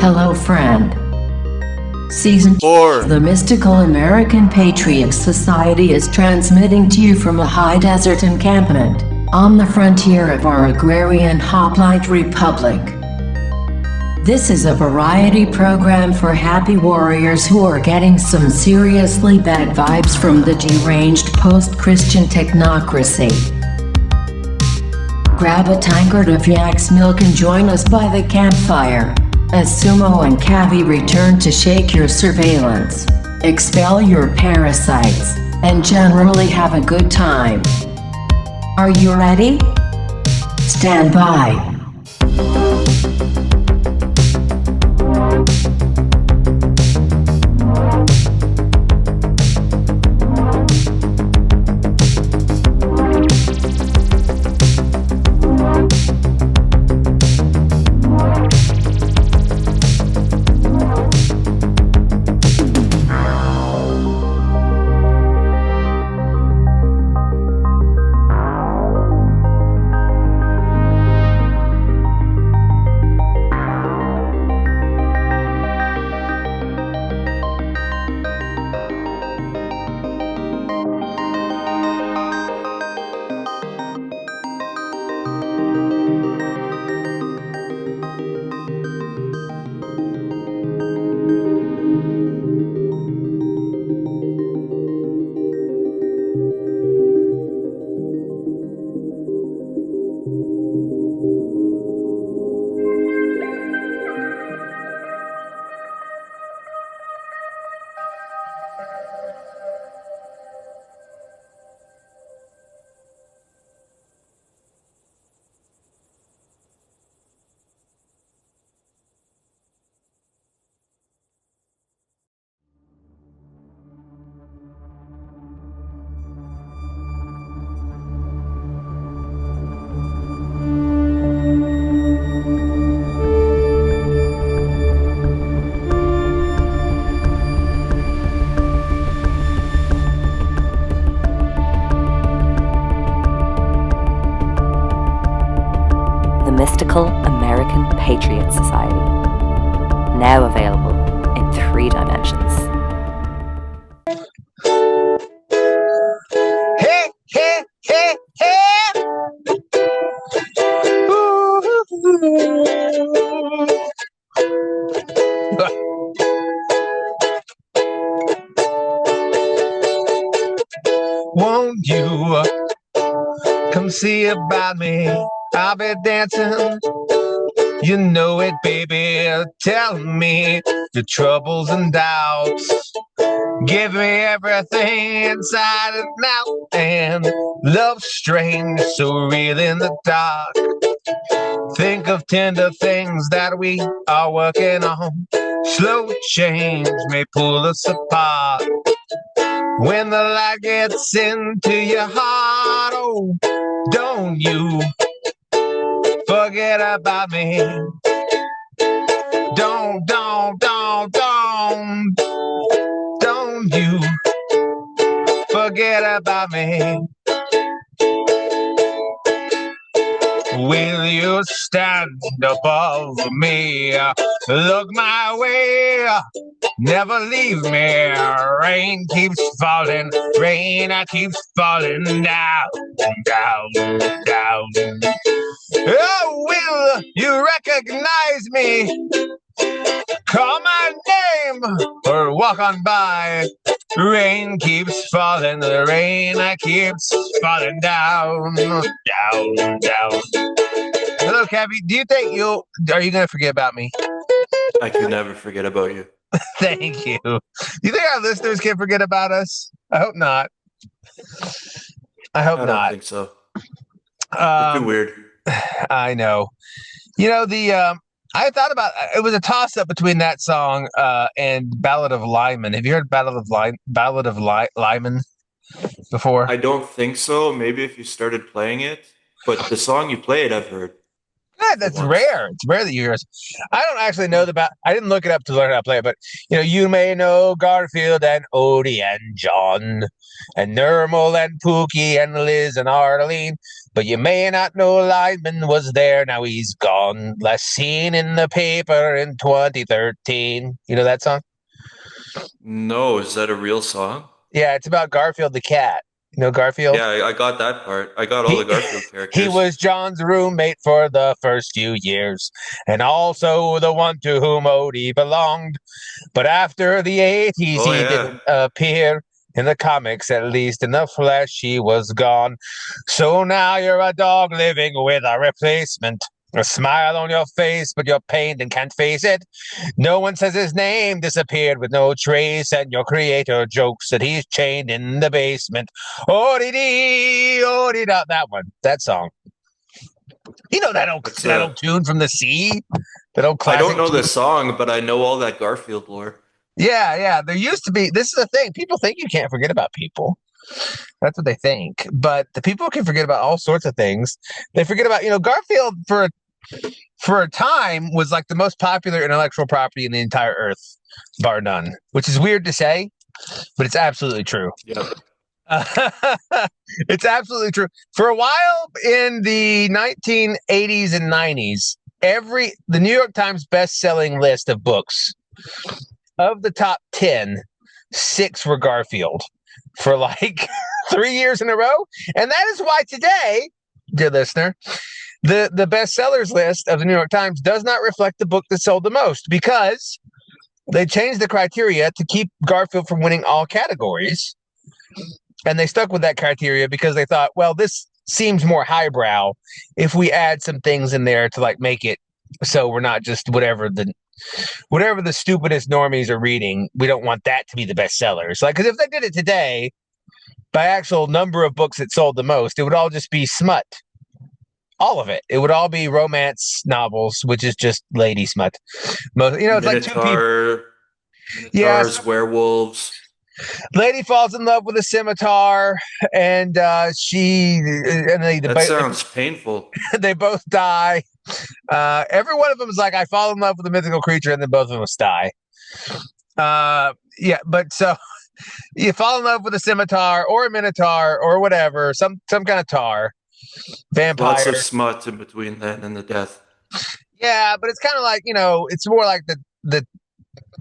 Hello, friend. Season 4. The Mystical American Patriot Society is transmitting to you from a high desert encampment on the frontier of our agrarian hoplite republic. This is a variety program for happy warriors who are getting some seriously bad vibes from the deranged post-Christian technocracy. Grab a tankard of yak's milk and join us by the campfire as Sumo and Cavi return to shake your surveillance, expel your parasites, and generally have a good time. Are you ready? Stand by. Mystical American Patriot Society, now available in 3 dimensions. Hey, hey, hey, hey! Won't you come see about me? I'll be dancing. You know it, baby. Tell me your troubles and doubts. Give me everything inside and out. And love strange, so real in the dark. Think of tender things that we are working on. Slow change may pull us apart. When the light gets into your heart, oh, don't you forget about me. Don't you forget about me. Will you stand above me? Look my way, never leave me. Rain keeps falling, rain keeps falling down, down, down. Oh, will you recognize me? Call my name or walk on by. Rain keeps falling, the rain keeps falling down, down, down. Hello, Cavi. Do you think are you going to forget about me? I could never forget about you. Thank you. Do you think our listeners can forget about us? I hope not. I don't think so. You're too weird. I know. You know, I thought about it was a toss-up between that song and Ballad of Lyman. Have you heard Ballad of Lyman before? I don't think so. Maybe if you started playing it, but the song you played, I've heard. Good. That's rare. It's rare that you hear us. I don't actually know I didn't look it up to learn how to play it, but you may know Garfield and Odie and John and Nermal and Pookie and Liz and Arlene, but you may not know Lyman was there. Now he's gone. Last seen in the paper in 2013. You know that song? No, is that a real song? Yeah, it's about Garfield the cat. You know Garfield? Yeah, I got that part. I got all the Garfield characters. He was John's roommate for the first few years, and also the one to whom Odie belonged. But after the 80s, he didn't appear in the comics, at least in the flesh, he was gone. So now you're a dog living with a replacement. A smile on your face, but you're pained and can't face it. No one says his name disappeared with no trace, and your creator jokes that he's chained in the basement. Oh-dee-dee, oh-dee-da. That one, that song. You know that old tune from the sea? That old classic. I don't know the song, but I know all that Garfield lore. Yeah. There used to be. This is the thing. People think you can't forget about people. That's what they think. But the people can forget about all sorts of things. They forget about, Garfield for a time was like the most popular intellectual property in the entire earth, bar none, which is weird to say, but it's absolutely true. Yeah. It's absolutely true. For a while in the 1980s and 90s, the New York Times best-selling list of books, of the top 10, 6 were Garfield for like 3 years in a row. And that is why today, dear listener, the bestsellers list of the New York Times does not reflect the book that sold the most, because they changed the criteria to keep Garfield from winning all categories. And they stuck with that criteria because they thought, well, this seems more highbrow if we add some things in there to like make it so we're not just whatever the stupidest normies are reading. We don't want that to be the bestsellers. Like, because if they did it today by actual number of books that sold the most, it would all just be smut. All of it. It would all be romance novels, which is just lady smut. It's like two people. Minotaurs, werewolves. Lady falls in love with a scimitar, and that sounds painful. They both die. Every one of them is like, I fall in love with a mythical creature, and then both of them die. But so you fall in love with a scimitar or a minotaur or whatever, some kind of tar. Vampire. Lots of smut in between that and the death. Yeah, but it's kind of like, it's more like the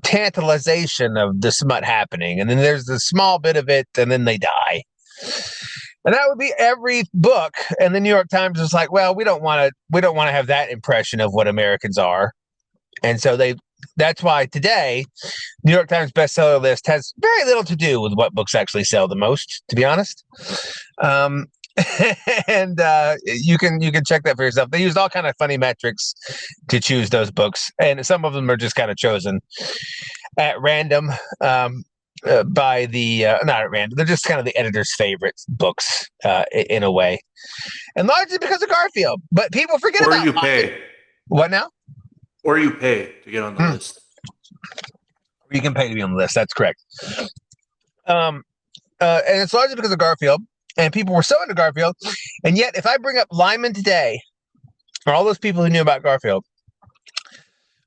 tantalization of the smut happening, and then there's the small bit of it, and then they die. And that would be every book. And the New York Times was like, well, we don't want to have that impression of what Americans are. And so that's why today, New York Times bestseller list has very little to do with what books actually sell the most, to be honest. And you can check that for yourself. They used all kind of funny metrics to choose those books, and some of them are just kind of chosen at random by the not at random. They're just kind of the editor's favorite books in a way, and largely because of Garfield. But people forget about. Or you pay. What now? Or you pay to get on the list. You can pay to be on the list. That's correct. And it's largely because of Garfield. And people were so into Garfield. And yet, if I bring up Lyman today, or all those people who knew about Garfield,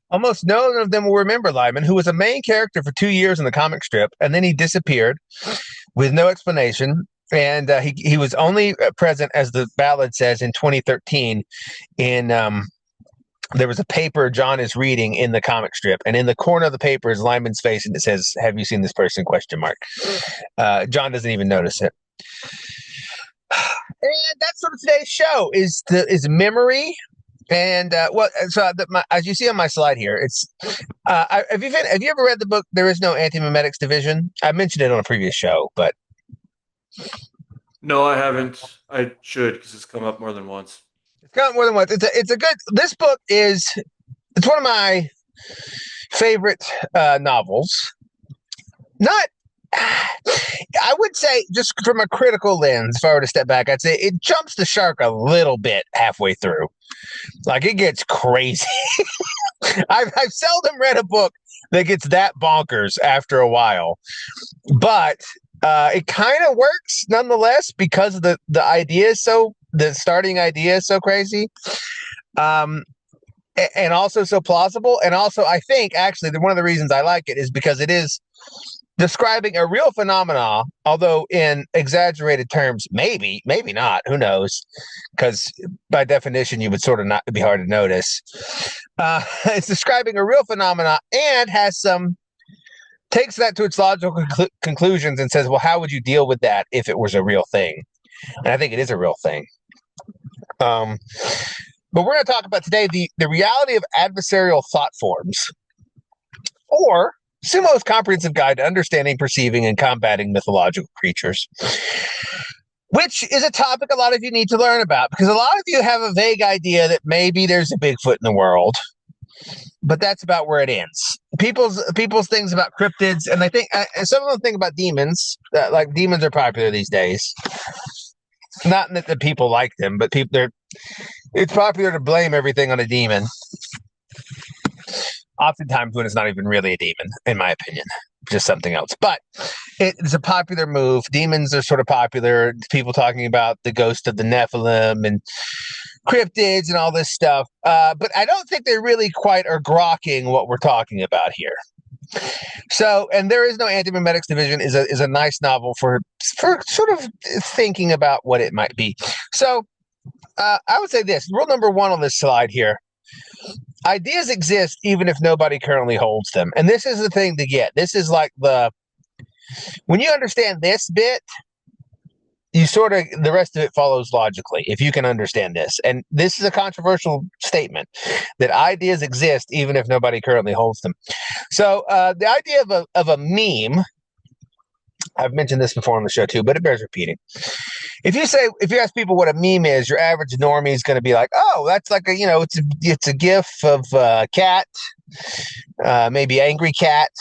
almost none of them will remember Lyman, who was a main character for 2 years in the comic strip, and then he disappeared with no explanation. And he was only present, as the ballad says, in 2013 there was a paper John is reading in the comic strip, and in the corner of the paper is Lyman's face, and it says, "Have you seen this person?" ? John doesn't even notice it. And that's sort of today's show is memory, and as you see on my slide here, it's have you ever read the book There Is No Anti-Memetics Division? I mentioned it on a previous show, but no, I haven't. I should, because it's come up more than once. It's come up more than once. It's a good. This book it's one of my favorite novels. Not. I would say, just from a critical lens, if I were to step back, I'd say it jumps the shark a little bit halfway through. Like, it gets crazy. I've seldom read a book that gets that bonkers after a while, but it kind of works nonetheless because the starting idea is so crazy. And also so plausible. And also, I think actually one of the reasons I like it is because it is describing a real phenomena, although in exaggerated terms, maybe not, who knows? Because by definition, you would sort of not be hard to notice. It's describing a real phenomena and takes that to its logical conclusions and says, well, how would you deal with that if it was a real thing? And I think it is a real thing. But we're going to talk about today the reality of adversarial thought forms, or Sumo's comprehensive guide to understanding, perceiving, and combating mythological creatures, which is a topic a lot of you need to learn about, because a lot of you have a vague idea that maybe there's a Bigfoot in the world, but that's about where it ends. People's things about cryptids, and they think, and some of them think about demons, like demons are popular these days. Not that the people like them, but it's popular to blame everything on a demon. Oftentimes when it's not even really a demon, in my opinion, just something else. But it's a popular move. Demons are sort of popular. People talking about the ghost of the Nephilim and cryptids and all this stuff. But I don't think they really quite are grokking what we're talking about here. So, and There Is No Anti-Memetics Division is a nice novel for sort of thinking about what it might be. So, I would say this, rule number one on this slide here: ideas exist even if nobody currently holds them. And this is the thing to get. This is like when you understand this bit, you sort of, the rest of it follows logically, if you can understand this. And this is a controversial statement, that ideas exist even if nobody currently holds them. So the idea of a meme, I've mentioned this before on the show too, but it bears repeating. If you ask people what a meme is, your average normie is going to be like, oh, that's like it's a gif of a cat, maybe angry cat,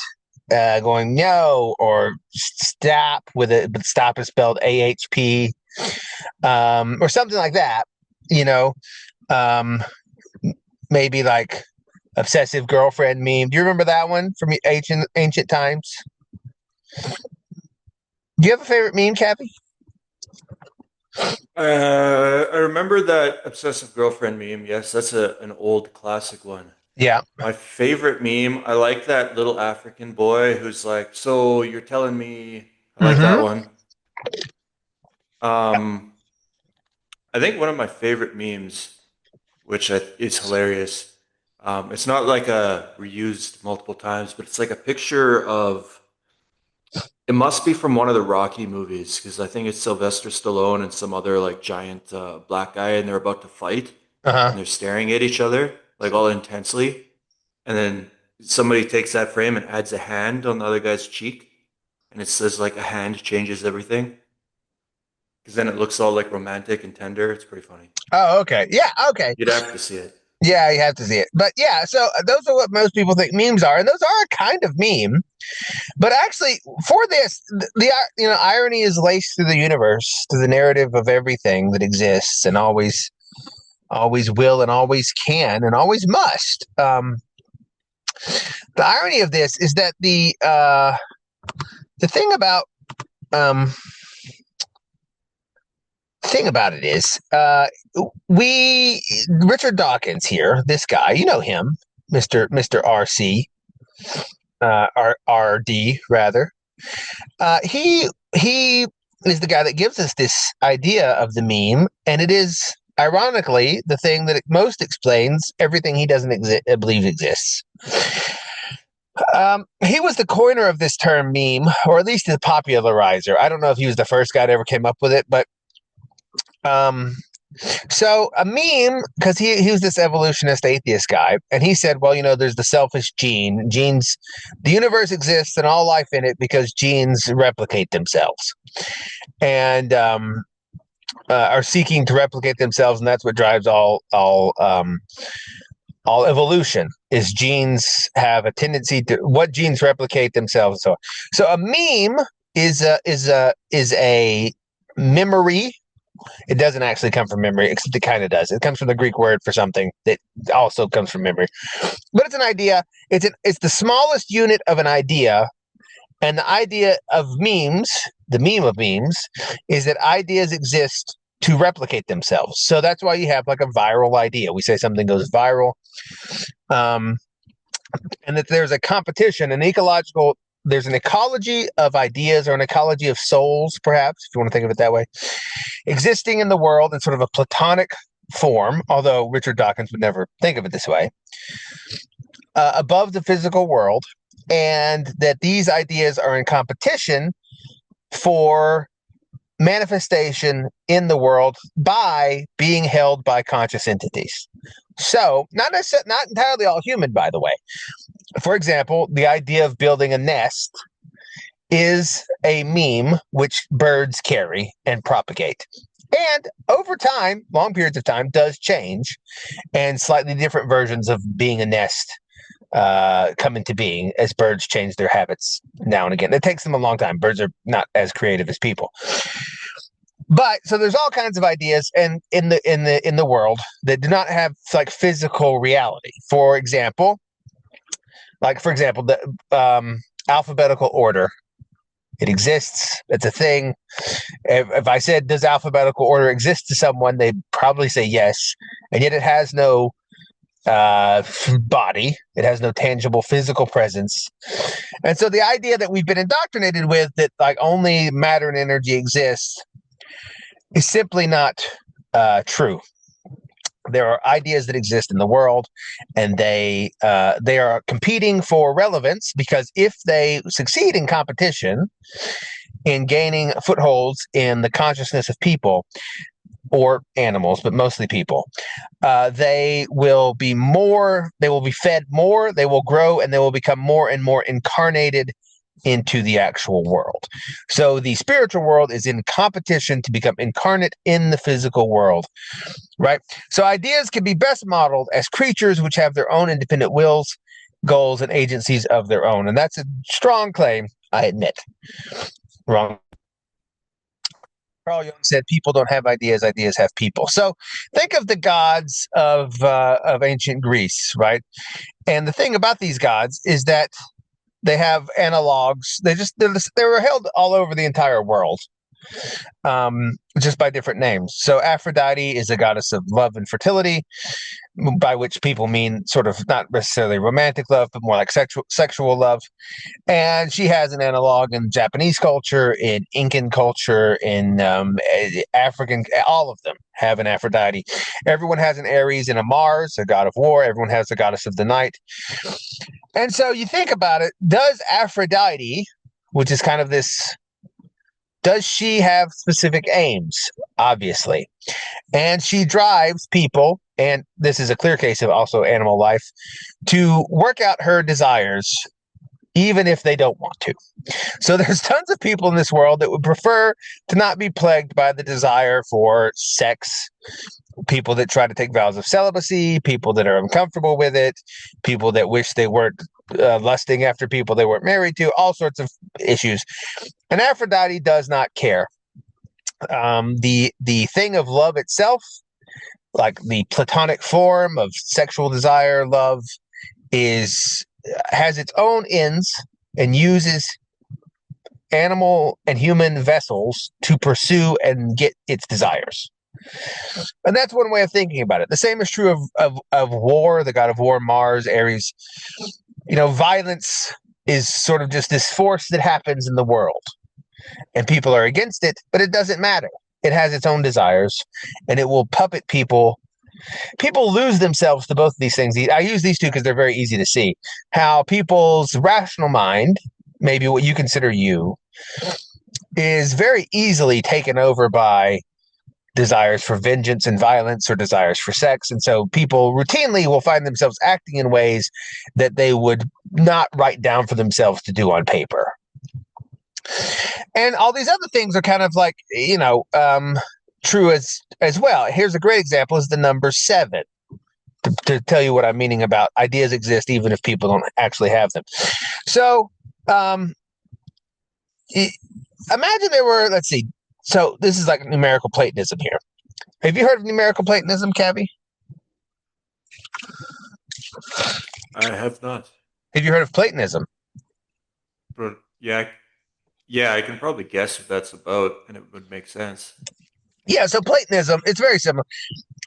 going no, or stop but stop is spelled AHP, or something like that, maybe like obsessive girlfriend meme. Do you remember that one from ancient times? Do you have a favorite meme, Kathy? I remember that obsessive girlfriend meme. Yes, that's an old classic one. Yeah. My favorite meme, I like that little African boy who's like, so you're telling me, I like that one. I think one of my favorite memes, which is hilarious, it's not like reused multiple times, but it's like a picture of, it must be from one of the Rocky movies, because I think it's Sylvester Stallone and some other like giant black guy, and they're about to fight, and they're staring at each other like all intensely, and then somebody takes that frame and adds a hand on the other guy's cheek, and it says like a hand changes everything, because then it looks all like romantic and tender. It's pretty funny. Oh, okay. Yeah, okay. You'd have to see it. Yeah, you have to see it. But yeah, so those are what most people think memes are, and those are a kind of meme. But actually, for this, the irony is laced through the universe, through the narrative of everything that exists and always will and always can and always must. The irony of this is that the thing about it is, Richard Dawkins here, this guy, you know him, Mr. RC, RD rather. He is the guy that gives us this idea of the meme, and it is ironically the thing that most explains everything he doesn't believe exists. He was the coiner of this term meme, or at least the popularizer. I don't know if he was the first guy that ever came up with it, but so a meme, because he was this evolutionist atheist guy, and he said, well, there's the selfish gene. Genes, the universe exists and all life in it because genes replicate themselves and are seeking to replicate themselves, and that's what drives all evolution. Is genes have a tendency to, what genes replicate themselves. So a meme is a memory. It doesn't actually come from memory, except it kind of does. It comes from the Greek word for something that also comes from memory. But it's an idea. It's the smallest unit of an idea. And the idea of memes, the meme of memes, is that ideas exist to replicate themselves. So that's why you have like a viral idea. We say something goes viral, and that there's a competition, there's an ecology of ideas, or an ecology of souls, perhaps, if you want to think of it that way, existing in the world in sort of a Platonic form, although Richard Dawkins would never think of it this way, above the physical world, and that these ideas are in competition for manifestation in the world by being held by conscious entities. So, not entirely all human, by the way. For example, the idea of building a nest is a meme which birds carry and propagate. And over time, long periods of time, does change, and slightly different versions of being a nest come into being as birds change their habits now and again. It takes them a long time. Birds are not as creative as people. But so there's all kinds of ideas and in the world that do not have like physical reality. For example, the alphabetical order. It exists. It's a thing. If I said, does alphabetical order exist to someone, they'd probably say yes. And yet it has no body. It has no tangible physical presence. And so the idea that we've been indoctrinated with, that like only matter and energy exist, is simply not true. There are ideas that exist in the world, and they are competing for relevance, because if they succeed in competition, in gaining footholds in the consciousness of people or animals, but mostly people, they will be fed more, they will grow, and they will become more and more incarnated into the actual world. So the spiritual world is in competition to become incarnate in the physical world, right? So ideas can be best modeled as creatures which have their own independent wills, goals, and agencies of their own. And that's a strong claim, I admit. Wrong. Carl Jung said, people don't have ideas, ideas have people. So think of the gods of ancient Greece, right? And the thing about these gods is that they have analogs. They were held all over the entire world, just by different names. So Aphrodite is a goddess of love and fertility, by which people mean sort of not necessarily romantic love, but more like sexual love. And she has an analog in Japanese culture, in Incan culture, in African. All of them have an Aphrodite. Everyone has an Ares and a Mars, a god of war. Everyone has a goddess of the night. And so you think about it, does Aphrodite, which is kind of this, does she have specific aims? Obviously. And she drives people, and this is a clear case of also animal life, to work out her desires, even if they don't want to. So there's tons of people in this world that would prefer to not be plagued by the desire for sex. People that try to take vows of celibacy, people that are uncomfortable with it, people that wish they weren't lusting after people they weren't married to, all sorts of issues. And Aphrodite does not care. The thing of love itself, like the Platonic form of sexual desire, love, has its own ends and uses animal and human vessels to pursue and get its desires. And that's one way of thinking about it. The same is true of war, the god of war, Mars, Ares. Violence is sort of just this force that happens in the world, and people are against it, but it doesn't matter. It has its own desires, and it will puppet people. People lose themselves to both of these things. I use these two because they're very easy to see. How people's rational mind, maybe what you consider you, is very easily taken over by desires for vengeance and violence, or desires for sex. And so people routinely will find themselves acting in ways that they would not write down for themselves to do on paper. And all these other things are kind of like, true as well. Here's a great example, is the number 7. To tell you what I'm meaning about ideas exist even if people don't actually have them. So imagine there were, let's see, so this is like numerical Platonism here. Have you heard of numerical Platonism, Cavi? I have not. Have you heard of Platonism? But yeah, I can probably guess what that's about, and it would make sense. Yeah, so Platonism, it's very similar.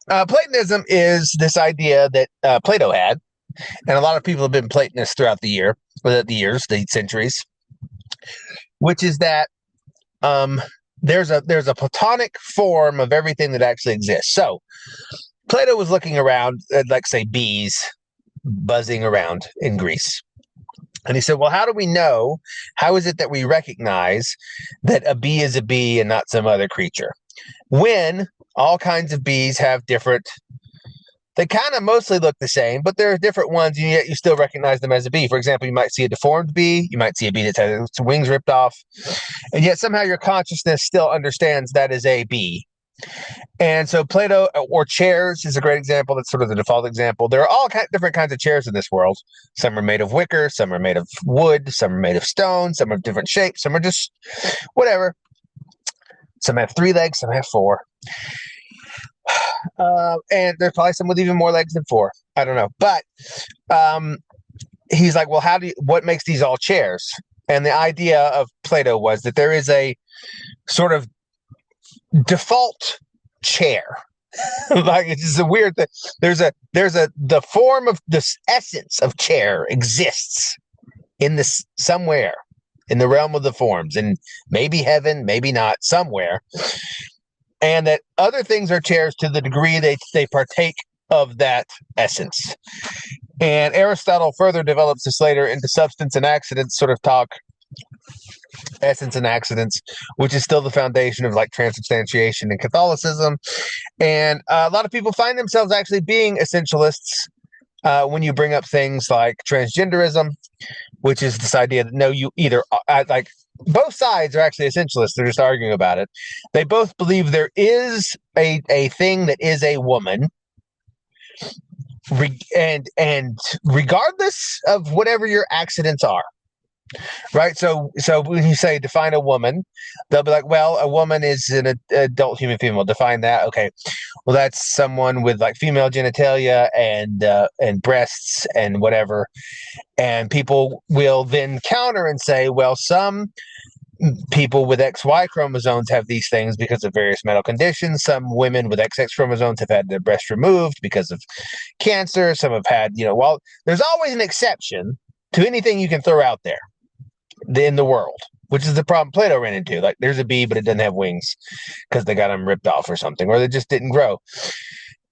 Platonism is this idea that Plato had, and a lot of people have been Platonists throughout the centuries, which is that there's a Platonic form of everything that actually exists. So Plato was looking around at, like, say, bees buzzing around in Greece. And he said, well, how do we know? How is it that we recognize that a bee is a bee and not some other creature? When all kinds of bees have different, they kind of mostly look the same, but there are different ones, and yet you still recognize them as a bee. For example, you might see a deformed bee, you might see a bee that has its wings ripped off, and yet somehow your consciousness still understands that is a bee. And so Plato, or chairs is a great example. That's sort of the default example. There are all different kinds of chairs in this world. Some are made of wicker, some are made of wood, some are made of stone, some are different shapes, some are just whatever. Some have 3 legs, some have 4. And there's probably some with even more legs than 4. I don't know. But he's like, well, what makes these all chairs? And the idea of Plato was that there is a sort of default chair. Like, it's just a weird thing. The form of this essence of chair exists in this somewhere in the realm of the forms, and maybe heaven, maybe not, somewhere. And that other things are chairs to the degree they partake of that essence. And Aristotle further develops this later into substance and accidents sort of talk. Essence and accidents, which is still the foundation of, like, transubstantiation in Catholicism. And a lot of people find themselves actually being essentialists when you bring up things like transgenderism, which is this idea that no, you either like, both sides are actually essentialists. They're just arguing about it. They both believe there is a thing that is a woman, and regardless of whatever your accidents are. Right. So when you say define a woman, they'll be like, well, a woman is an adult human female. Define that. Okay. Well, that's someone with, like, female genitalia and breasts and whatever. And people will then counter and say, well, some people with XY chromosomes have these things because of various medical conditions. Some women with XX chromosomes have had their breast removed because of cancer. Some have had, well, there's always an exception to anything you can throw out there in the world, which is the problem Plato ran into. Like, there's a bee, but it doesn't have wings because they got them ripped off or something, or they just didn't grow.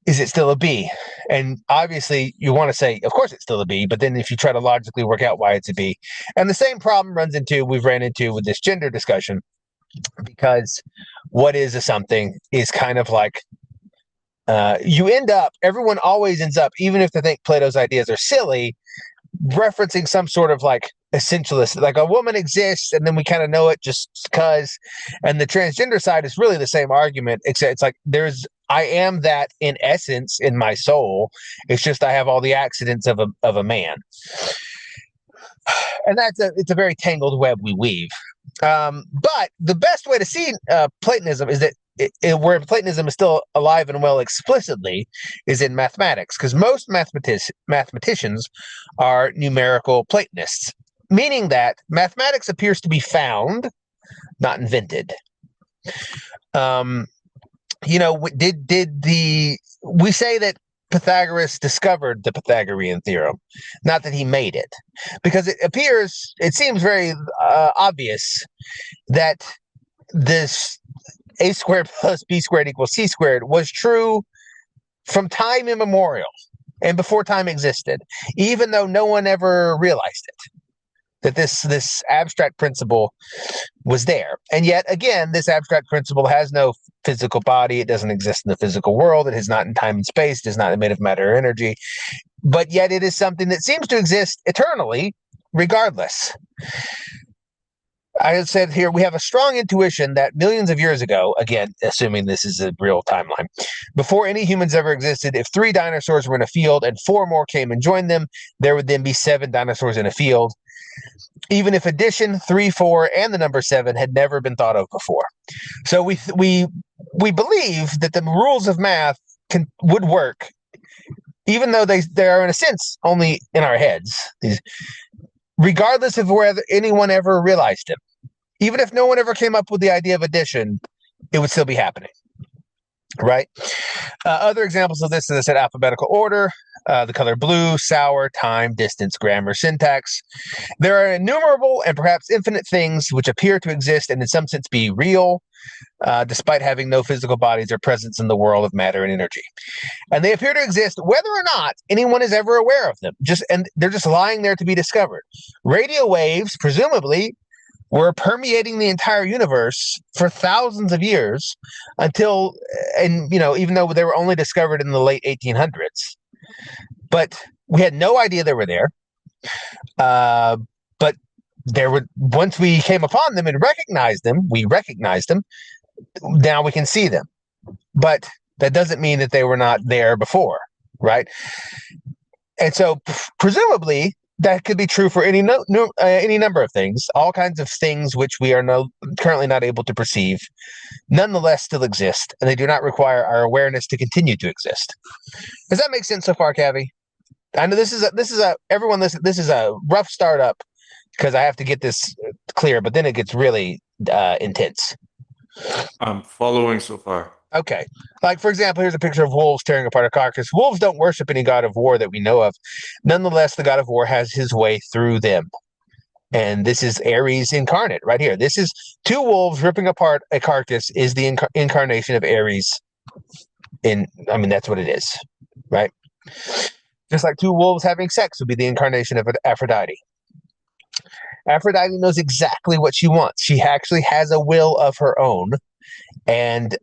Is it still a bee? And obviously you want to say, of course it's still a bee, but then if you try to logically work out why it's a bee, and the same problem we've ran into with this gender discussion, because what is a something is kind of like, everyone always ends up, even if they think Plato's ideas are silly, referencing some sort of, like, essentialist, like a woman exists and then we kind of know it just because. And the transgender side is really the same argument, except it's like, I am that in essence in my soul. It's just I have all the accidents of a man. And it's a very tangled web we weave. But the best way to see Platonism is that where Platonism is still alive and well explicitly is in mathematics, because most mathematicians are numerical Platonists, meaning that mathematics appears to be found, not invented. We say that Pythagoras discovered the Pythagorean theorem, not that he made it, because it seems very obvious that this a squared plus b squared equals c squared was true from time immemorial and before time existed, even though no one ever realized it, that this abstract principle was there. And yet again, this abstract principle has no physical body. It doesn't exist in the physical world. It is not in time and space. It is not made of matter or energy, but yet it is something that seems to exist eternally regardless. I said here, we have a strong intuition that millions of years ago, again, assuming this is a real timeline, before any humans ever existed, if 3 dinosaurs were in a field and 4 more came and joined them, there would then be 7 dinosaurs in a field, even if addition, 3, 4, and the number 7 had never been thought of before. So we believe that the rules of math would work, even though they are in a sense only in our heads, regardless of whether anyone ever realized it. Even if no one ever came up with the idea of addition, it would still be happening. right? Other examples of this, as I said, alphabetical order, the color blue, sour, time, distance, grammar, syntax. There are innumerable and perhaps infinite things which appear to exist and in some sense be real, despite having no physical bodies or presence in the world of matter and energy. And they appear to exist whether or not anyone is ever aware of them. And they're just lying there to be discovered. Radio waves, presumably, were permeating the entire universe for thousands of years until, and even though they were only discovered in the late 1800s, but we had no idea they were there. But once we came upon them and we recognized them. Now we can see them, but that doesn't mean that they were not there before, right? And so presumably that could be true for any number of things, all kinds of things which we are currently not able to perceive, nonetheless still exist, and they do not require our awareness to continue to exist. Does that make sense so far, Cavi? I know this is a rough startup because I have to get this clear, but then it gets really intense. I'm following so far. Okay. Like, for example, here's a picture of wolves tearing apart a carcass. Wolves don't worship any god of war that we know of. Nonetheless, the god of war has his way through them. And this is Ares incarnate right here. This is two wolves ripping apart a carcass is the incarnation of Ares. That's what it is, right? Just like two wolves having sex would be the incarnation of Aphrodite. Aphrodite knows exactly what she wants. She actually has a will of her own. And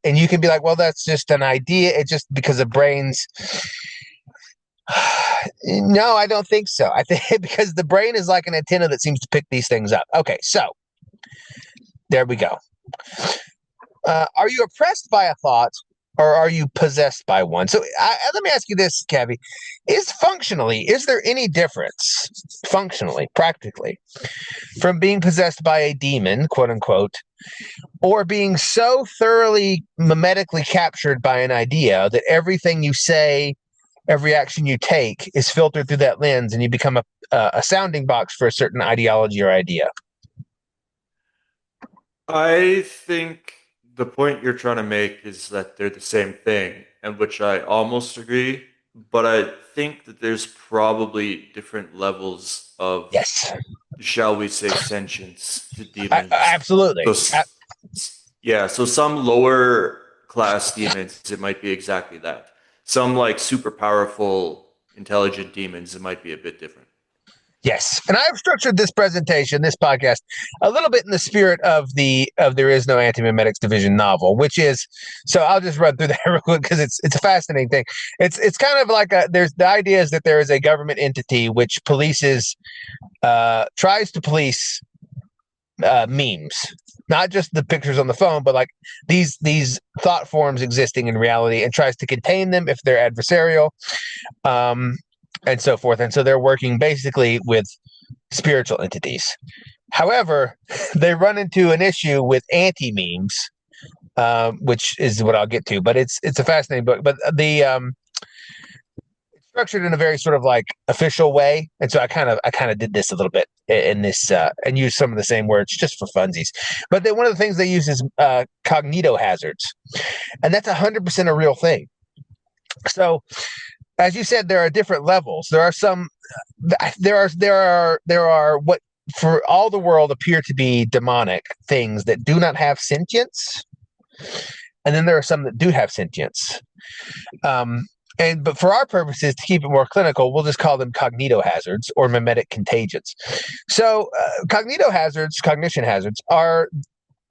you can be like, well, that's just an idea. It's just because of brains. No, I don't think so. I think because the brain is like an antenna that seems to pick these things up. Okay, so there we go. Are you oppressed by a thought or are you possessed by one? So let me ask you this, Cavi. Is there any difference functionally, practically, from being possessed by a demon, quote unquote, or being so thoroughly mimetically captured by an idea that everything you say, every action you take is filtered through that lens and you become a sounding box for a certain ideology or idea? I think the point you're trying to make is that they're the same thing, and which I almost agree, but I think that there's probably different levels of, yes, shall we say, sentience to demons. Absolutely. So some lower class demons, it might be exactly that. Some like super powerful, intelligent demons, it might be a bit different. Yes, and I've structured this podcast, a little bit in the spirit of the There Is No Anti-Mimetics Division novel, which is, so I'll just run through that real quick because it's a fascinating thing. It's kind of like there's the idea is that there is a government entity which tries to police memes, not just the pictures on the phone, but like these thought forms existing in reality, and tries to contain them if they're adversarial. And so forth. And so they're working basically with spiritual entities. However, they run into an issue with anti-memes, which is what I'll get to. But it's a fascinating book. But it's structured in a very sort of like official way. And so I kind of did this a little bit in this and used some of the same words just for funsies. But one of the things they use is Cognitohazards. And that's 100% a real thing. So as you said, there are different levels. There are what for all the world appear to be demonic things that do not have sentience. And then there are some that do have sentience. But for our purposes, to keep it more clinical, we'll just call them cognitohazards or mimetic contagions. So cognition hazards are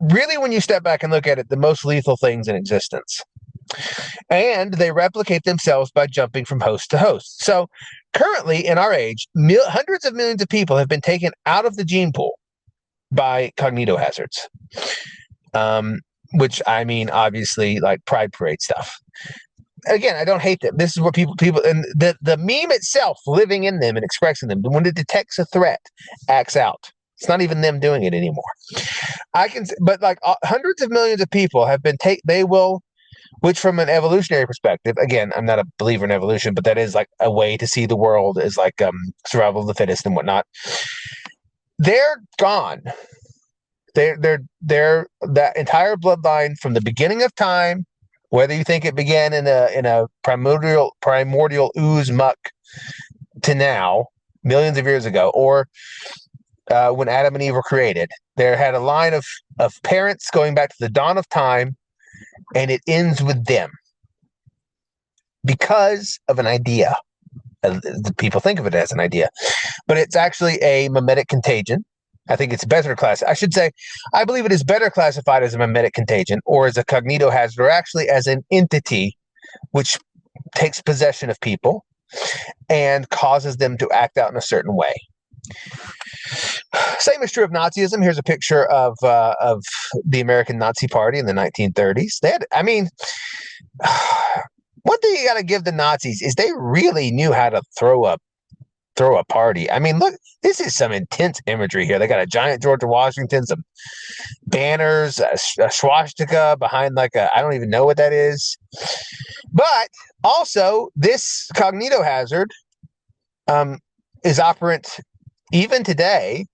really, when you step back and look at it, the most lethal things in existence. And they replicate themselves by jumping from host to host. So currently in our age, hundreds of millions of people have been taken out of the gene pool by cognitohazards, which I mean, obviously, like Pride Parade stuff. Again, I don't hate them. This is what people and the meme itself, living in them and expressing them, when it detects a threat, acts out. It's not even them doing it anymore. But like hundreds of millions of people have been which from an evolutionary perspective, again, I'm not a believer in evolution, but that is like a way to see the world as like survival of the fittest and whatnot. They're gone. They're that entire bloodline from the beginning of time Whether you think it began in a primordial ooze muck to now, millions of years ago, or when Adam and Eve were created, there had a line of parents going back to the dawn of time, and it ends with them because of an idea. People think of it as an idea, but it's actually a mimetic contagion. I think it's better classified. I should say, I believe it is better classified as a mimetic contagion or as a cognitohazard, or actually as an entity which takes possession of people and causes them to act out in a certain way. Same is true of Nazism. Here's a picture of the American Nazi Party in the 1930s. They had, I mean, one thing you got to give the Nazis is they really knew how to throw a party. I mean, look, this is some intense imagery here. They got a giant George Washington, some banners, a swastika behind like I don't even know what that is. But also, this cognitohazard is operant even today.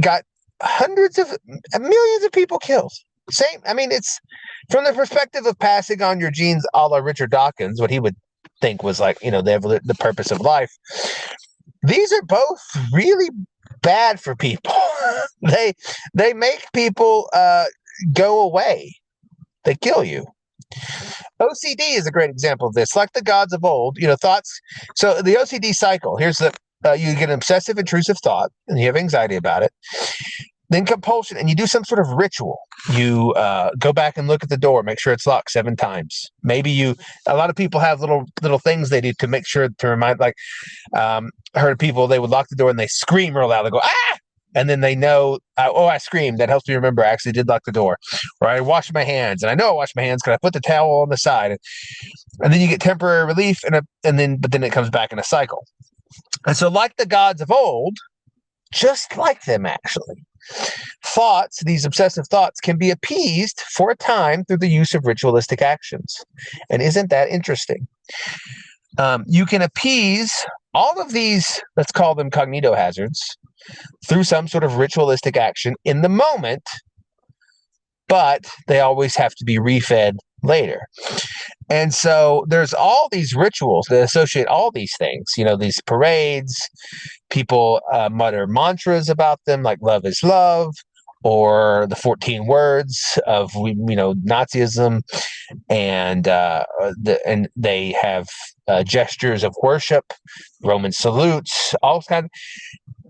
Got hundreds of millions of people killed. Same. I mean, it's from the perspective of passing on your genes, a la Richard Dawkins, what he would think was like, the purpose of life. These are both really bad for people. They make people go away. They kill you. OCD is a great example of this. Like the gods of old, thoughts. So the OCD cycle. Here's you get an obsessive intrusive thought, and you have anxiety about it. Then compulsion, and you do some sort of ritual. You go back and look at the door, make sure it's locked 7 times. Maybe a lot of people have little things they do to make sure to remind, like I heard of people, they would lock the door and they scream real loud. They go, ah! And then they know, I screamed. That helps me remember I actually did lock the door. Or I washed my hands, and I know I washed my hands because I put the towel on the side. And then you get temporary relief, but then it comes back in a cycle. And so like the gods of old, just like them actually, thoughts, these obsessive thoughts, can be appeased for a time through the use of ritualistic actions. And isn't that interesting? You can appease all of these, let's call them cognitohazards, through some sort of ritualistic action in the moment, but they always have to be refed later. And so there's all these rituals that associate all these things, these parades. People mutter mantras about them, like love is love, or the 14 words of, Nazism. And they have gestures of worship, Roman salutes, all kinds.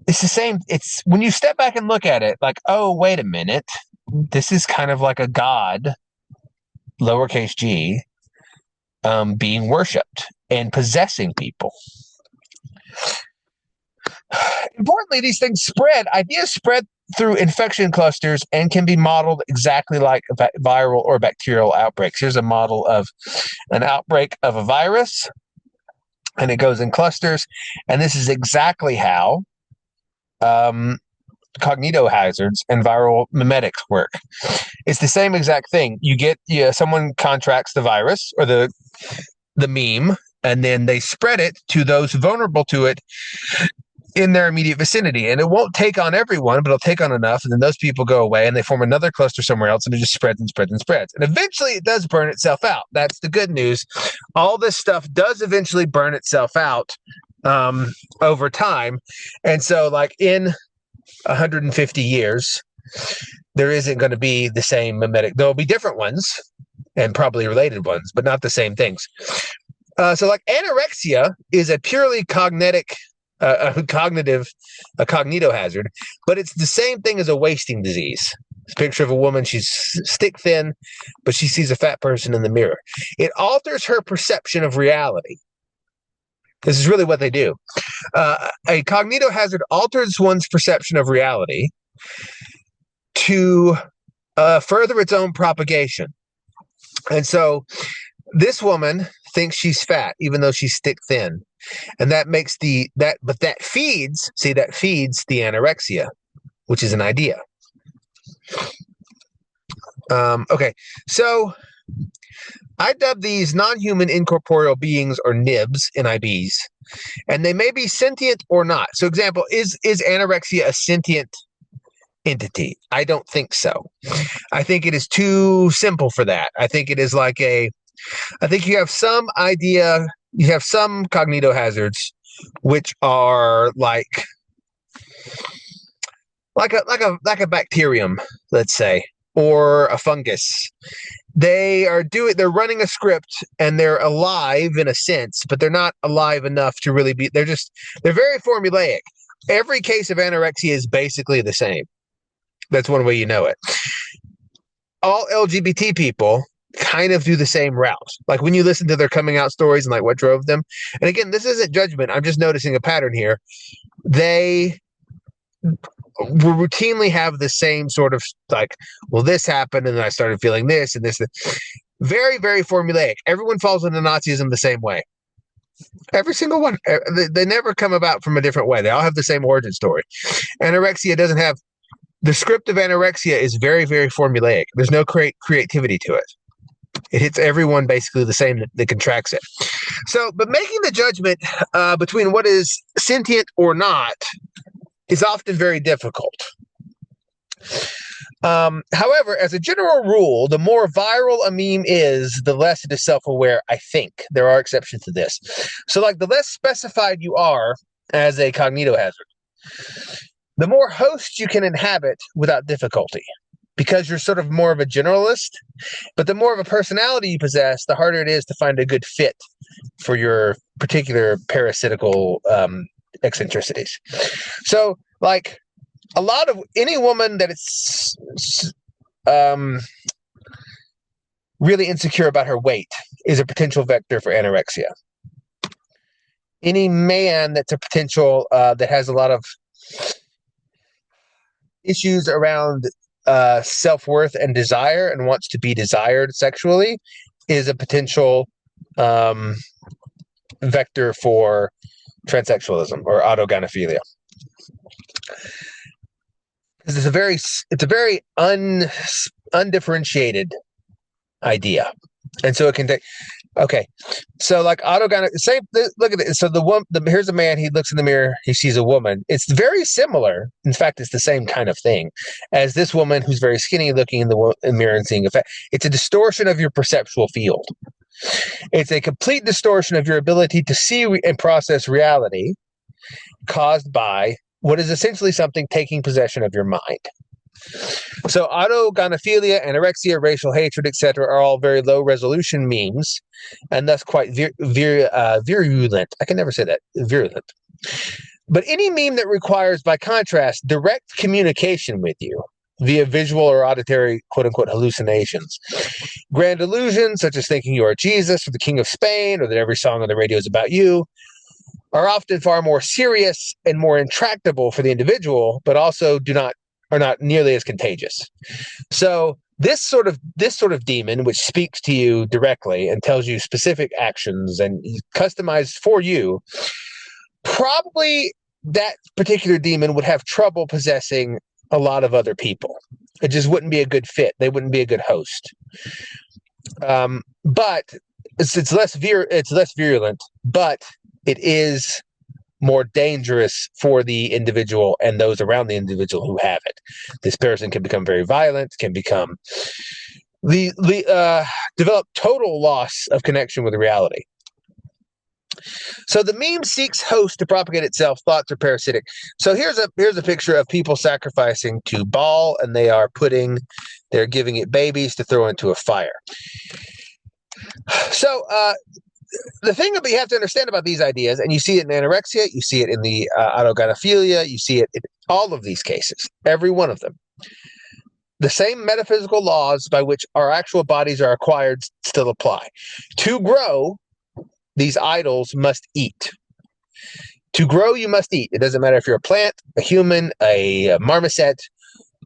It's the same. It's when you step back and look at it, like, oh, wait a minute. This is kind of like a god, lowercase g, being worshipped and possessing people. Importantly, these things spread. Ideas spread through infection clusters and can be modeled exactly like viral or bacterial outbreaks. Here's a model of an outbreak of a virus, and it goes in clusters. And this is exactly how cognitohazards and viral mimetics work. It's the same exact thing. You get someone contracts the virus or the meme, and then they spread it to those vulnerable to it in their immediate vicinity. And it won't take on everyone, but it'll take on enough, and then those people go away and they form another cluster somewhere else, and it just spreads and spreads and spreads. And eventually it does burn itself out. That's the good news. All this stuff does eventually burn itself out over time. And so like in 150 years, there isn't going to be the same mimetic. There'll be different ones and probably related ones, but not the same things. So like anorexia is a purely cognitohazard, but it's the same thing as a wasting disease. It's a picture of a woman. She's stick thin, but she sees a fat person in the mirror. It alters her perception of reality. This is really what they do. A cognitohazard alters one's perception of reality to further its own propagation. And so this woman thinks she's fat, even though she's stick thin. And that makes that feeds the anorexia, which is an idea. Okay, so I dub these non-human incorporeal beings, or NIBs, NIBs, and they may be sentient or not. So example, is anorexia a sentient entity. I don't think so. I think it is too simple for that. I think it is like I think you have some idea, you have some cognitohazards, which are like a bacterium, let's say, or a fungus. They're running a script and they're alive in a sense, but they're not alive enough to really be, they're very formulaic. Every case of anorexia is basically the same. That's one way you know it. All LGBT people kind of do the same route. Like when you listen to their coming out stories and like what drove them. And again, this isn't judgment. I'm just noticing a pattern here. They will routinely have the same sort of like, well, this happened and then I started feeling this and this. Very, very formulaic. Everyone falls into Nazism the same way. Every single one. They never come about from a different way. They all have the same origin story. Anorexia doesn't have, the script of anorexia is very, very formulaic. There's no creativity to it. It hits everyone basically the same that contracts it. So, but making the judgment between what is sentient or not is often very difficult. However, as a general rule, the more viral a meme is, the less it is self-aware, I think. There are exceptions to this. So, like, the less specified you are as a cognitohazard, the more hosts you can inhabit without difficulty, because you're sort of more of a generalist. But the more of a personality you possess, the harder it is to find a good fit for your particular parasitical eccentricities. So, like, a lot of any woman that is really insecure about her weight is a potential vector for anorexia. Any man that's a potential that has a lot of issues around self-worth and desire and wants to be desired sexually is a potential vector for transsexualism or autogynephilia. It's a very undifferentiated idea, and so it can take. Okay, so like autogyne, same. Look at it. So here's a man. He looks in the mirror. He sees a woman. It's very similar. In fact, it's the same kind of thing as this woman who's very skinny, looking in the mirror and seeing a fact. It's a distortion of your perceptual field. It's a complete distortion of your ability to see and process reality, caused by what is essentially something taking possession of your mind. So autogynephilia, anorexia, racial hatred, etc. are all very low resolution memes, and thus quite virulent. I can never say that. Virulent. But any meme that requires, by contrast, direct communication with you via visual or auditory quote-unquote hallucinations, grand illusions such as thinking you are Jesus or the King of Spain, or that every song on the radio is about you, are often far more serious and more intractable for the individual, but also are not nearly as contagious. So this sort of demon, which speaks to you directly and tells you specific actions and customized for you, probably that particular demon would have trouble possessing a lot of other people. It just wouldn't be a good fit. They wouldn't be a good host. But it's less virulent, but it is more dangerous for the individual and those around the individual who have it. This person can become very violent, can become develop total loss of connection with reality. So the meme seeks host to propagate itself. Thoughts are parasitic. So here's a picture of people sacrificing to Baal, and they're giving it babies to throw into a fire. So the thing that you have to understand about these ideas, and you see it in anorexia, you see it in the autogynephilia, you see it in all of these cases, every one of them. The same metaphysical laws by which our actual bodies are acquired still apply. To grow, these idols must eat. To grow, you must eat. It doesn't matter if you're a plant, a human, a marmoset,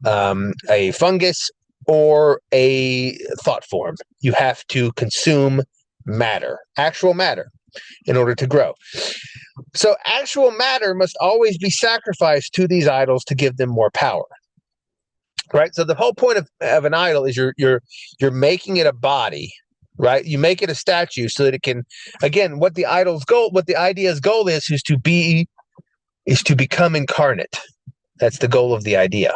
a fungus, or a thought form. You have to consume matter, actual matter, in order to grow. So actual matter must always be sacrificed to these idols to give them more power. Right? So the whole point of an idol is you're making it a body, right? You make it a statue so that it can, again, what the idea's goal is to become incarnate. That's the goal of the idea.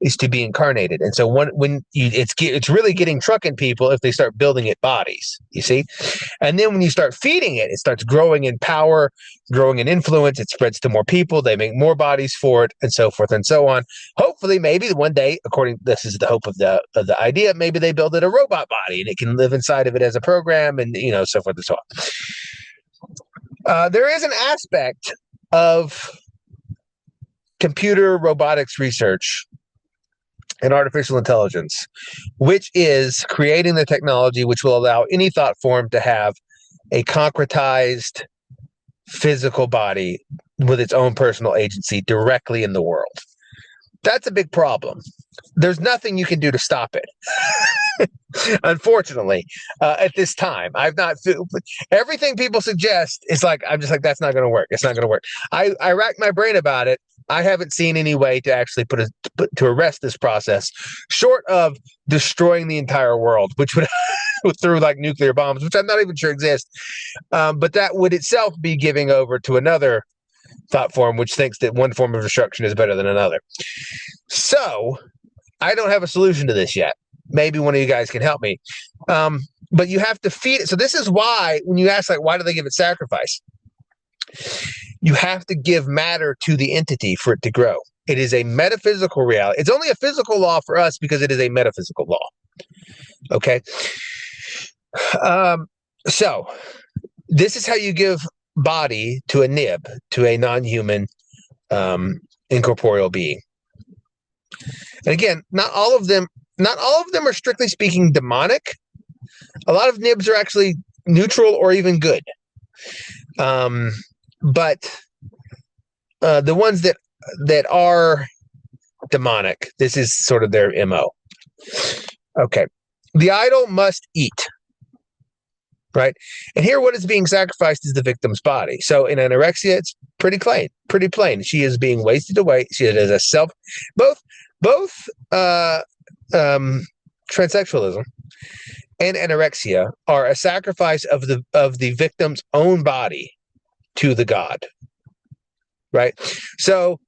is to be incarnated. And so it's really getting trucking people if they start building it bodies, you see? And then when you start feeding it, it starts growing in power, growing in influence. It spreads to more people. They make more bodies for it, and so forth and so on. Hopefully, maybe one day, this is the hope of the idea, maybe they build it a robot body and it can live inside of it as a program, and so forth and so on. There is an aspect of computer robotics research and artificial intelligence, which is creating the technology which will allow any thought form to have a concretized physical body with its own personal agency directly in the world. That's a big problem. There's nothing you can do to stop it. Unfortunately, at this time, everything people suggest is I'm just like, that's not going to work. It's not going to work. I racked my brain about it. I haven't seen any way to actually to arrest this process, short of destroying the entire world, which would through nuclear bombs, which I'm not even sure exist. But that would itself be giving over to another thought form, which thinks that one form of destruction is better than another. So I don't have a solution to this yet. Maybe one of you guys can help me. But you have to feed it. So this is why, when you ask, why do they give it sacrifice? You have to give matter to the entity for it to grow. It is a metaphysical reality. It's only a physical law for us because it is a metaphysical law. Okay? So this is how you give body to a nib, to a non-human incorporeal being. And again, not all of them are strictly speaking demonic. A lot of nibs are actually neutral or even good. But the ones that are demonic, this is sort of their MO. Okay. The idol must eat. Right? And here what is being sacrificed is the victim's body. So in anorexia, it's pretty plain. She is being wasted away. She is a self, both transsexualism and anorexia are a sacrifice of the victim's own body to the god. Right? So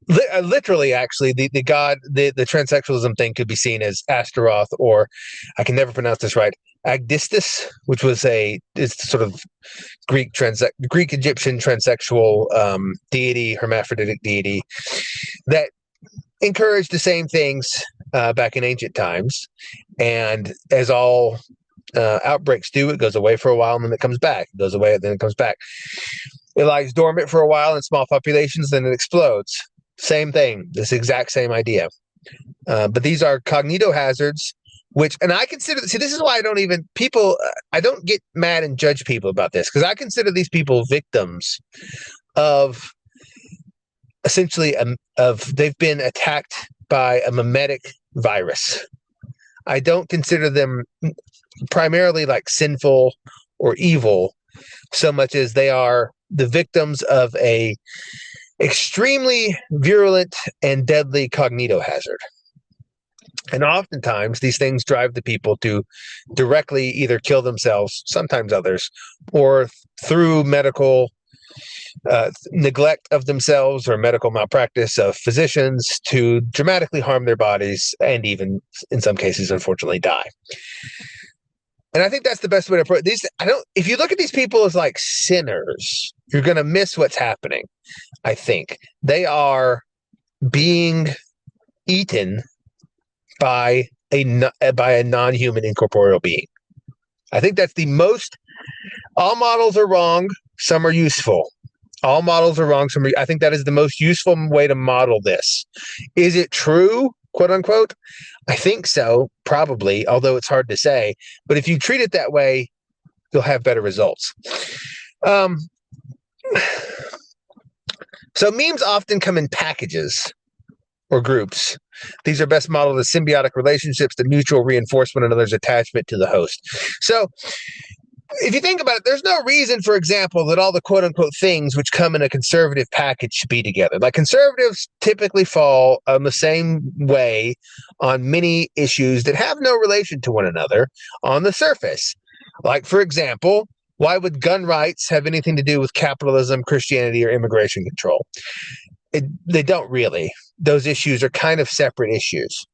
literally, actually, the god, the transsexualism thing could be seen as Astaroth, or I can never pronounce this right, Agdistis, which was it's sort of Greek Egyptian transsexual deity, hermaphroditic deity that encouraged the same things back in ancient times. And as all outbreaks do, it goes away for a while and then it comes back. It goes away and then it comes back. It lies dormant for a while in small populations, then it explodes. Same thing, this exact same idea. But these are cognitohazards, and I consider, this is why I don't get mad and judge people about this, because I consider these people victims of essentially, they've been attacked by a mimetic virus. I don't consider them primarily sinful or evil so much as they are the victims of a extremely virulent and deadly cognitohazard. And oftentimes these things drive the people to directly either kill themselves, sometimes others, or through medical neglect of themselves or medical malpractice of physicians to dramatically harm their bodies and even, in some cases, unfortunately, die. And I think that's the best way to approach these. If you look at these people as sinners, you're going to miss what's happening. I think they are being eaten by a non-human incorporeal being. I think that's the most. All models are wrong. Some are useful. All models are wrong. I think that is the most useful way to model this. Is it true, quote unquote? I think so, probably, although it's hard to say. But if you treat it that way, you'll have better results. So memes often come in packages or groups. These are best modeled as symbiotic relationships that mutual reinforce one another's attachment to the host. So if you think about it, there's no reason, for example, that all the quote-unquote things which come in a conservative package should be together. Conservatives typically fall on the same way on many issues that have no relation to one another on the surface. For example, why would gun rights have anything to do with capitalism, Christianity, or immigration control? they don't really. Those issues are kind of separate issues,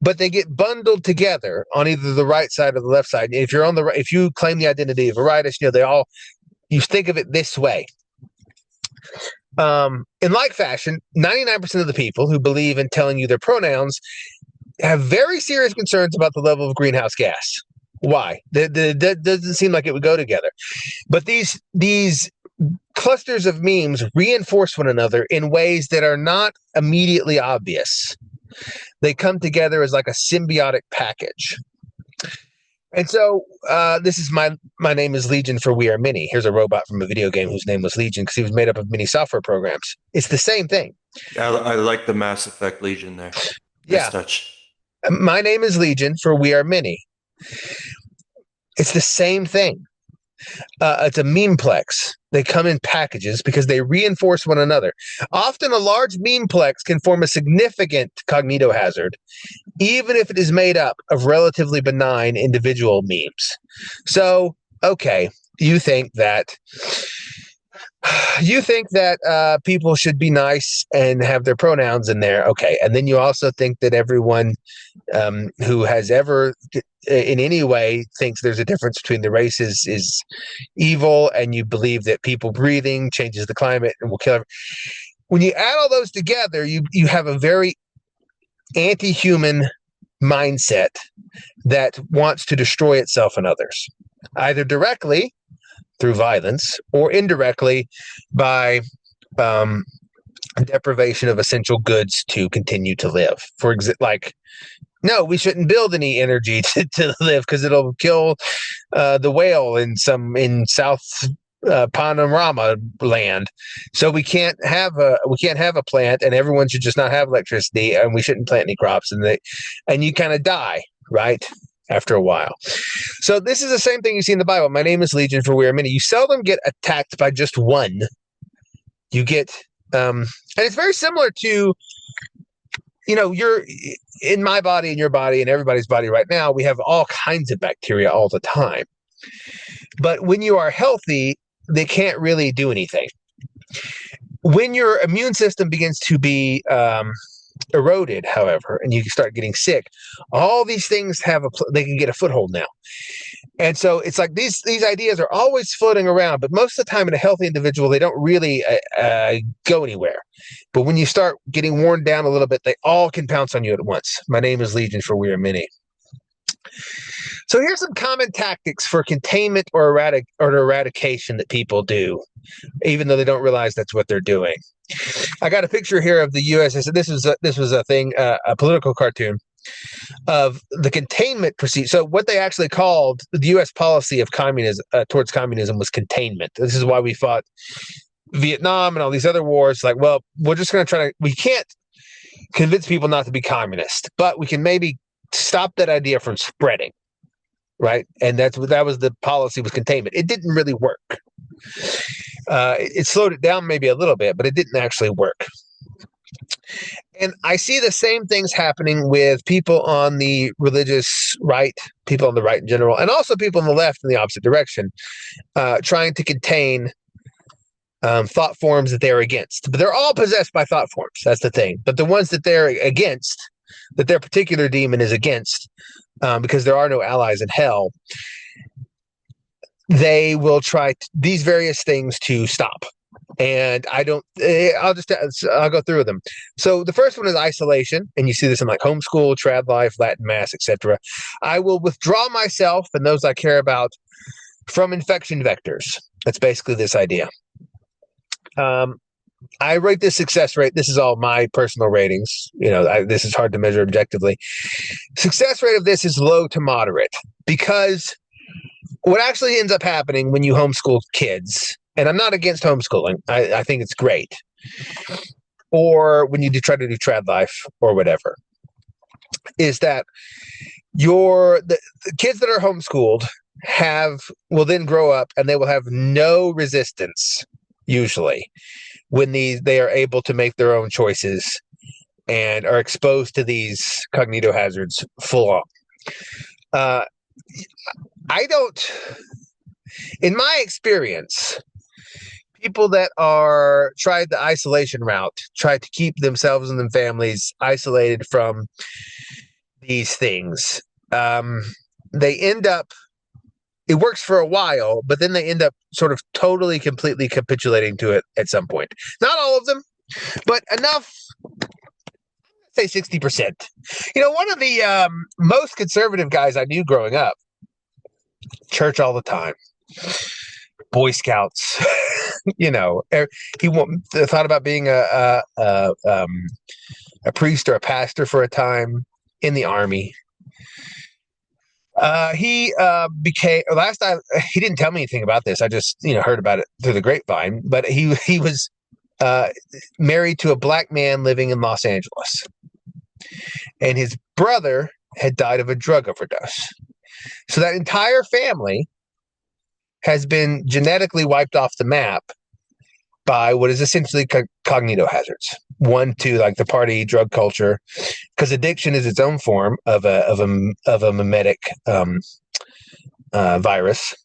but they get bundled together on either the right side or the left side. If you're on the right, if you claim the identity of a rightist, you think of it this way. In like fashion, 99% of the people who believe in telling you their pronouns have very serious concerns about the level of greenhouse gas. Why? That doesn't seem like it would go together. But these clusters of memes reinforce one another in ways that are not immediately obvious. They come together as like a symbiotic package. And so this is my name is Legion for we are many. Here's a robot from a video game whose name was Legion because he was made up of many software programs. It's the same thing. Yeah, I like the Mass Effect Legion there. Yeah. Touch. My name is Legion for we are many. It's the same thing. It's a memeplex. They come in packages because they reinforce one another. Often a large memeplex can form a significant cognitohazard, even if it is made up of relatively benign individual memes. So, okay, you think that people should be nice and have their pronouns in there. Okay. And then you also think that everyone who has ever in any way thinks there's a difference between the races is evil, and you believe that people breathing changes the climate and will kill everyone. When you add all those together, you have a very anti-human mindset that wants to destroy itself and others, either directly through violence or indirectly by deprivation of essential goods to continue to live. For example, no, we shouldn't build any energy to live because it'll kill the whale in South Panorama land. So we can't have a plant, and everyone should just not have electricity, and we shouldn't plant any crops, and you kind of die, right? After a while. So this is the same thing you see in the Bible. My name is Legion for we are many. You seldom get attacked by just one. You get, and it's very similar to, you're in my body and your body and everybody's body right now. We have all kinds of bacteria all the time. But when you are healthy, they can't really do anything. When your immune system begins to be eroded, however, and you start getting sick, all these things they can get a foothold now. And so it's like these ideas are always floating around, but most of the time in a healthy individual, they don't really go anywhere. But when you start getting worn down a little bit, they all can pounce on you at once. My name is Legion for we are many. So here's some common tactics for containment or eradication that people do, even though they don't realize that's what they're doing. I got a picture here of the U.S. This was a thing, a political cartoon of the containment procedure. So what they actually called the U.S. policy of communism towards communism was containment. This is why we fought Vietnam and all these other wars. Like, well, we're just going to we can't convince people not to be communist, but we can maybe stop that idea from spreading, right? And that was the policy, was containment. It didn't really work. It slowed it down maybe a little bit, but it didn't actually work. And I see the same things happening with people on the religious right, people on the right in general, and also people on the left in the opposite direction, trying to contain thought forms that they're against. But they're all possessed by thought forms. That's the thing. But the ones that they're against, that their particular demon is against, because there are no allies in hell, they will try these various things to stop. And I'll go through them. So the first one is isolation. And you see this in like homeschool, trad life, Latin mass, etc. I will withdraw myself and those I care about from infection vectors. That's basically this idea. I rate this success rate. This is all my personal ratings. This is hard to measure objectively. Success rate of this is low to moderate, because what actually ends up happening when you homeschool kids, and I'm not against homeschooling, I think it's great, or when you try to do trad life or whatever, is that the kids that are homeschooled will then grow up and they will have no resistance, usually, when they are able to make their own choices and are exposed to these cognitohazards full on. In my experience, people that are tried the isolation route, try to keep themselves and their families isolated from these things. They end up, it works for a while, but then they end up sort of totally, completely capitulating to it at some point. Not all of them, but enough, say 60%. One of the most conservative guys I knew growing up, church all the time, Boy Scouts, he thought about being a priest or a pastor for a time, in the Army. He became, last time, he didn't tell me anything about this. I just, heard about it through the grapevine, but he was married to a black man living in Los Angeles. And his brother had died of a drug overdose. So that entire family has been genetically wiped off the map by what is essentially cognitohazards. 1, 2, like the party drug culture, because addiction is its own form of a mimetic virus.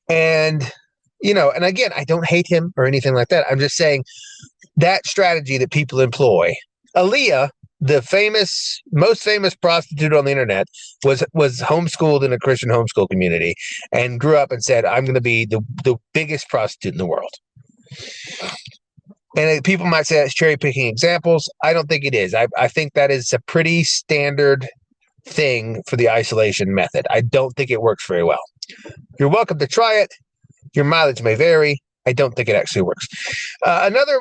And and again, I don't hate him or anything like that. I'm just saying that strategy that people employ. Aaliyah, the most famous prostitute on the internet, was homeschooled in a Christian homeschool community and grew up and said, "I'm going to be the biggest prostitute in the world." And people might say that's cherry picking examples. I don't think it is. I think that is a pretty standard thing for the isolation method. I don't think it works very well. You're welcome to try it. Your mileage may vary. I don't think it actually works. Another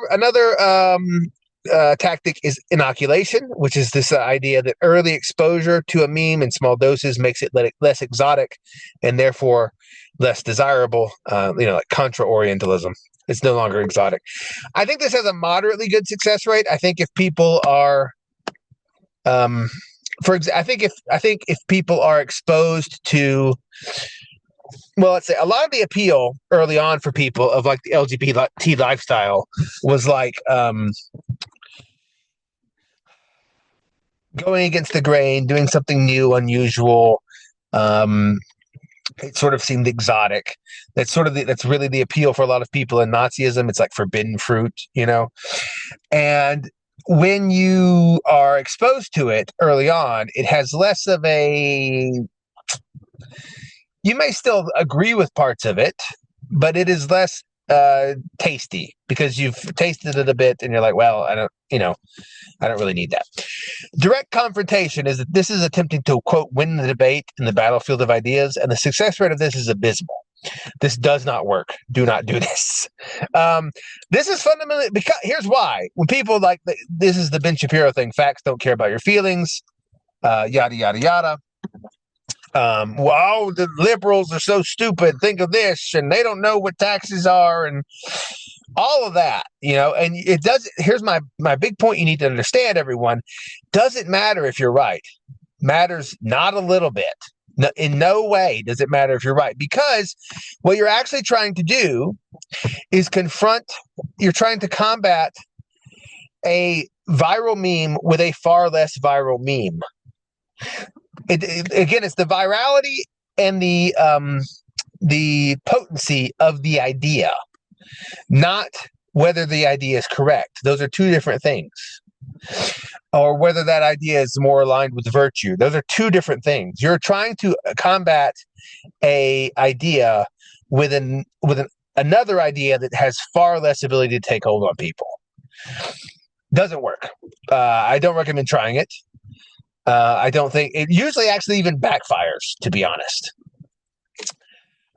tactic is inoculation, which is this idea that early exposure to a meme in small doses makes it less exotic and therefore less desirable, like contra-orientalism. It's no longer exotic. I think this has a moderately good success rate. I think if people are, I think if people are exposed to, well, let's say a lot of the appeal early on for people of like the LGBT lifestyle was like going against the grain, doing something new, unusual. It sort of seemed exotic. That's really the appeal for a lot of people in Nazism. It's like forbidden fruit, And when you are exposed to it early on, it has less of a. You may still agree with parts of it, but it is less tasty because you've tasted it a bit, and you're like, well, I don't really need that. Direct confrontation is that this is attempting to, quote, win the debate in the battlefield of ideas, and the success rate of this is abysmal. This does not work. Do not do this. This is fundamentally, because here's why. When people this is the Ben Shapiro thing, facts don't care about your feelings, yada, yada, yada. Wow, the liberals are so stupid. Think of this, and they don't know what taxes are, and all of that, and it does. Here's my big point you need to understand, everyone. Doesn't matter if you're right. Matters not a little bit. No, in no way does it matter if you're right, because what you're actually trying to do is you're trying to combat a viral meme with a far less viral meme. Again, it's the virality and the potency of the idea, not whether the idea is correct. Those are two different things. Or whether that idea is more aligned with virtue. Those are two different things. You're trying to combat a idea with another idea that has far less ability to take hold on people. Doesn't work. I don't recommend trying it. I don't think it usually actually even backfires, to be honest.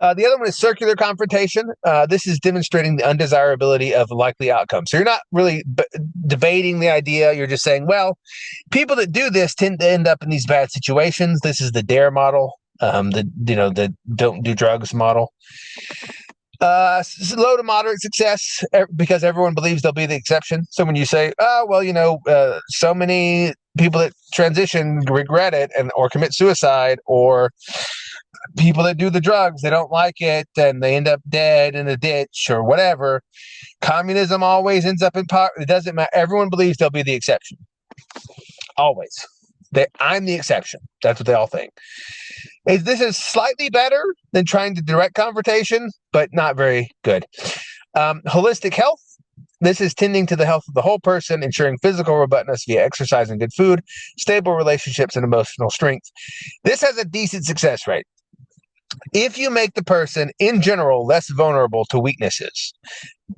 The other one is circular confrontation. This is demonstrating the undesirability of likely outcomes. So you're not really debating the idea. You're just saying, well, people that do this tend to end up in these bad situations. This is the DARE model, the don't do drugs model. Low to moderate success because everyone believes they'll be the exception. So when you say, oh, well, so many people that transition regret it or commit suicide, or people that do the drugs, they don't like it and they end up dead in a ditch or whatever. Communism always ends up in power. It doesn't matter. Everyone believes they'll be the exception. Always. I'm the exception. That's what they all think. This is slightly better than trying to direct confrontation, but not very good. Holistic health. This is tending to the health of the whole person, ensuring physical robustness via exercise and good food, stable relationships, and emotional strength. This has a decent success rate. If you make the person, in general, less vulnerable to weaknesses,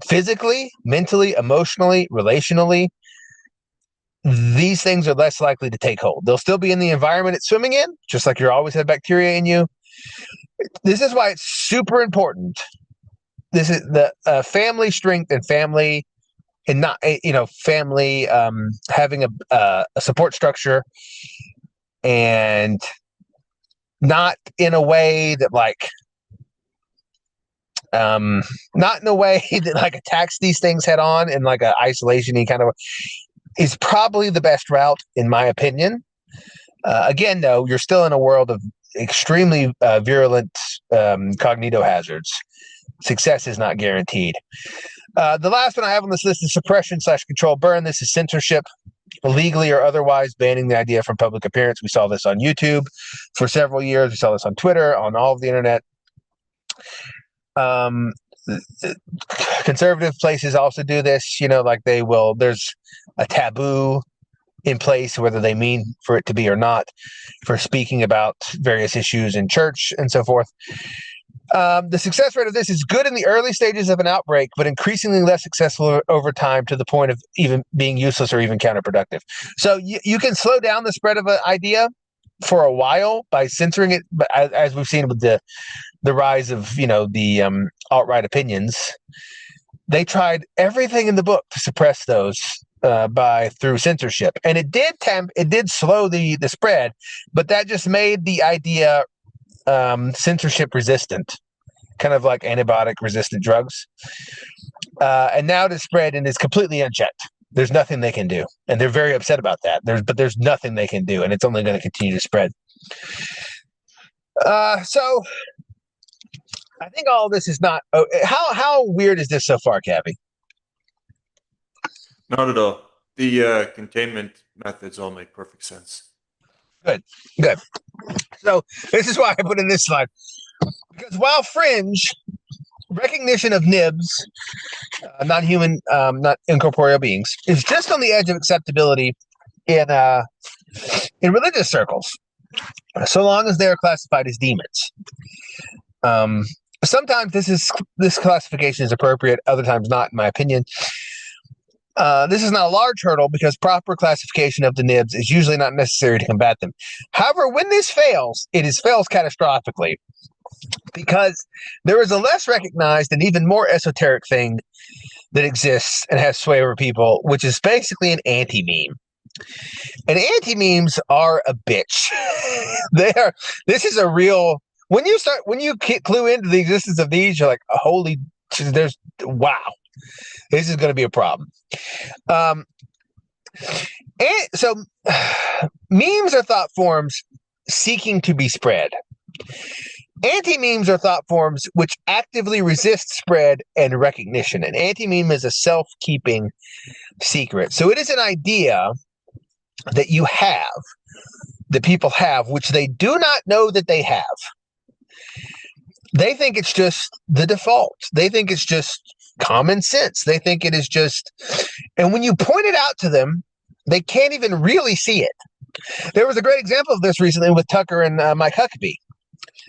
physically, mentally, emotionally, relationally, these things are less likely to take hold. They'll still be in the environment it's swimming in, just like you always have bacteria in you. This is why it's super important. This is the family strength and family, and not family having a support structure, and not in a way that not in a way that attacks these things head on in like a isolation-y kind of, is probably the best route in my opinion. Again, though, you're still in a world of extremely virulent cognitohazards. Success is not guaranteed. The last one I have on this list is suppression/control burn. This is censorship, legally or otherwise banning the idea from public appearance. We saw this on YouTube for several years. We saw this on Twitter, on all of the internet. Conservative places also do this, there's a taboo in place, whether they mean for it to be or not, for speaking about various issues in church and so forth. The success rate of this is good in the early stages of an outbreak, but increasingly less successful over time, to the point of even being useless or even counterproductive. So you can slow down the spread of an idea for a while by censoring it, but as we've seen with the rise of the alt-right opinions, they tried everything in the book to suppress those through censorship, and it did slow the spread, but that just made the idea censorship resistant, kind of like antibiotic resistant drugs. And now it is spread and is completely unchecked. There's nothing they can do, and they're very upset about that. There's nothing they can do, and it's only going to continue to spread. So I think all of this is not. How weird is this so far, Cappy? Not at all. The containment methods all make perfect sense. Good. So this is why I put in this slide, because while fringe recognition of nibs, non-human, not incorporeal beings, is just on the edge of acceptability in religious circles, so long as they are classified as demons. Sometimes this classification is appropriate, other times not, in my opinion. This is not a large hurdle, because proper classification of the nibs is usually not necessary to combat them. However, when this fails, it fails catastrophically, because there is a less recognized and even more esoteric thing that exists and has sway over people, which is basically an anti-meme. And anti-memes are a bitch. This is a real. When you clue into the existence of these, you're like, holy, wow, this is going to be a problem. And so memes are thought forms seeking to be spread. Anti-memes are thought forms which actively resist spread and recognition. An anti-meme is a self-keeping secret. So it is an idea that you have, that people have, which they do not know that they have. They think it's just the default. They think it's just common sense. They think it is just, and when you point it out to them, they can't even really see it. There was a great example of this recently with Tucker and Mike Huckabee.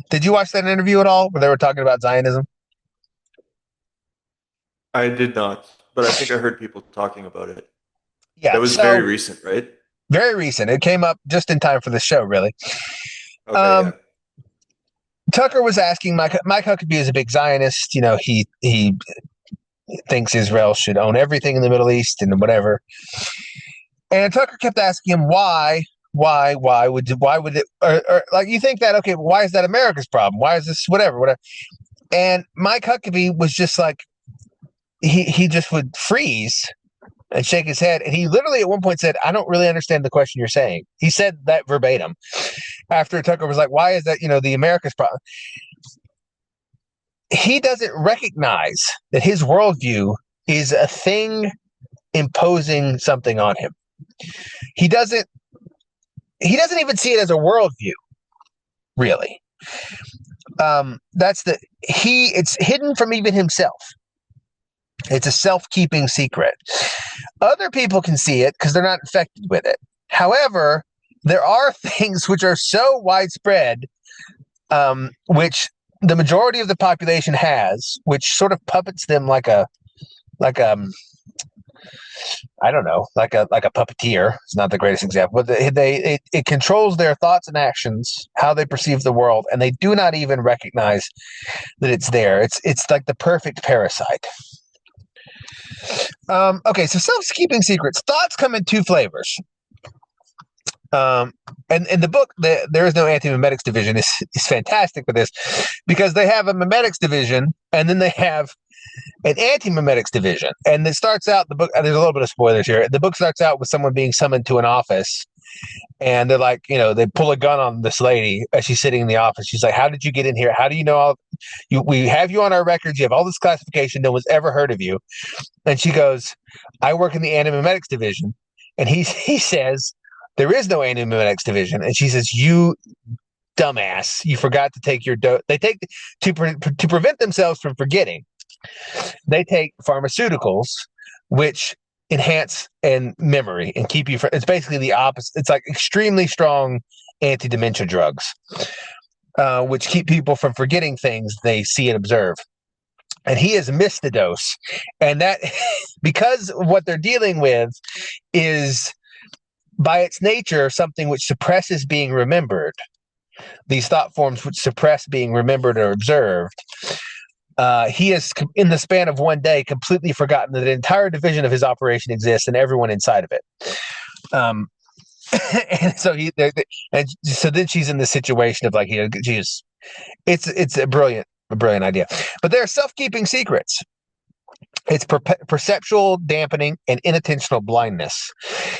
Did you watch that interview at all, where they were talking about Zionism? I did not, but I think I heard people talking about it. Yeah, that was very recent, right? Very recent. It came up just in time for the show, really. Okay, yeah. Tucker was asking Mike Huckabee is a big Zionist. He thinks Israel should own everything in the Middle East and whatever. And Tucker kept asking him why would it, or like, you think that, okay, why is that America's problem? Why is this whatever? And Mike Huckabee was just like, he just would freeze and shake his head. And he literally at one point said, I don't really understand the question you're saying. He said that verbatim after Tucker was like, why is that, the America's problem? He doesn't recognize that his worldview is a thing imposing something on him. He doesn't even see it as a worldview, really. It's hidden from even himself. It's a self-keeping secret. Other people can see it because they're not infected with it. However, there are things which are so widespread, which the majority of the population has, which sort of puppets them like a I don't know, like a puppeteer. It's not the greatest example, but it controls their thoughts and actions, how they perceive the world, and they do not even recognize that it's there. It's like the perfect parasite. Okay, so self-keeping secrets. Thoughts come in two flavors. And in the book, there is no anti-memetics division. Is fantastic for this because they have a memetics division and then they have an anti-memetics division. And it starts out, the book, there's a little bit of spoilers here. The book starts out with someone being summoned to an office and they're like, they pull a gun on this lady as she's sitting in the office. She's like, how did you get in here? How do you know we have you on our records. You have all this classification. No one's ever heard of you. And she goes, I work in the anti-memetics division. And he says, there is no anti-memetics division. And she says, you dumbass, you forgot to take your dose. They take, to prevent themselves from forgetting, they take pharmaceuticals, which enhance and memory and keep you from, it's basically the opposite. It's like extremely strong anti-dementia drugs, which keep people from forgetting things they see and observe. And he has missed the dose. And that, because what they're dealing with is, by its nature, something which suppresses being remembered. These thought forms which suppress being remembered or observed. He has, in the span of one day, completely forgotten that an entire division of his operation exists and everyone inside of it. And so so then she's in the situation of like, it's a brilliant idea. But there are self-keeping secrets. It's perceptual dampening and inattentional blindness.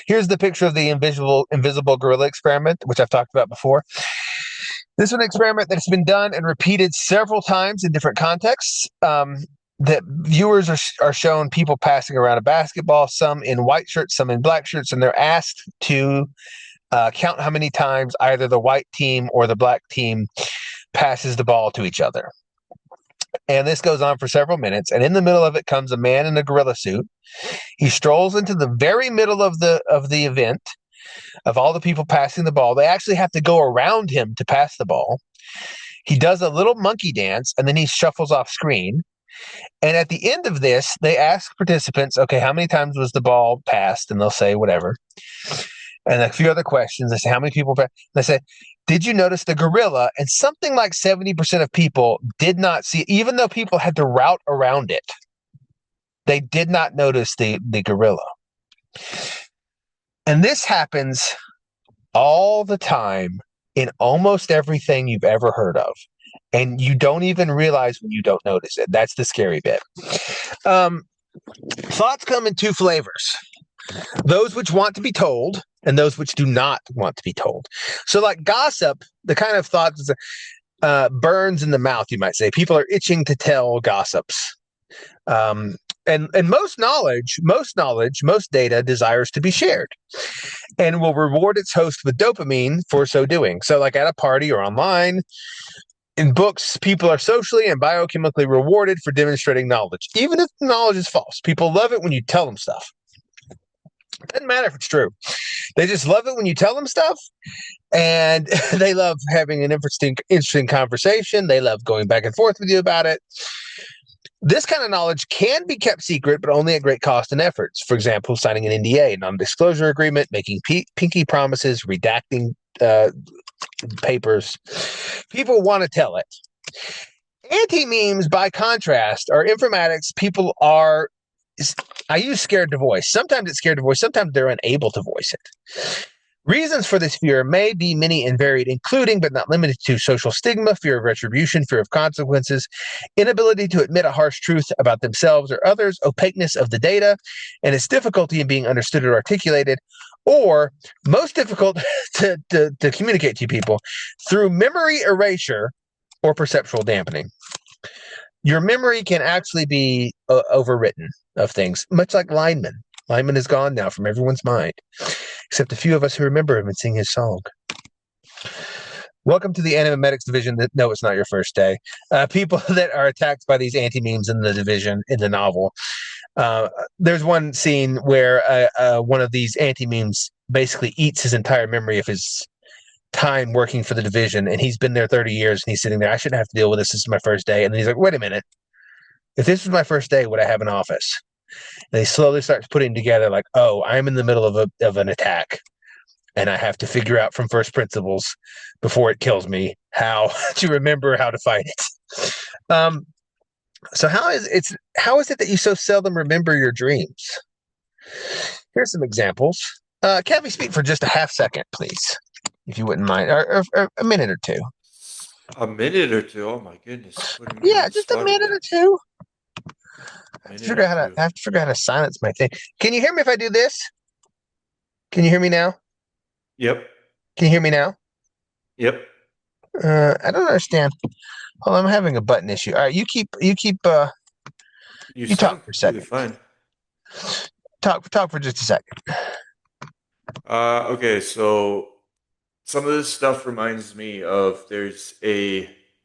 Here's the picture of the invisible gorilla experiment, which I've talked about before. This is an experiment that's been done and repeated several times in different contexts. That viewers are shown people passing around a basketball, some in white shirts, some in black shirts, and they're asked to count how many times either the white team or the black team passes the ball to each other. And this goes on for several minutes. And in the middle of it comes a man in a gorilla suit. He strolls into the very middle of the event, of all the people passing the ball. They actually have to go around him to pass the ball. He does a little monkey dance, and then he shuffles off screen. And at the end of this, they ask participants, okay, how many times was the ball passed? And they'll say whatever. And a few other questions. They say, how many people passed? They say, did you notice the gorilla? And something like 70% of people did not see it, even though people had to route around it. They did not notice the gorilla. And this happens all the time in almost everything you've ever heard of. And you don't even realize when you don't notice it. That's the scary bit. Thoughts come in two flavors. Those which want to be told and those which do not want to be told. So like gossip, the kind of thought is burns in the mouth, you might say. People are itching to tell gossips. And most knowledge, most data desires to be shared and will reward its host with dopamine for so doing. So like at a party or online, in books, people are socially and biochemically rewarded for demonstrating knowledge. Even if the knowledge is false, people love it when you tell them stuff. It doesn't matter if it's true. They just love it when you tell them stuff. And they love having an interesting conversation. They love going back and forth with you about it. This kind of knowledge can be kept secret, but only at great cost and efforts. For example, signing an NDA, non-disclosure agreement, making pinky promises, redacting papers. People want to tell it. Anti-memes, by contrast, are informatics. People are, I use scared to voice. Sometimes it's scared to voice. Sometimes they're unable to voice it. Reasons for this fear may be many and varied, including but not limited to social stigma, fear of retribution, fear of consequences, inability to admit a harsh truth about themselves or others, opaqueness of the data, and its difficulty in being understood or articulated, or most difficult to communicate to people through memory erasure or perceptual dampening. Your memory can actually be overwritten of things, much like Lineman. Lineman is gone now from everyone's mind, except a few of us who remember him and sing his song. Welcome to the Animametics division. No, it's not your first day. People that are attacked by these anti-memes in the division, in the novel, There's one scene where one of these anti-memes basically eats his entire memory of his time working for the division, and he's been there 30 years, and he's sitting there. I shouldn't have to deal with this. This is my first day. And then he's like, wait a minute. If this was my first day, would I have an office? And he slowly starts putting together like, oh, I'm in the middle of an attack, and I have to figure out from first principles before it kills me how to remember how to fight it. So how is it that you so seldom remember your dreams? Here's some examples. Kevin, speak for just a half second, please, if you wouldn't mind, or a minute or two. A minute or two? Oh my goodness! Yeah, just a minute or two. I have to figure out how to silence my thing. Can you hear me if I do this? Can you hear me now? Yep. Can you hear me now? Yep. I don't understand. Hold on, I'm having a button issue. All right, you talk for a second. Fine. Talk for just a second. Okay, so some of this stuff reminds me of there's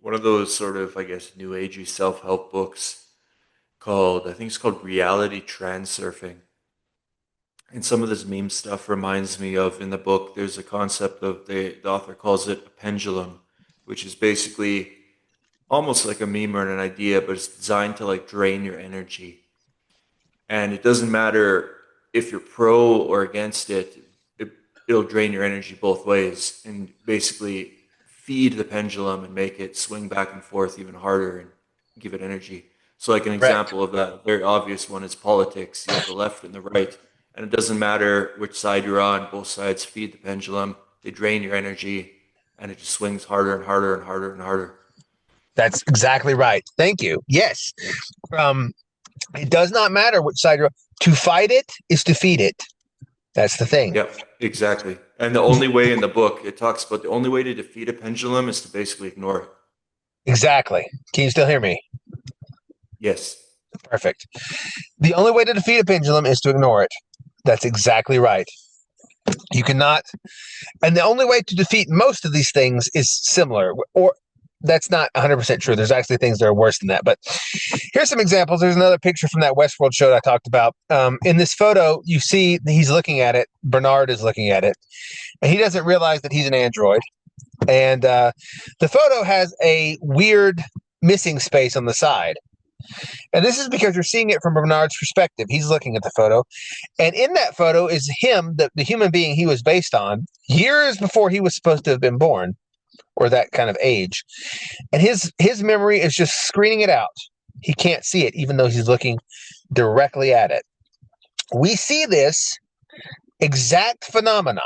one of those sort of, I guess, new agey self-help books I think it's called Reality Transurfing. And some of this meme stuff reminds me of, in the book, there's a concept of, the author calls it a pendulum, which is basically almost like a meme or an idea, but it's designed to like drain your energy. And it doesn't matter if you're pro or against it, it'll drain your energy both ways, and basically feed the pendulum and make it swing back and forth even harder and give it energy. So like an example of that, a very obvious one is politics. You have the left and the right, and it doesn't matter which side you're on, both sides feed the pendulum, they drain your energy, and it just swings harder and harder and harder and harder. That's exactly right. Thank you. Yes. It does not matter which side you're on. To fight it is to feed it. That's the thing. Yep, exactly. And the only way in the book, it talks about the only way to defeat a pendulum is to basically ignore it. Exactly. Can you still hear me? Yes. Perfect. The only way to defeat a pendulum is to ignore it. That's exactly right. You cannot, and the only way to defeat most of these things is similar, or that's not 100% true. There's actually things that are worse than that. But here's some examples. There's another picture from that Westworld show that I talked about. In this photo, you see he's looking at it. Bernard is looking at it, and he doesn't realize that he's an android. And the photo has a weird missing space on the side. And this is because you're seeing it from Bernard's perspective. He's looking at the photo. And in that photo is him, the human being he was based on, years before he was supposed to have been born, or that kind of age. And his memory is just screening it out. He can't see it, even though he's looking directly at it. We see this exact phenomena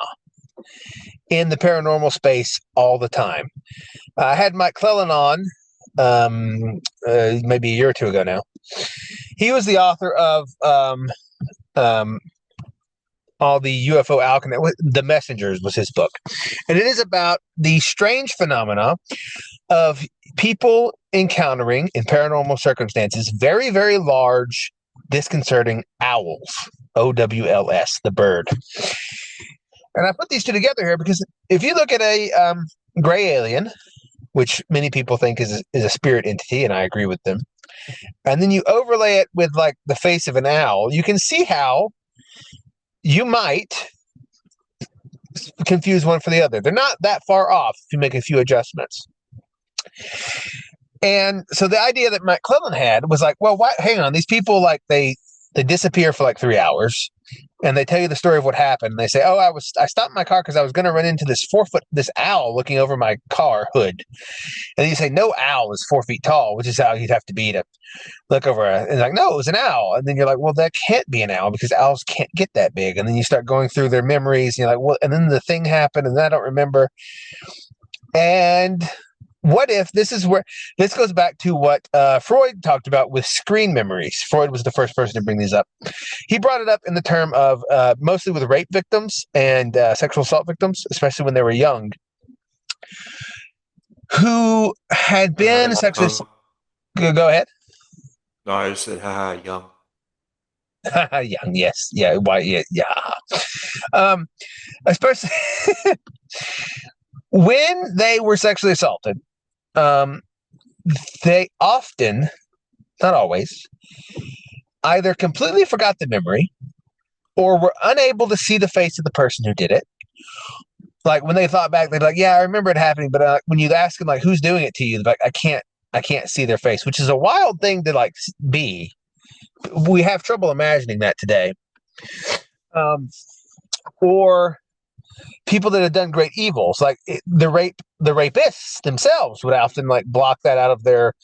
in the paranormal space all the time. I had Mike Clellan on maybe a year or two ago now. He was the author of all the UFO alchemy. The Messengers was his book. And it is about the strange phenomena of people encountering, in paranormal circumstances, very, very large, disconcerting owls. OWLS, the bird. And I put these two together here because if you look at a gray alien, which many people think is a spirit entity, and I agree with them, and then you overlay it with like the face of an owl, you can see how you might confuse one for the other. They're not that far off if you make a few adjustments. And so the idea that Matt Clellan had was like, well, hang on, these people, like they disappear for like 3 hours, and they tell you the story of what happened. And they say, oh, I stopped my car because I was going to run into this owl looking over my car hood. And then you say, no owl is 4 feet tall, which is how you'd have to be to look over. And like, no, it was an owl. And then you're like, well, that can't be an owl because owls can't get that big. And then you start going through their memories, and you're like, well, and then the thing happened, and I don't remember. And what if this goes back to what Freud talked about with screen memories? Freud was the first person to bring these up. He brought it up in the term of mostly with rape victims and sexual assault victims, especially when they were young, who had been sexually. Go ahead. No, I just said, haha, young. Young, yes, yeah, why, yeah. Especially when they were sexually assaulted. They often, not always, either completely forgot the memory or were unable to see the face of the person who did it. Like when they thought back, they'd be like, yeah, I remember it happening. But when you ask them, like, who's doing it to you? They're like, I can't see their face, which is a wild thing to like be. We have trouble imagining that today. Or people that have done great evils, like the rapists themselves would often like block that out of their.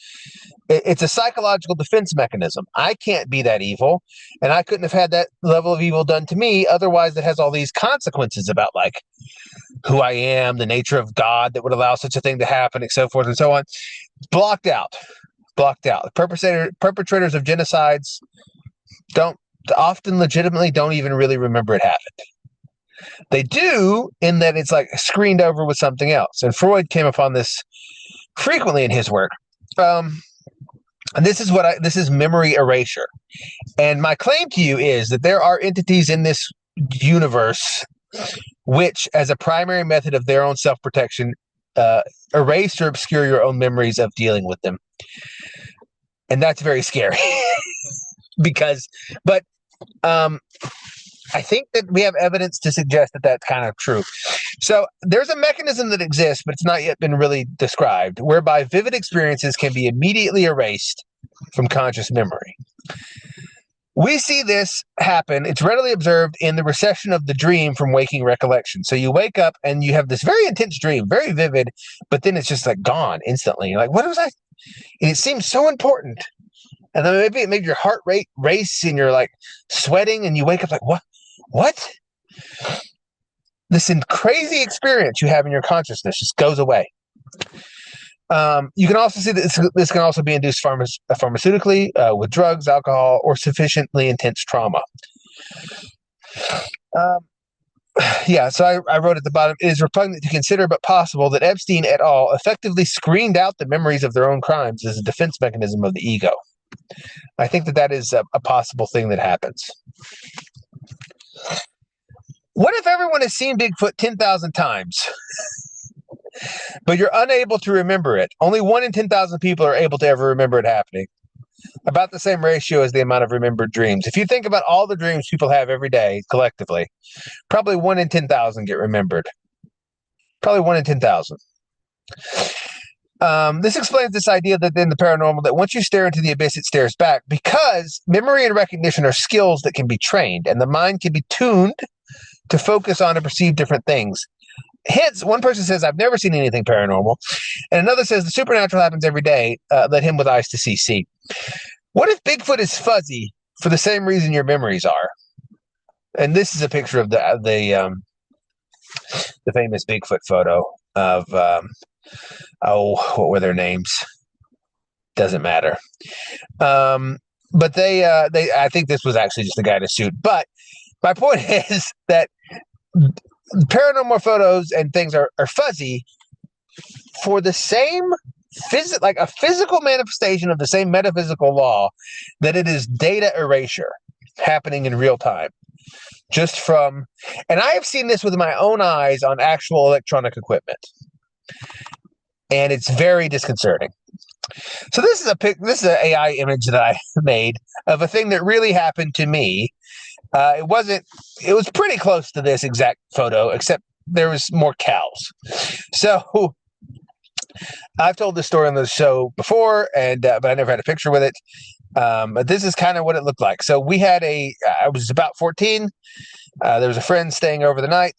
It's a psychological defense mechanism. I can't be that evil, and I couldn't have had that level of evil done to me. Otherwise, it has all these consequences about like who I am, the nature of God that would allow such a thing to happen, and so forth and so on. Blocked out. Perpetrators of genocides don't often legitimately don't even really remember it happened. They do in that it's like screened over with something else. And Freud came upon this frequently in his work. And this is memory erasure. And my claim to you is that there are entities in this universe which, as a primary method of their own self-protection, erase or obscure your own memories of dealing with them. And that's very scary. But I think that we have evidence to suggest that that's kind of true. So there's a mechanism that exists, but it's not yet been really described, whereby vivid experiences can be immediately erased from conscious memory. We see this happen. It's readily observed in the recession of the dream from waking recollection. So you wake up and you have this very intense dream, very vivid, but then it's just like gone instantly. You're like, what was I? And it seems so important. And then maybe it made your heart rate race and you're like sweating and you wake up like, what? This crazy experience you have in your consciousness just goes away. You can also see that this can also be induced pharmaceutically with drugs, alcohol, or sufficiently intense trauma. So I wrote at the bottom, it is repugnant to consider but possible that Epstein et al. Effectively screened out the memories of their own crimes as a defense mechanism of the ego. I think that is a possible thing that happens. What if everyone has seen Bigfoot 10,000 times, but you're unable to remember it? Only 1 in 10,000 people are able to ever remember it happening. About the same ratio as the amount of remembered dreams. If you think about all the dreams people have every day collectively, probably 1 in 10,000 get remembered. Probably 1 in 10,000. This explains this idea that in the paranormal, that once you stare into the abyss, it stares back, because memory and recognition are skills that can be trained, and the mind can be tuned to focus on and perceive different things. Hence, one person says, I've never seen anything paranormal, and another says the supernatural happens every day. Let him with eyes to see. What if Bigfoot is fuzzy for the same reason your memories are? And this is a picture of the famous Bigfoot photo of what were their names? Doesn't matter. But they I think this was actually just a guy in a suit. But my point is that paranormal photos and things are fuzzy for the same like a physical manifestation of the same metaphysical law, that it is data erasure happening in real time. Just from, and I have seen this with my own eyes on actual electronic equipment, and it's very disconcerting. So this is an AI image that I made of a thing that really happened to me. It was pretty close to this exact photo, except there was more cows. So I've told this story on the show before, but I never had a picture with it. But this is kind of what it looked like. So I was about 14. There was a friend staying over the night.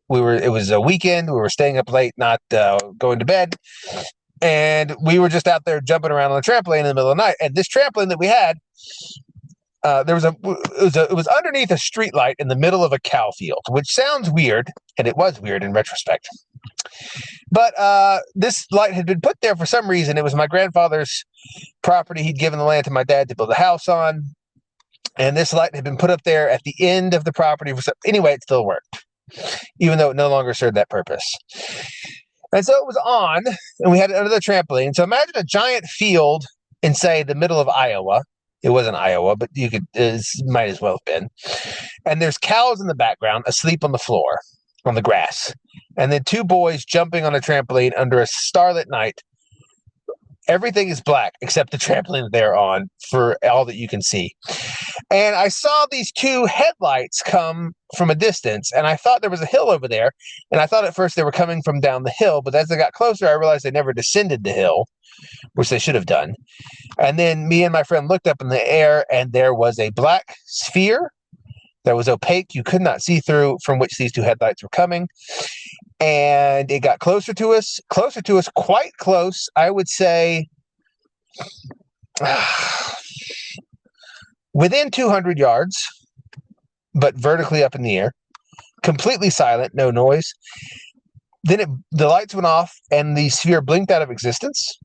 It was a weekend. We were staying up late, not going to bed. And we were just out there jumping around on the trampoline in the middle of the night. And this trampoline that we had, it was underneath a street light in the middle of a cow field, which sounds weird, and it was weird in retrospect. But this light had been put there for some reason. It was my grandfather's property. He'd given the land to my dad to build a house on, and this light had been put up there at the end of the property. Anyway, it still worked, even though it no longer served that purpose. And so it was on, and we had it under the trampoline. So imagine a giant field in, say, the middle of Iowa. It wasn't Iowa, but it might as well have been. And there's cows in the background asleep on the floor, on the grass. And then 2 boys jumping on a trampoline under a starlit night. Everything is black except the trampoline that they're on, for all that you can see. And I saw these two headlights come from a distance, and I thought there was a hill over there. And I thought at first they were coming from down the hill, but as I got closer, I realized they never descended the hill, which they should have done. And then me and my friend looked up in the air, and there was a black sphere that was opaque. You could not see through, from which these two headlights were coming. And it got closer to us, quite close. I would say within 200 yards, but vertically up in the air, completely silent, no noise. Then the lights went off and the sphere blinked out of existence,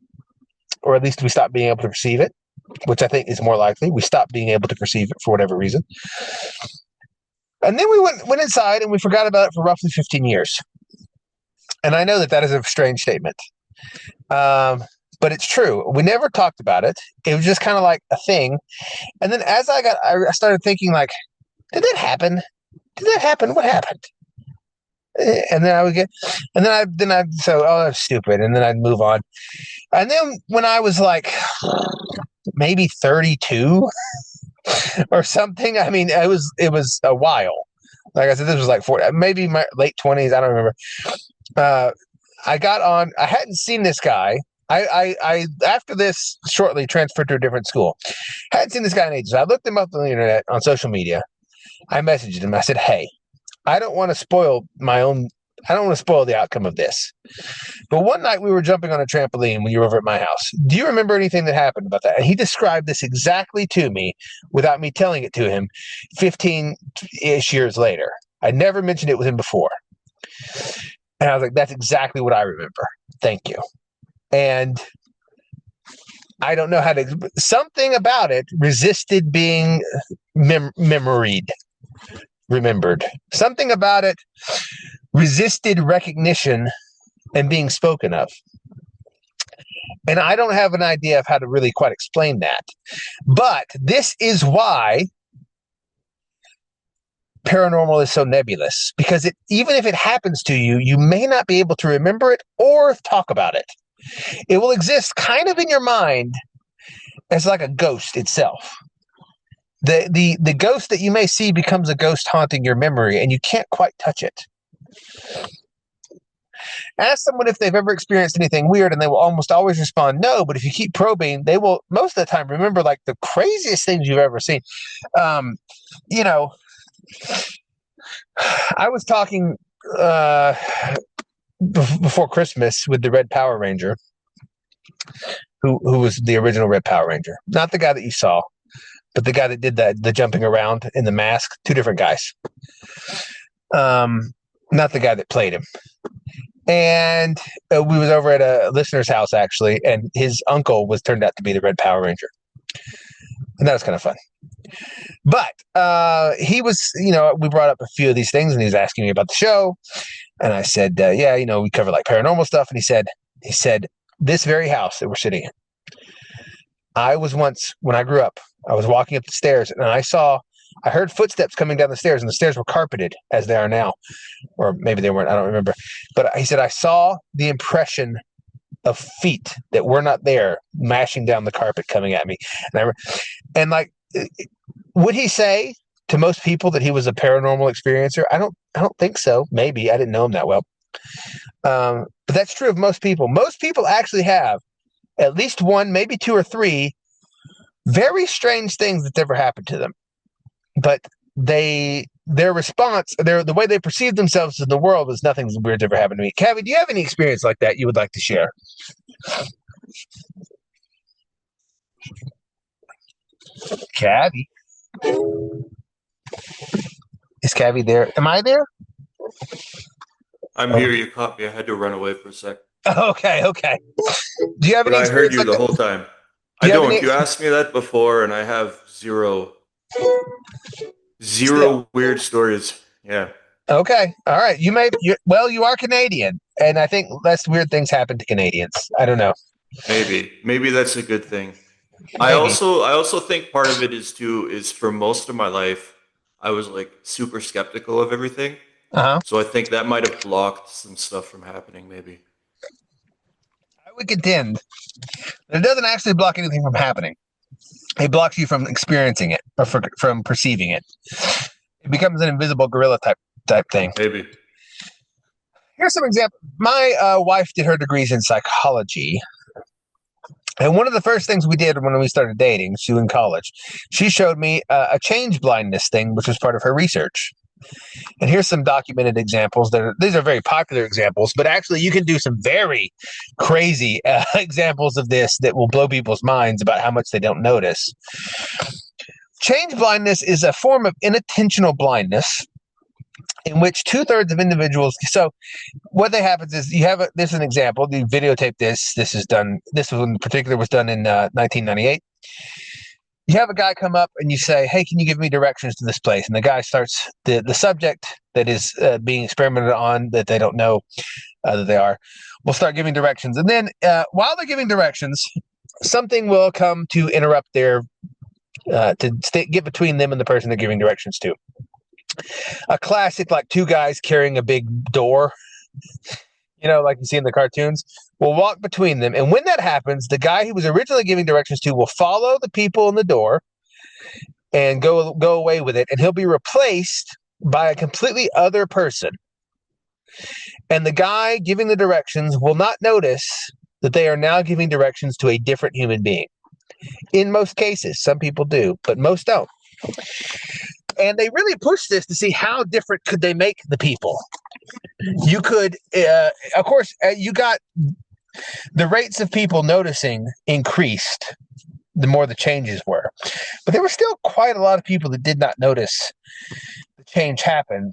or at least we stopped being able to perceive it, which I think is more likely. We stopped being able to perceive it for whatever reason. And then we went inside and we forgot about it for roughly 15 years. And I know that is a strange statement. But it's true. We never talked about it. It was just kind of like a thing. And then as I started thinking, like, did that happen? What happened? And then I would get, and then I'd say, oh, that's stupid. And then I'd move on. And then when I was like maybe 32 or something, I mean, it was a while. Like I said, this was like 40, maybe my late 20s. I don't remember. I got on, I hadn't seen this guy. I after this shortly transferred to a different school. I hadn't seen this guy in ages. I looked him up on the internet, on social media. I messaged him. I said, hey, I don't want to spoil the outcome of this. But one night we were jumping on a trampoline when you were over at my house. Do you remember anything that happened about that? And he described this exactly to me without me telling it to him 15-ish years later. I never mentioned it with him before. And I was like, that's exactly what I remember. Thank you. And I don't know how to, something about it resisted being remembered. Something about it resisted recognition and being spoken of. And I don't have an idea of how to really quite explain that. But this is why paranormal is so nebulous, because even if it happens to you, you may not be able to remember it or talk about it. It will exist kind of in your mind as like a ghost itself. The ghost that you may see becomes a ghost haunting your memory, and you can't quite touch it. Ask someone if they've ever experienced anything weird, and they will almost always respond no, but if you keep probing, they will most of the time remember like the craziest things you've ever seen. You know, I was talking before Christmas with the Red Power Ranger, who was the original Red Power Ranger, not the guy that you saw, but the guy that did the jumping around in the mask. Two different guys. Not the guy that played him. And we was over at a listener's house actually, and his uncle turned out to be the Red Power Ranger, and that was kind of fun. But he was, we brought up a few of these things, and he was asking me about the show. And I said, yeah, we cover like paranormal stuff. And he said, this very house that we're sitting in, I was once, when I grew up, I was walking up the stairs, and I heard footsteps coming down the stairs, and the stairs were carpeted as they are now. Or maybe they weren't, I don't remember. But he said, I saw the impression of feet that were not there mashing down the carpet coming at me. And like, would he say to most people that he was a paranormal experiencer? I don't think so. Maybe. I didn't know him that well. But that's true of most people. Most people actually have at least one, maybe two or three very strange things that's ever happened to them. But their response, the way they perceive themselves in the world is nothing weird's ever happened to me. Cavi, do you have any experience like that you would like to share? Cavi. Is Cavi there? Am I there? I'm here. You caught me. I had to run away for a sec. Okay. Do you have any? I heard you the whole time. I don't. You asked me that before, and I have zero weird stories. Yeah. Okay. All right. You are Canadian, and I think less weird things happen to Canadians. I don't know. Maybe that's a good thing. Maybe. I also think part of it is for most of my life, I was like super skeptical of everything. So I think that might have blocked some stuff from happening, maybe. I would contend that it doesn't actually block anything from happening. It blocks you from experiencing it or from perceiving it. It becomes an invisible gorilla type thing. Maybe. Here's some examples. My wife did her degrees in psychology. And one of the first things we did when we started dating, she was in college, she showed me a change blindness thing, which was part of her research. And here's some documented examples. These are very popular examples, but actually you can do some very crazy examples of this that will blow people's minds about how much they don't notice. Change blindness is a form of inattentional blindness in which 2/3 of individuals. So what happens is this is an example. You videotape this. This one in particular was done in 1998. You have a guy come up and you say, hey, can you give me directions to this place? And the guy starts, the subject that is being experimented on that they don't know that they are, will start giving directions. And then while they're giving directions, something will come to interrupt their, get between them and the person they're giving directions to. A classic, like two guys carrying a big door, like you see in the cartoons, will walk between them. And when that happens, the guy he was originally giving directions to will follow the people in the door and go away with it. And he'll be replaced by a completely other person. And the guy giving the directions will not notice that they are now giving directions to a different human being. In most cases, some people do, but most don't. And they really pushed this to see how different could they make the people. You could, of course, you got the rates of people noticing increased the more the changes were. But there were still quite a lot of people that did not notice the change happen,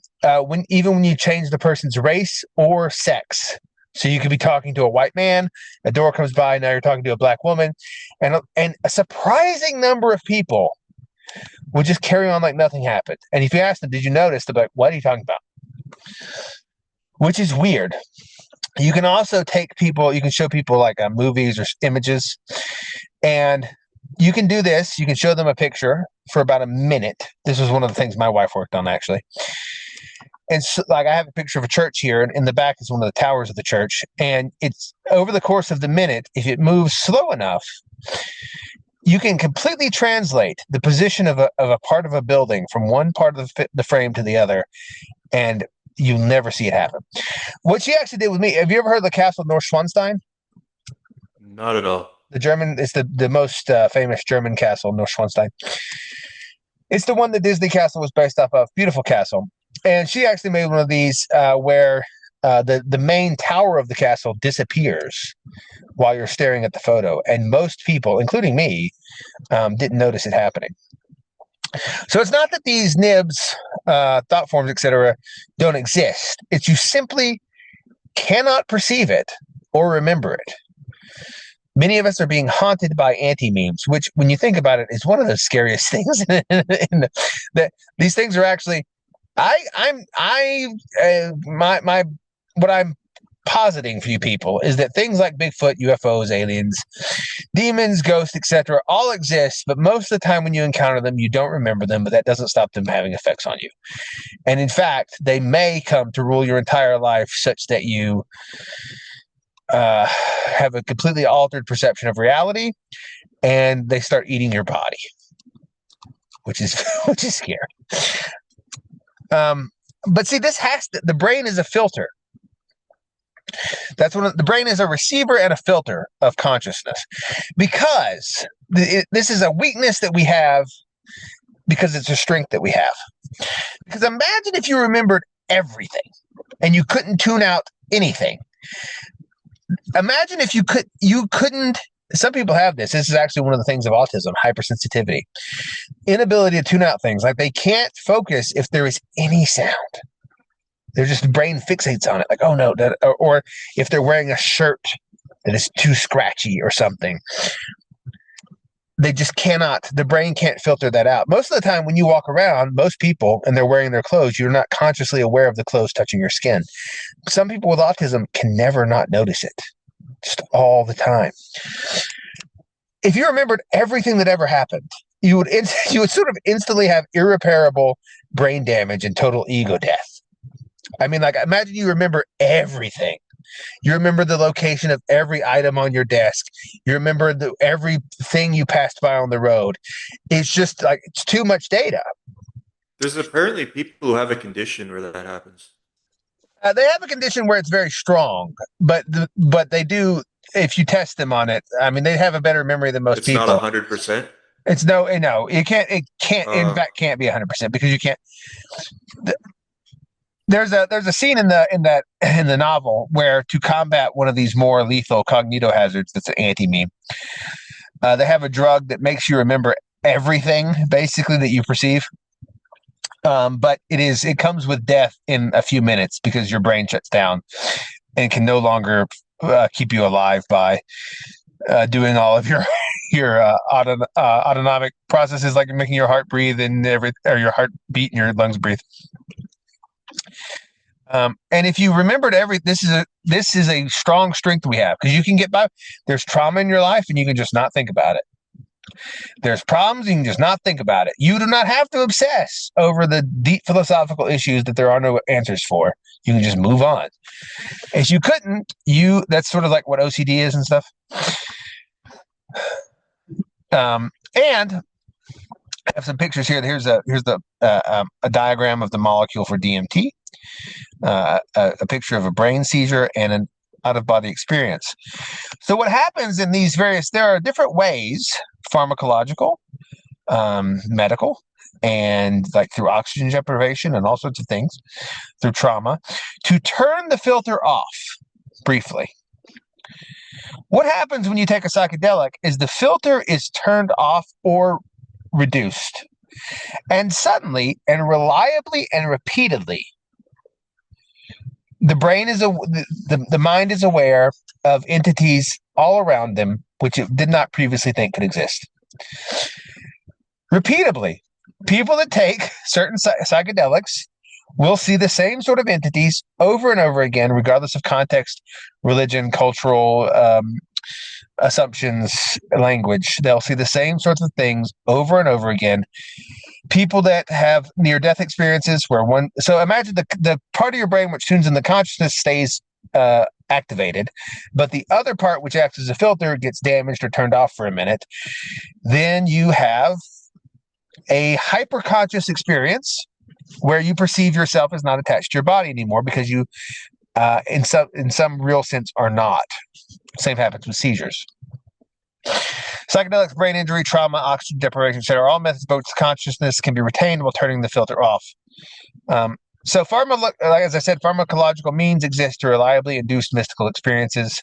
even when you change the person's race or sex. So you could be talking to a white man, a door comes by, now you're talking to a black woman, and a surprising number of people would just carry on like nothing happened. And if you ask them, did you notice? They're like, what are you talking about? Which is weird. You can also you can show people like movies or images, and you can do this. You can show them a picture for about a minute. This was one of the things my wife worked on, actually. And so, like, I have a picture of a church here, and in the back is one of the towers of the church. And it's over the course of the minute, if it moves slow enough, you can completely translate the position of a part of a building from one part of the frame to the other, and you'll never see it happen. What she actually did with me, have you ever heard of the castle Neuschwanstein? Not at all. It's the most famous German castle, Neuschwanstein. It's the one that Disney Castle was based off of. Beautiful castle. And she actually made one of these where the main tower of the castle disappears while you're staring at the photo. And most people, including me, didn't notice it happening. So it's not that these nibs, thought forms, etc., don't exist. It's you simply cannot perceive it or remember it. Many of us are being haunted by anti-memes, which, when you think about it, is one of the scariest things. That these things are actually, what I'm positing for you people is that things like Bigfoot, UFOs, aliens, demons, ghosts, etc., all exist, but most of the time when you encounter them, you don't remember them, but that doesn't stop them having effects on you. And in fact, they may come to rule your entire life such that you have a completely altered perception of reality, and they start eating your body, which is scary. But see, the brain is a filter. That's the brain is a receiver and a filter of consciousness, because this is a weakness that we have, because it's a strength that we have. Because imagine if you remembered everything and you couldn't tune out anything. Imagine if you couldn't. Some people have this. This is actually one of the things of autism, hypersensitivity, inability to tune out things. Like, they can't focus if there is any sound. Their just brain fixates on it. Like, oh no, or if they're wearing a shirt that is too scratchy or something, they just cannot. The brain can't filter that out. Most of the time when you walk around, most people, and they're wearing their clothes, you're not consciously aware of the clothes touching your skin. Some people with autism can never not notice it, just all the time. If you remembered everything that ever happened, you would sort of instantly have irreparable brain damage and total ego death. I mean, like, imagine you remember everything. You remember the location of every item on your desk. You remember everything you passed by on the road. It's just like, it's too much data. There's apparently people who have a condition where that happens. They have a condition where it's very strong, but they do, if you test them on it, I mean, they have a better memory than most It's people. not 100%. It's no, it can't, in fact, can't be 100% because you can't. There's a scene in the novel where, to combat one of these more lethal Cognitohazards, that's an anti-meme, they have a drug that makes you remember everything basically that you perceive. But it comes with death in a few minutes because your brain shuts down and can no longer keep you alive by doing all of your autonomic processes, like making your heart breathe and or your heart beat and your lungs breathe. And if you remembered this is a strong strength we have, because you can get by. There's trauma in your life and you can just not think about it. There's problems, you can just not think about it. You do not have to obsess over the deep philosophical issues that there are no answers for. You can just move on. If you couldn't, that's sort of like what OCD is and stuff. And I have some pictures here. Here's a diagram of the molecule for DMT, a picture of a brain seizure, and an out-of-body experience. So what happens in these there are different ways, pharmacological, medical, and like through oxygen deprivation and all sorts of things, through trauma, to turn the filter off briefly. What happens when you take a psychedelic is the filter is turned off or reduced. And suddenly and reliably and repeatedly, the brain the mind is aware of entities all around them which it did not previously think could exist. Repeatedly, people that take certain psychedelics will see the same sort of entities over and over again, regardless of context, religion, cultural assumptions, language. They'll see the same sorts of things over and over again. People that have near-death experiences so imagine the part of your brain which tunes in the consciousness stays activated, but the other part which acts as a filter gets damaged or turned off for a minute. Then you have a hyperconscious experience where you perceive yourself as not attached to your body anymore because you, in some real sense, are not. Same happens with seizures. Psychedelics, brain injury, trauma, oxygen deprivation, etc. All methods by which consciousness can be retained while turning the filter off. So, as I said, pharmacological means exist to reliably induce mystical experiences.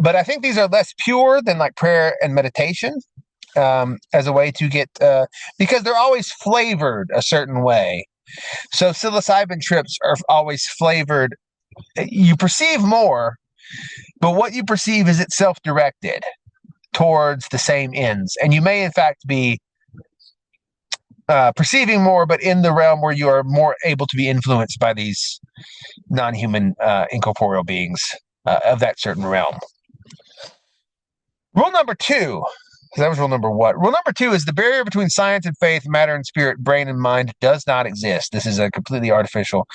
But I think these are less pure than like prayer and meditation, as a way to get, because they're always flavored a certain way. So psilocybin trips are always flavored. You perceive more, but what you perceive is itself directed towards the same ends. And you may, in fact, be perceiving more, but in the realm where you are more able to be influenced by these non-human incorporeal beings of that certain realm. Rule number 2, that was rule number 1. Rule number 2 is the barrier between science and faith, matter and spirit, brain and mind does not exist. This is a completely artificial.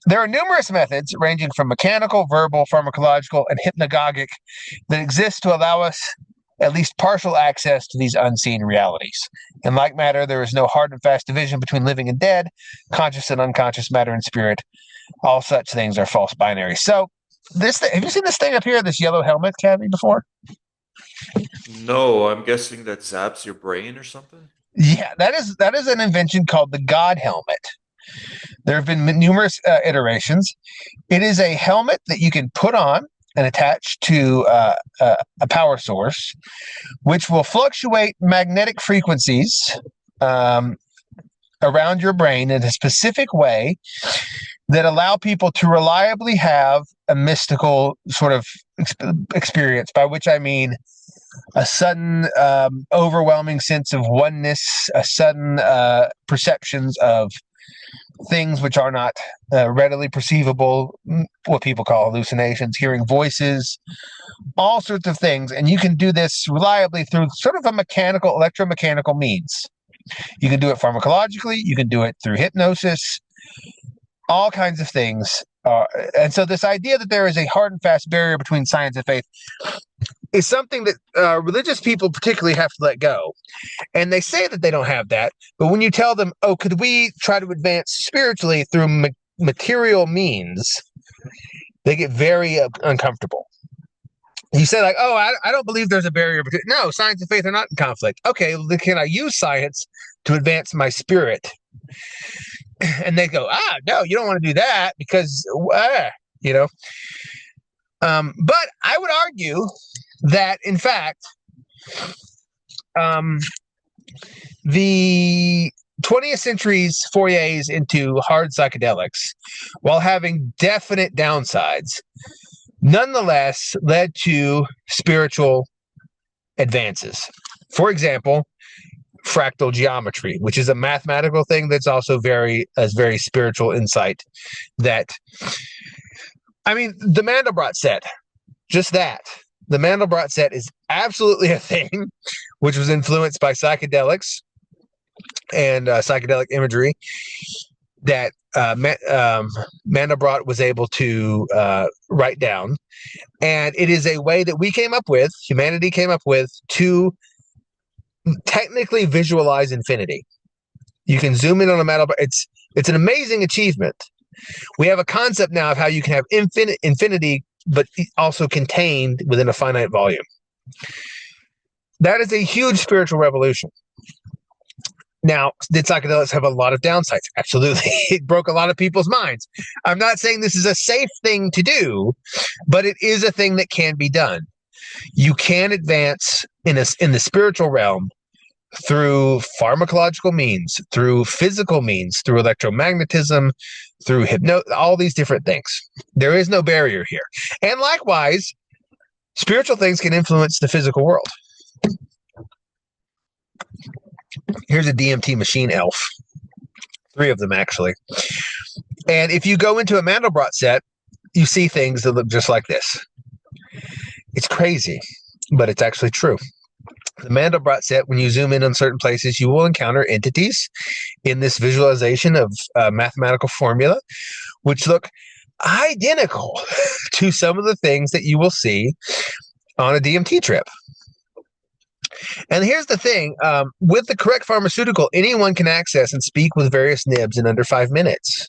There are numerous methods ranging from mechanical, verbal, pharmacological, and hypnagogic that exist to allow us at least partial access to these unseen realities. In like matter, there is no hard and fast division between living and dead, conscious and unconscious, matter and spirit. All such things are false binaries. So, have you seen this thing up here, this yellow helmet, Kathy, before? No, I'm guessing that zaps your brain or something? Yeah, that is an invention called the God helmet. There have been numerous iterations. It is a helmet that you can put on and attach to a power source, which will fluctuate magnetic frequencies around your brain in a specific way that allow people to reliably have a mystical sort of experience, by which I mean a sudden overwhelming sense of oneness, a sudden perceptions of things which are not readily perceivable, what people call hallucinations, hearing voices, all sorts of things. And you can do this reliably through sort of a electromechanical means. You can do it pharmacologically, you can do it through hypnosis, all kinds of things. Uh, and so this idea that there is a hard and fast barrier between science and faith is something that religious people particularly have to let go. And they say that they don't have that, but when you tell them, oh, could we try to advance spiritually through material means, they get very uncomfortable. You say like, oh, I don't believe there's a barrier between. No, science and faith are not in conflict. Okay, well, can I use science to advance my spirit? And they go, no, you don't want to do that because, you know. But I would argue that, in fact, the 20th century's forays into hard psychedelics, while having definite downsides, nonetheless led to spiritual advances. For example, fractal geometry, which is a mathematical thing that's also very spiritual insight. That, I mean, the Mandelbrot set, just that. The Mandelbrot set is absolutely a thing, which was influenced by psychedelics and psychedelic imagery that Mandelbrot was able to write down. And it is a way that humanity came up with, to technically visualize infinity. You can zoom in on a Mandelbrot. It's an amazing achievement. We have a concept now of how you can have infinity, but also contained within a finite volume. That is a huge spiritual revolution. Now, did psychedelics have a lot of downsides? Absolutely. It broke a lot of people's minds. I'm not saying this is a safe thing to do, but it is a thing that can be done. You can advance in the spiritual realm through pharmacological means, through physical means, through electromagnetism, through all these different things. There is no barrier here. And likewise, spiritual things can influence the physical world. Here's a DMT machine elf. 3 of them, actually. And if you go into a Mandelbrot set, you see things that look just like this. It's crazy, but it's actually true. The Mandelbrot set, when you zoom in on certain places, you will encounter entities in this visualization of mathematical formula, which look identical to some of the things that you will see on a DMT trip. And here's the thing, with the correct pharmaceutical, anyone can access and speak with various nibs in under 5 minutes.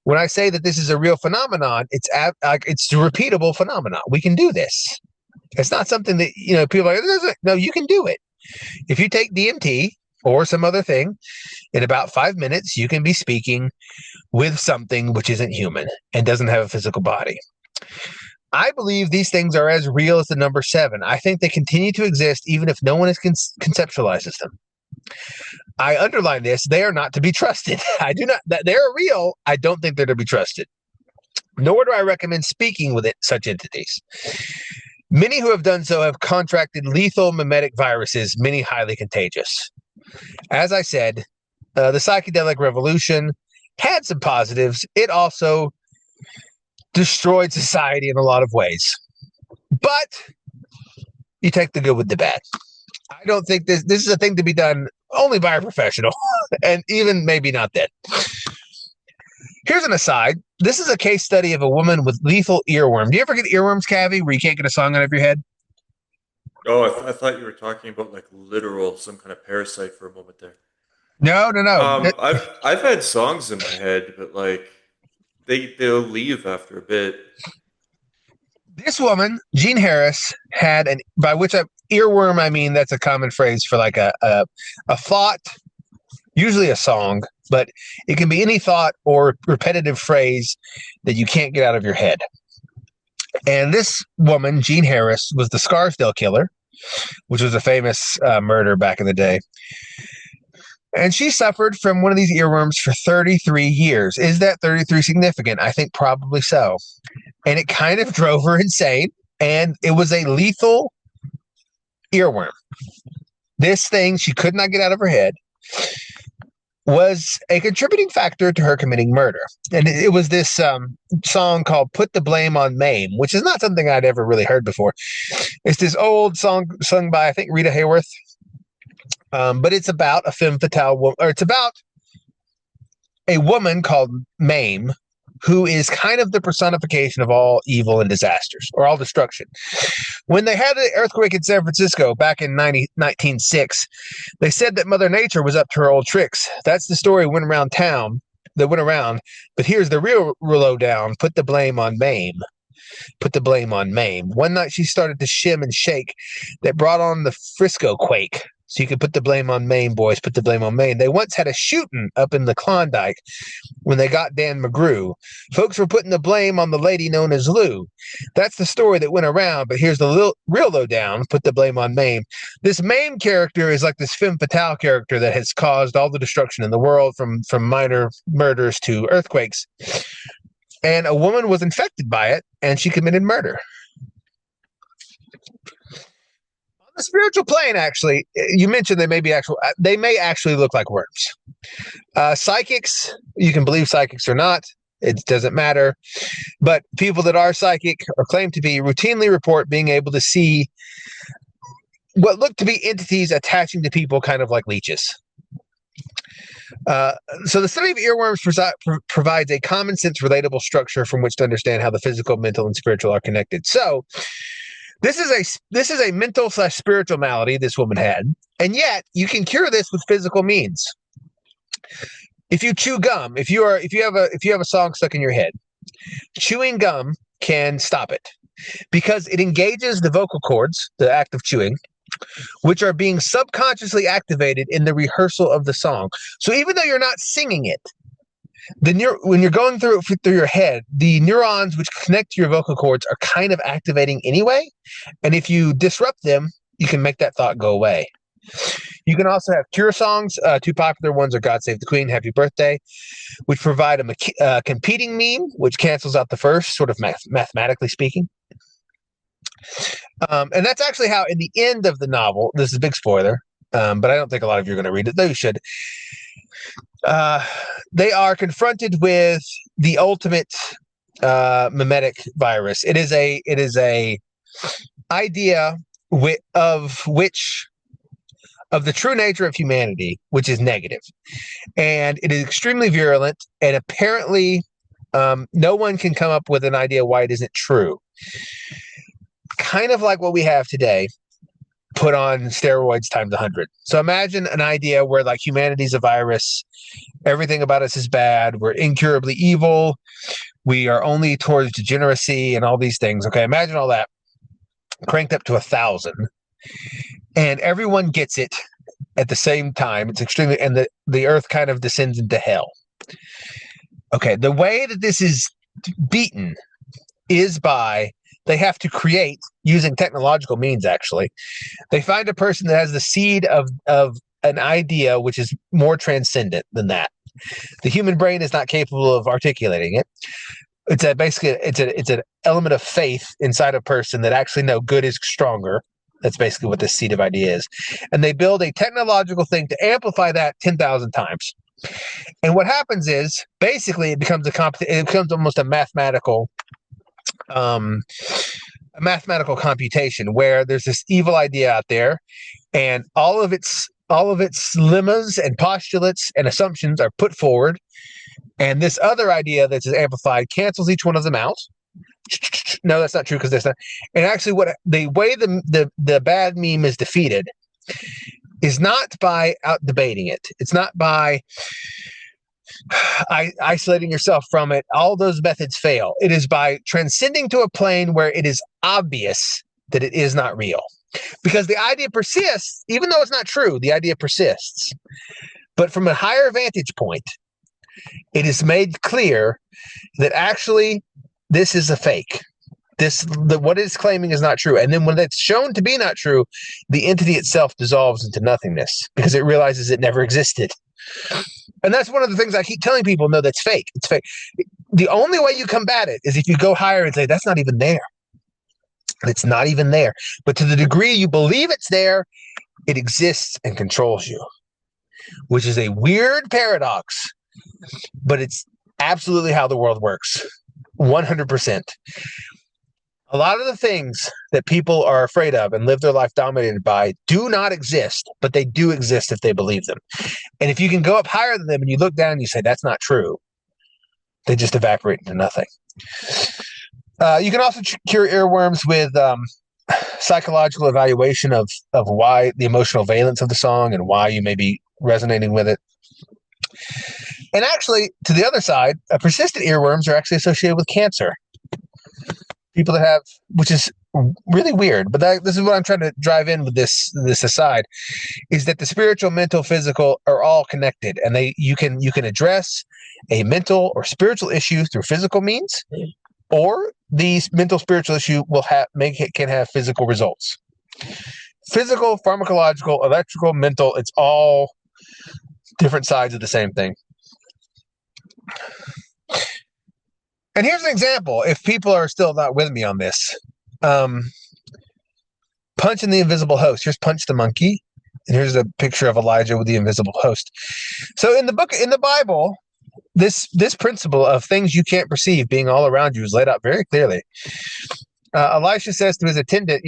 When I say that this is a real phenomenon, it's a repeatable phenomenon. We can do this. It's not something that, people are like, no, you can do it. If you take DMT or some other thing, in about 5 minutes, you can be speaking with something which isn't human and doesn't have a physical body. I believe these things are as real as the number 7. I think they continue to exist even if no one has conceptualizes them. I underline this. They are not to be trusted. I do not. They're real. I don't think they're to be trusted. Nor do I recommend speaking with such entities. Many who have done so have contracted lethal mimetic viruses, many highly contagious. As I said, the psychedelic revolution had some positives. It also destroyed society in a lot of ways. But you take the good with the bad. I don't think this is a thing to be done only by a professional, and even maybe not then. Here's an aside. This is a case study of a woman with lethal earworm. Do you ever get earworms, Cavi, where you can't get a song out of your head? Oh, I thought you were talking about like literal, some kind of parasite for a moment there. No. I've had songs in my head, but like they'll leave after a bit. This woman, Jean Harris, had by which earworm, I mean, that's a common phrase for like a thought, usually a song, but it can be any thought or repetitive phrase that you can't get out of your head. And this woman, Jean Harris, was the Scarsdale killer, which was a famous murder back in the day. And she suffered from one of these earworms for 33 years. Is that 33 significant? I think probably so. And it kind of drove her insane. And it was a lethal earworm. This thing she could not get out of her head was a contributing factor to her committing murder. And it was this song called Put the Blame on Mame, which is not something I'd ever really heard before. It's this old song sung by, I think, Rita Hayworth. But it's about a femme fatale woman, or it's about a woman called Mame who is kind of the personification of all evil and disasters, or all destruction. When they had the earthquake in San Francisco back in 1906, they said that Mother Nature was up to her old tricks. That's the story went around town, that went around. But here's the real lowdown. Put the blame on Mame. Put the blame on Mame. One night she started to shim and shake that brought on the Frisco quake. So you can put the blame on Maine, boys. Put the blame on Maine. They once had a shooting up in the Klondike when they got Dan McGrew. Folks were putting the blame on the lady known as Lou. That's the story that went around, but here's the real lowdown. Put the blame on Maine. This Maine character is like this femme fatale character that has caused all the destruction in the world, from minor murders to earthquakes. And a woman was infected by it, and she committed murder. On the spiritual plane, actually, you mentioned they may actually look like worms. Psychics, you can believe psychics or not. It doesn't matter. But people that are psychic or claim to be routinely report being able to see what look to be entities attaching to people, kind of like leeches. So the study of earworms provides a common sense, relatable structure from which to understand how the physical, mental, and spiritual are connected. So this is a mental / spiritual malady this woman had, and yet you can cure this with physical means. If you chew gum, if you have a song stuck in your head, chewing gum can stop it because it engages the vocal cords, the act of chewing, which are being subconsciously activated in the rehearsal of the song. So even though you're not singing it, when you're going through your head, the neurons which connect to your vocal cords are kind of activating anyway. And if you disrupt them, you can make that thought go away. You can also have cure songs. Two popular ones are God Save the Queen, Happy Birthday, which provide a competing meme, which cancels out the first, sort of mathematically speaking. And that's actually how, in the end of the novel, this is a big spoiler, but I don't think a lot of you are going to read it, though you should. They are confronted with the ultimate mimetic virus. It is a idea of the true nature of humanity, which is negative, and it is extremely virulent. And apparently, no one can come up with an idea why it isn't true. Kind of like what we have today, put on steroids times 100. So imagine an idea where, like, humanity's a virus, everything about us is bad, we're incurably evil, we are only towards degeneracy and all these things. Okay, imagine all that cranked up to 1,000, and everyone gets it at the same time. It's extremely, and the earth kind of descends into hell. Okay, the way that this is beaten is by, they have to create, using technological means, actually. They find a person that has the seed of an idea which is more transcendent than that. The human brain is not capable of articulating it. It's an element of faith inside a person that actually know good is stronger. That's basically what this seed of idea is. And they build a technological thing to amplify that 10,000 times. And what happens is, basically, it becomes almost a mathematical computation, where there's this evil idea out there, and all of its lemmas and postulates and assumptions are put forward, and this other idea that's amplified cancels each one of them out. No, that's not true, because there's not. And actually, the way the bad meme is defeated is not by out debating it. It's not by isolating yourself from it. All those methods fail. It is by transcending to a plane where it is obvious that it is not real. Because the idea persists, even though it's not true, the idea persists. But from a higher vantage point, it is made clear that actually this is a fake. What it's claiming is not true. And then when it's shown to be not true, the entity itself dissolves into nothingness because it realizes it never existed. And that's one of the things I keep telling people, no, that's fake. It's fake. The only way you combat it is if you go higher and say, that's not even there. It's not even there. But to the degree you believe it's there, it exists and controls you, which is a weird paradox, but it's absolutely how the world works. 100%. A lot of the things that people are afraid of and live their life dominated by do not exist, but they do exist if they believe them. And if you can go up higher than them and you look down and you say, that's not true, They just evaporate into nothing. You can also cure earworms with psychological evaluation of why the emotional valence of the song and why you may be resonating with it. And actually, to the other side, persistent earworms are actually associated with cancer. People that have, which is really weird, but this is what I'm trying to drive in with this aside, is that the spiritual, mental, physical are all connected, and you can address a mental or spiritual issue through physical means, or the mental spiritual issue can have physical results. Physical, pharmacological, electrical, mental, it's all different sides of the same thing. And here's an example, if people are still not with me on this. Punch and the invisible host. Here's Punch the monkey, and here's a picture of Elijah with the invisible host. So in the Bible, this principle of things you can't perceive being all around you is laid out very clearly. Elisha says to his attendant,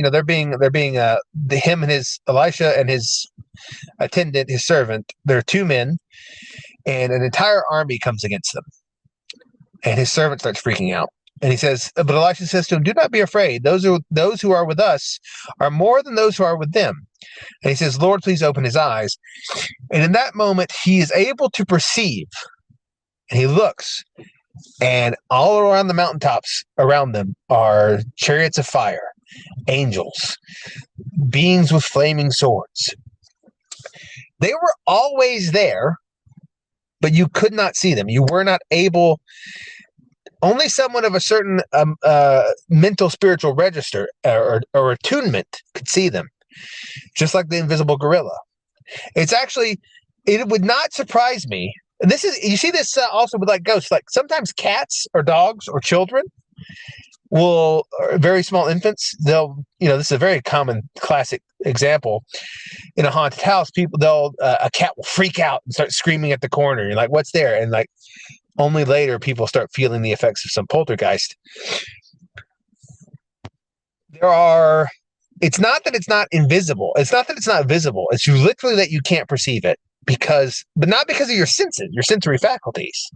Elisha and his attendant, his servant, there are two men, and an entire army comes against them. And his servant starts freaking out. And he says, but Elisha says to him, do not be afraid. Those who are with us are more than those who are with them. And he says, Lord, please open his eyes. And in that moment, he is able to perceive. And he looks. And all around the mountaintops around them are chariots of fire, angels, beings with flaming swords. They were always there, but you could not see them. You were not able. Only someone of a certain mental spiritual register or attunement could see them, just like the invisible gorilla. It's actually, it would not surprise me. And you see this also with like ghosts. Like sometimes cats or dogs or children or very small infants, this is a very common classic example. In a haunted house, a cat will freak out and start screaming at the corner. You're like, what's there? And like, only later people start feeling the effects of some poltergeist. It's not that it's not invisible. It's not that it's not visible. It's literally that you can't perceive it but not because of your senses, your sensory faculties,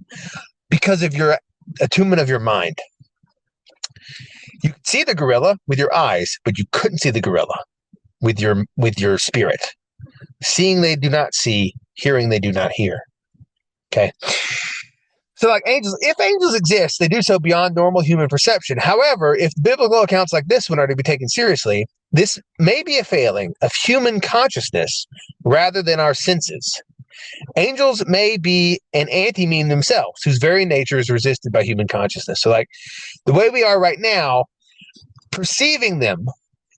because of your attunement of your mind. You could see the gorilla with your eyes, but you couldn't see the gorilla with your spirit. Seeing they do not see, hearing they do not hear. Okay. So like angels, if angels exist, they do so beyond normal human perception. However, if biblical accounts like this one are to be taken seriously, this may be a failing of human consciousness rather than our senses. Angels may be an anti-meme themselves, whose very nature is resisted by human consciousness. So like the way we are right now, perceiving them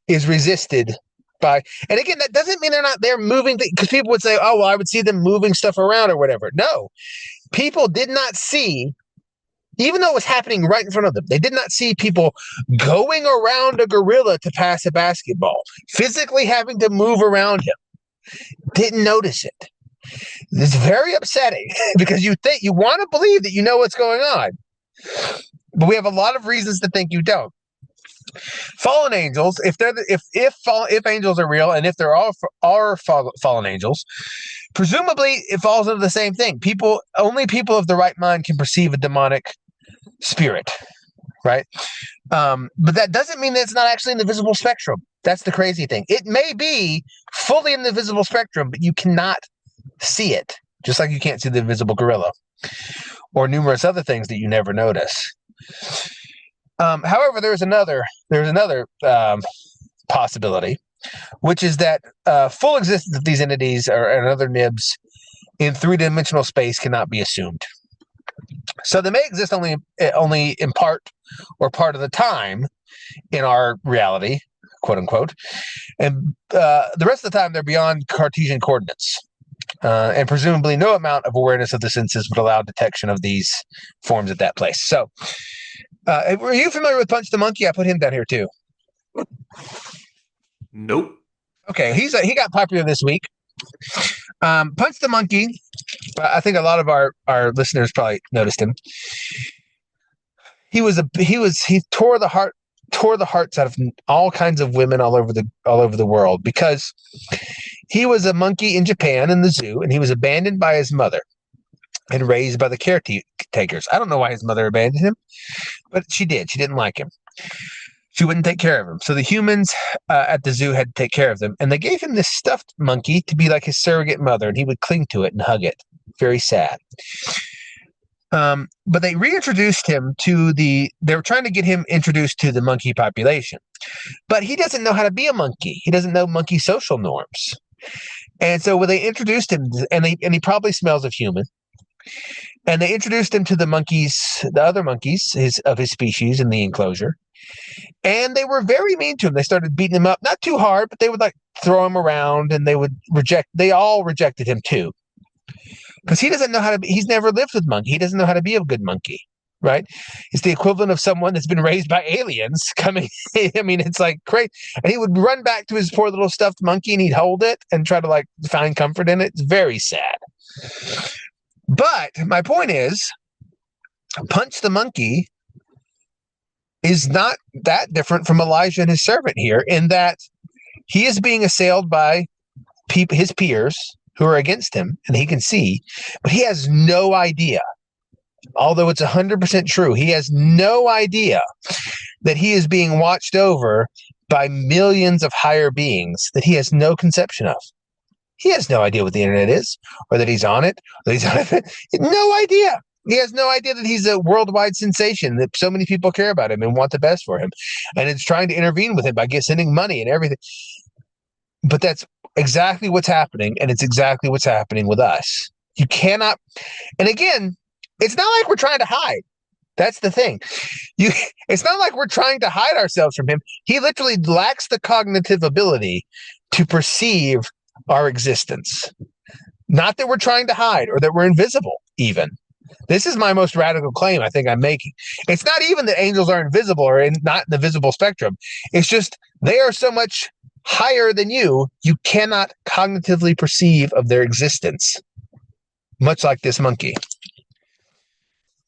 is resisted by, and again, that doesn't mean they're not there moving, because people would say, oh, well, I would see them moving stuff around or whatever. No. People did not see, even though it was happening right in front of them, they did not see people going around a gorilla to pass a basketball, physically having to move around him. Didn't notice it. It's very upsetting because you want to believe that you know what's going on, but we have a lot of reasons to think you don't. Fallen angels, if angels are real, and if there are fallen angels, presumably it falls into the same thing. Only people of the right mind can perceive a demonic spirit, right? But that doesn't mean that it's not actually in the visible spectrum. That's the crazy thing. It may be fully in the visible spectrum, but you cannot see it, just like you can't see the invisible gorilla or numerous other things that you never notice. However, there's another possibility, which is that full existence of these entities and other nibs in three-dimensional space cannot be assumed. So they may exist only in part or part of the time in our reality, quote unquote, and the rest of the time they're beyond Cartesian coordinates. And presumably no amount of awareness of the senses would allow detection of these forms at that place. So, were you familiar with Punch the Monkey? I put him down here too. Nope. Okay, he got popular this week. Punch the Monkey. I think a lot of our listeners probably noticed him. He tore the hearts out of all kinds of women all over the world because he was a monkey in Japan in the zoo, and he was abandoned by his mother. and raised by the caretakers. I don't know why his mother abandoned him, but she did. She didn't like him. She wouldn't take care of him. So the humans at the zoo had to take care of them. And they gave him this stuffed monkey to be like his surrogate mother, and he would cling to it and hug it. Very sad. But they reintroduced him to they were trying to get him introduced to the monkey population. But he doesn't know how to be a monkey. He doesn't know monkey social norms. And so when they introduced him, and he probably smells of human, and they introduced him to the other monkeys of his species in the enclosure. And they were very mean to him. They started beating him up, not too hard, but they would like throw him around, and they all rejected him too. Because he doesn't know how to be, he's never lived with monkey. He doesn't know how to be a good monkey, right? It's the equivalent of someone that's been raised by aliens coming. I mean, it's like crazy. And he would run back to his poor little stuffed monkey, and he'd hold it and try to like find comfort in it. It's very sad. But my point is, Punch the monkey is not that different from Elijah and his servant here, in that he is being assailed by his peers who are against him, and he can see, but he has no idea, although it's 100% true, he has no idea that he is being watched over by millions of higher beings that he has no conception of. He has no idea what the internet is, or that he's on it, or that he's on it. No idea. He has no idea that he's a worldwide sensation, that so many people care about him and want the best for him. And it's trying to intervene with him by sending money and everything. But that's exactly what's happening, and it's exactly what's happening with us. You cannot, and again, it's not like we're trying to hide. That's the thing. It's not like we're trying to hide ourselves from him. He literally lacks the cognitive ability to perceive our existence. Not that we're trying to hide or that we're invisible, even. This is my most radical claim I think I'm making. It's not even that angels are invisible or not in the visible spectrum. It's just they are so much higher than you cannot cognitively perceive of their existence. Much like this monkey.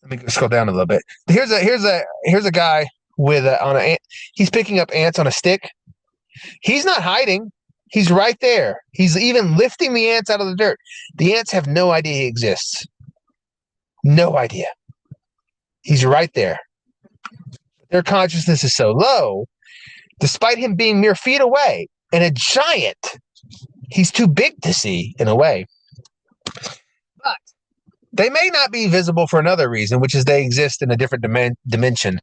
Let me scroll down a little bit. Here's a guy with he's picking up ants on a stick. He's not hiding. He's right there. He's even lifting the ants out of the dirt. The ants have no idea he exists. No idea. He's right there. Their consciousness is so low, despite him being mere feet away and a giant. He's too big to see in a way. But they may not be visible for another reason, which is they exist in a different dimension.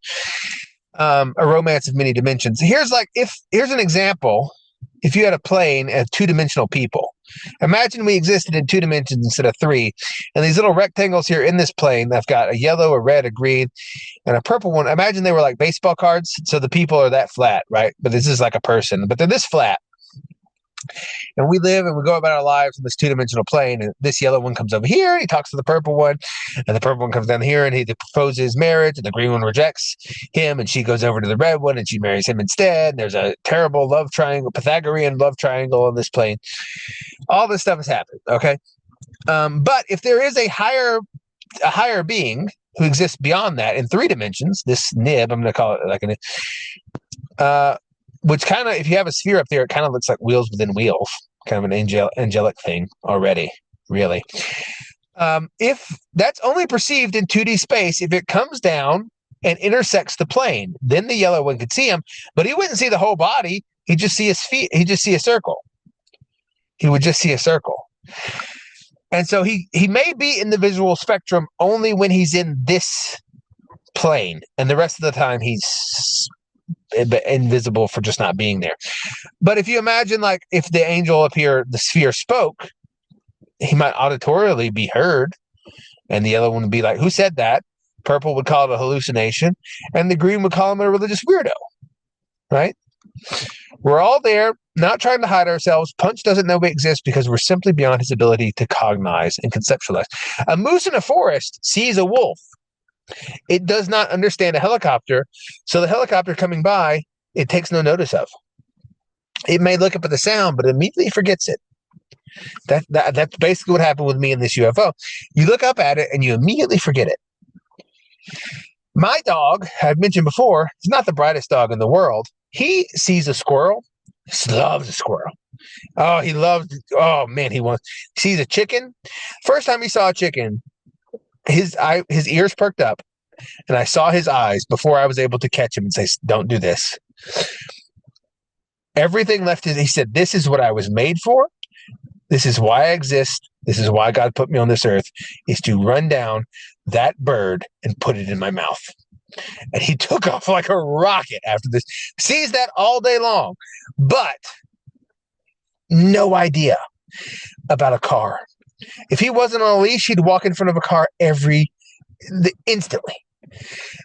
A romance of many dimensions. Here's an example. If you had a plane of two-dimensional people, imagine we existed in 2 dimensions instead of 3, and these little rectangles here in this plane, I've got a yellow, a red, a green, and a purple one. Imagine they were like baseball cards, so the people are that flat, right? But this is like a person, but they're this flat. And we live and we go about our lives in this 2-dimensional plane, and this yellow one comes over here, and he talks to the purple one, and the purple one comes down here, and he proposes marriage, and the green one rejects him, and she goes over to the red one, and she marries him instead. And there's a terrible love triangle, Pythagorean love triangle on this plane. All this stuff has happened, okay? But if there is a higher being who exists beyond that in 3 dimensions, this nib, I'm going to call it like a which kind of, if you have a sphere up there, it kind of looks like wheels within wheels, kind of an angelic thing already, really. If that's only perceived in 2D space, if it comes down and intersects the plane, then the yellow one could see him, but he wouldn't see the whole body. He'd just see his feet. He'd just see a circle. He would just see a circle. And so he may be in the visual spectrum only when he's in this plane, and the rest of the time he's invisible for just not being there. But if you imagine, like, if the angel up here, the sphere, spoke, he might auditorially be heard, and the yellow one would be like, who said that? Purple would call it a hallucination, and the green would call him a religious weirdo, right? We're all there, not trying to hide ourselves. Punch doesn't know we exist because we're simply beyond his ability to cognize and conceptualize. A moose in a forest sees a wolf. It does not understand a helicopter, so the helicopter coming by, it takes no notice of. It may look up at the sound, but immediately forgets it. That's basically what happened with me in this UFO. You look up at it, and you immediately forget it. My dog, I've mentioned before, is not the brightest dog in the world. He sees a squirrel. He loves a squirrel. He sees a chicken. First time he saw a chicken, his ears perked up, and I saw his eyes before I was able to catch him and say, "Don't do this." Everything left he said, "This is what I was made for. This is why I exist. This is why God put me on this earth, is to run down that bird and put it in my mouth." And he took off like a rocket after this. Sees that all day long, but no idea about a car. If he wasn't on a leash, he'd walk in front of a car instantly.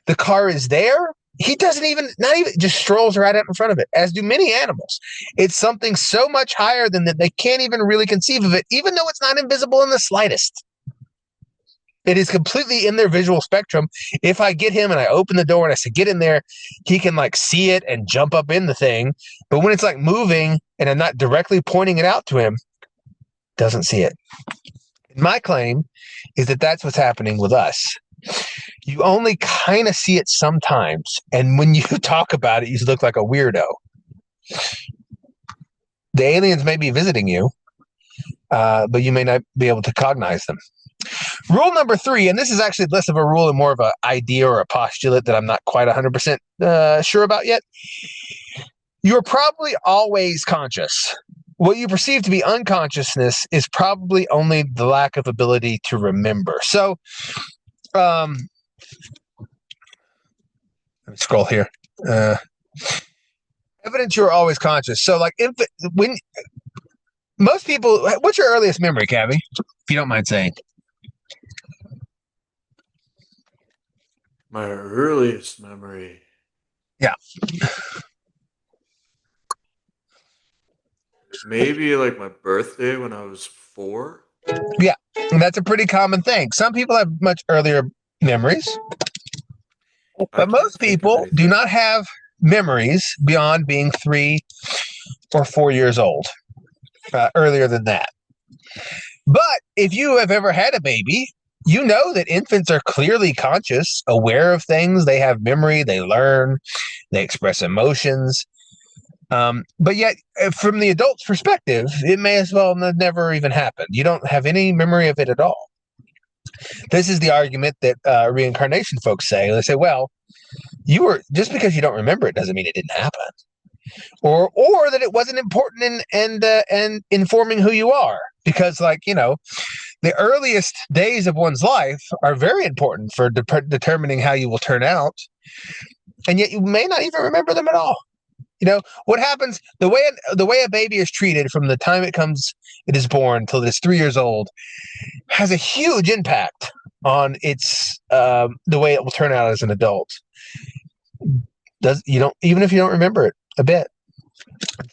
The car is there. He doesn't even, not even, just strolls right out in front of it, as do many animals. It's something so much higher than that they can't even really conceive of it, even though it's not invisible in the slightest. It is completely in their visual spectrum. If I get him and I open the door and I say, "Get in there," he can like see it and jump up in the thing. But when it's like moving and I'm not directly pointing it out to him, doesn't see it. My claim is that that's what's happening with us. You only kind of see it sometimes. And when you talk about it, you look like a weirdo. The aliens may be visiting you, but you may not be able to cognize them. Rule number 3, and this is actually less of a rule and more of an idea or a postulate that I'm not quite 100% sure about yet. You're probably always conscious. What you perceive to be unconsciousness is probably only the lack of ability to remember. So, let me scroll here. Evidence you're always conscious. So, like, when most people, what's your earliest memory, Cabby? If you don't mind saying. My earliest memory. Yeah. Maybe like my birthday when I was 4. Yeah, and that's a pretty common thing. Some people have much earlier memories, but most people do not have memories beyond being 3 or 4 years old, earlier than that. But if you have ever had a baby, you know that infants are clearly conscious, aware of things. They have memory, they learn, they express emotions. But yet, from the adult's perspective, it may as well never even happened. You don't have any memory of it at all. This is the argument that reincarnation folks say. They say, well, just because you don't remember it doesn't mean it didn't happen. Or that it wasn't important in informing who you are. Because, like, the earliest days of one's life are very important for determining how you will turn out. And yet you may not even remember them at all. What happens, the way a baby is treated from the time it is born until it's 3 years old has a huge impact on its the way it will turn out as an adult. Even if you don't remember it a bit.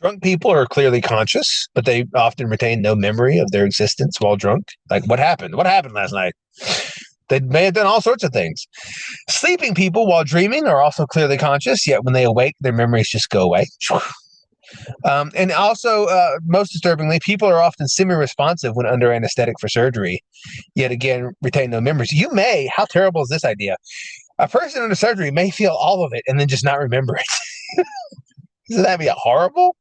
Drunk people are clearly conscious, but they often retain no memory of their existence while drunk. Like, what happened? What happened last night? They may have done all sorts of things. Sleeping people while dreaming are also clearly conscious, yet when they awake, their memories just go away. And also, most disturbingly, people are often semi-responsive when under anesthetic for surgery, yet again, retain no memories. How terrible is this idea? A person under surgery may feel all of it and then just not remember it. Doesn't that be horrible?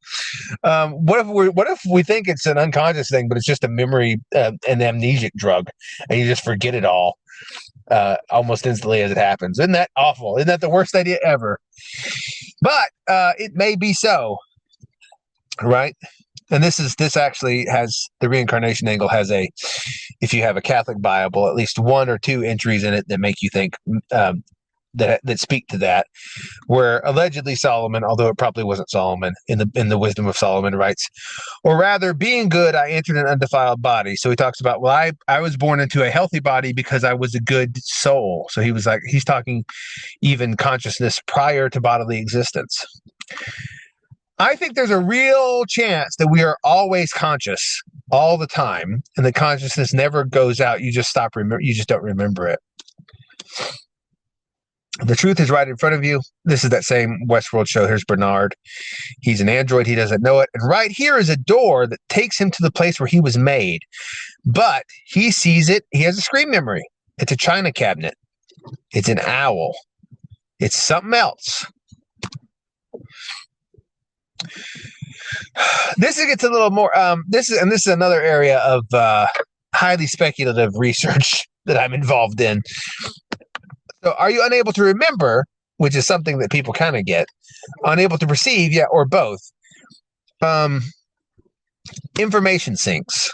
What if we think it's an unconscious thing, but it's just a memory, an amnesic drug, and you just forget it all almost instantly as it happens? Isn't that awful? Isn't that the worst idea ever? But it may be so, right? And this actually has the reincarnation angle has if you have a Catholic Bible, at least 1 or 2 entries in it that make you think that speak to that, where allegedly Solomon, although it probably wasn't Solomon, in the Wisdom of Solomon writes, or rather, being good, I entered an undefiled body. So he talks about, well, I was born into a healthy body because I was a good soul. So he's talking even consciousness prior to bodily existence. I think there's a real chance that we are always conscious all the time, and the consciousness never goes out. You just you just don't remember it. The truth is right in front of you. This is that same Westworld show. Here's Bernard. He's an android. He doesn't know it. And right here is a door that takes him to the place where he was made. But he sees it. He has a screen memory. It's a china cabinet. It's an owl. It's something else. This gets a little more. This is another area of highly speculative research that I'm involved in. So are you unable to remember, which is something that people kind of get, unable to perceive, yeah, or both? Information sinks.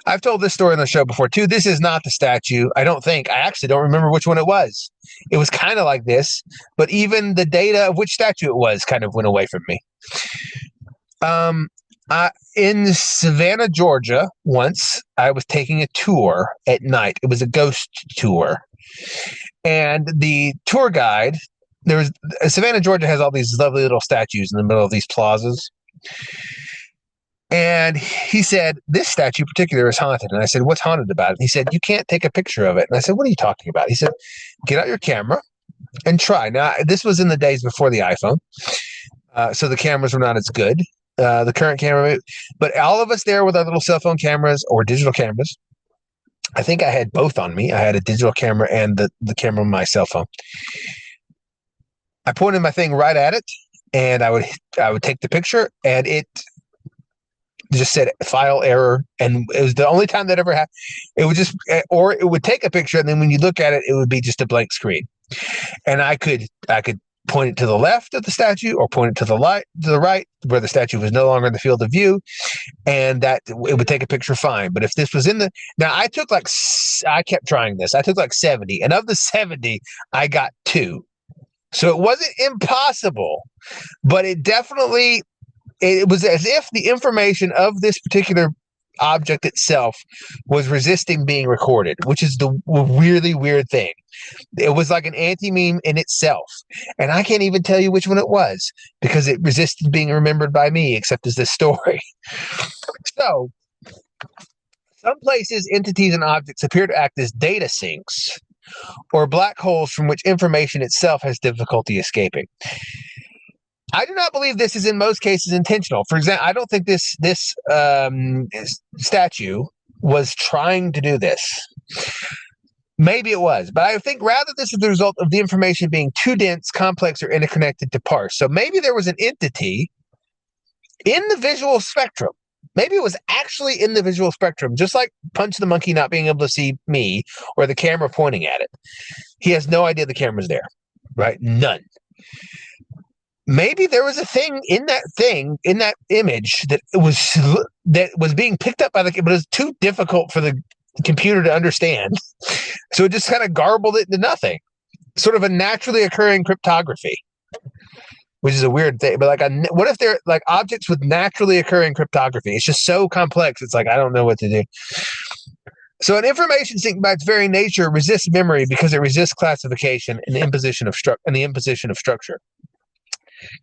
I've told this story on the show before too. This is not the statue. I don't think. I actually don't remember which one it was. It was kind of like this, but even the data of which statue it was kind of went away from me. In Savannah, Georgia, once I was taking a tour at night. It was a ghost tour. And the tour guide, Savannah, Georgia has all these lovely little statues in the middle of these plazas. And he said, this statue in particular is haunted. And I said, what's haunted about it? He said, you can't take a picture of it. And I said, what are you talking about? He said, get out your camera and try. Now, this was in the days before the iPhone. So the cameras were not as good. The current camera, but all of us there with our little cell phone cameras or digital cameras. I think I had both on me. I had a digital camera and the camera on my cell phone. I pointed my thing right at it, and I would take the picture, and it just said file error, and it was the only time that ever happened. It would just, or it would take a picture, and then when you look at it, it would be just a blank screen. And I could point it to the left of the statue or point it to the right where the statue was no longer in the field of view, and that it would take a picture fine. But if this was now I kept trying this. I took like 70, and of the 70, I got 2. So it wasn't impossible, but it was as if the information of this particular object itself was resisting being recorded, which is the really weird thing. It was like an anti-meme in itself, and I can't even tell you which one it was because it resisted being remembered by me, except as this story. So some places, entities, and objects appear to act as data sinks or black holes from which information itself has difficulty escaping. I do not believe this is in most cases intentional. For example, I don't think this statue was trying to do this. Maybe it was, but I think rather this is the result of the information being too dense, complex, or interconnected to parse. So maybe there was an entity in the visual spectrum. Maybe it was actually in the visual spectrum, just like Punch the Monkey not being able to see me or the camera pointing at it. He has no idea the camera's there, right? None. Maybe there was a thing in that image that was being picked up by but it was too difficult for the computer to understand. So it just kind of garbled it into nothing. Sort of a naturally occurring cryptography, which is a weird thing. But what if they're like objects with naturally occurring cryptography? It's just so complex. It's like, I don't know what to do. So an information sink by its very nature resists memory because it resists classification and the imposition of structure.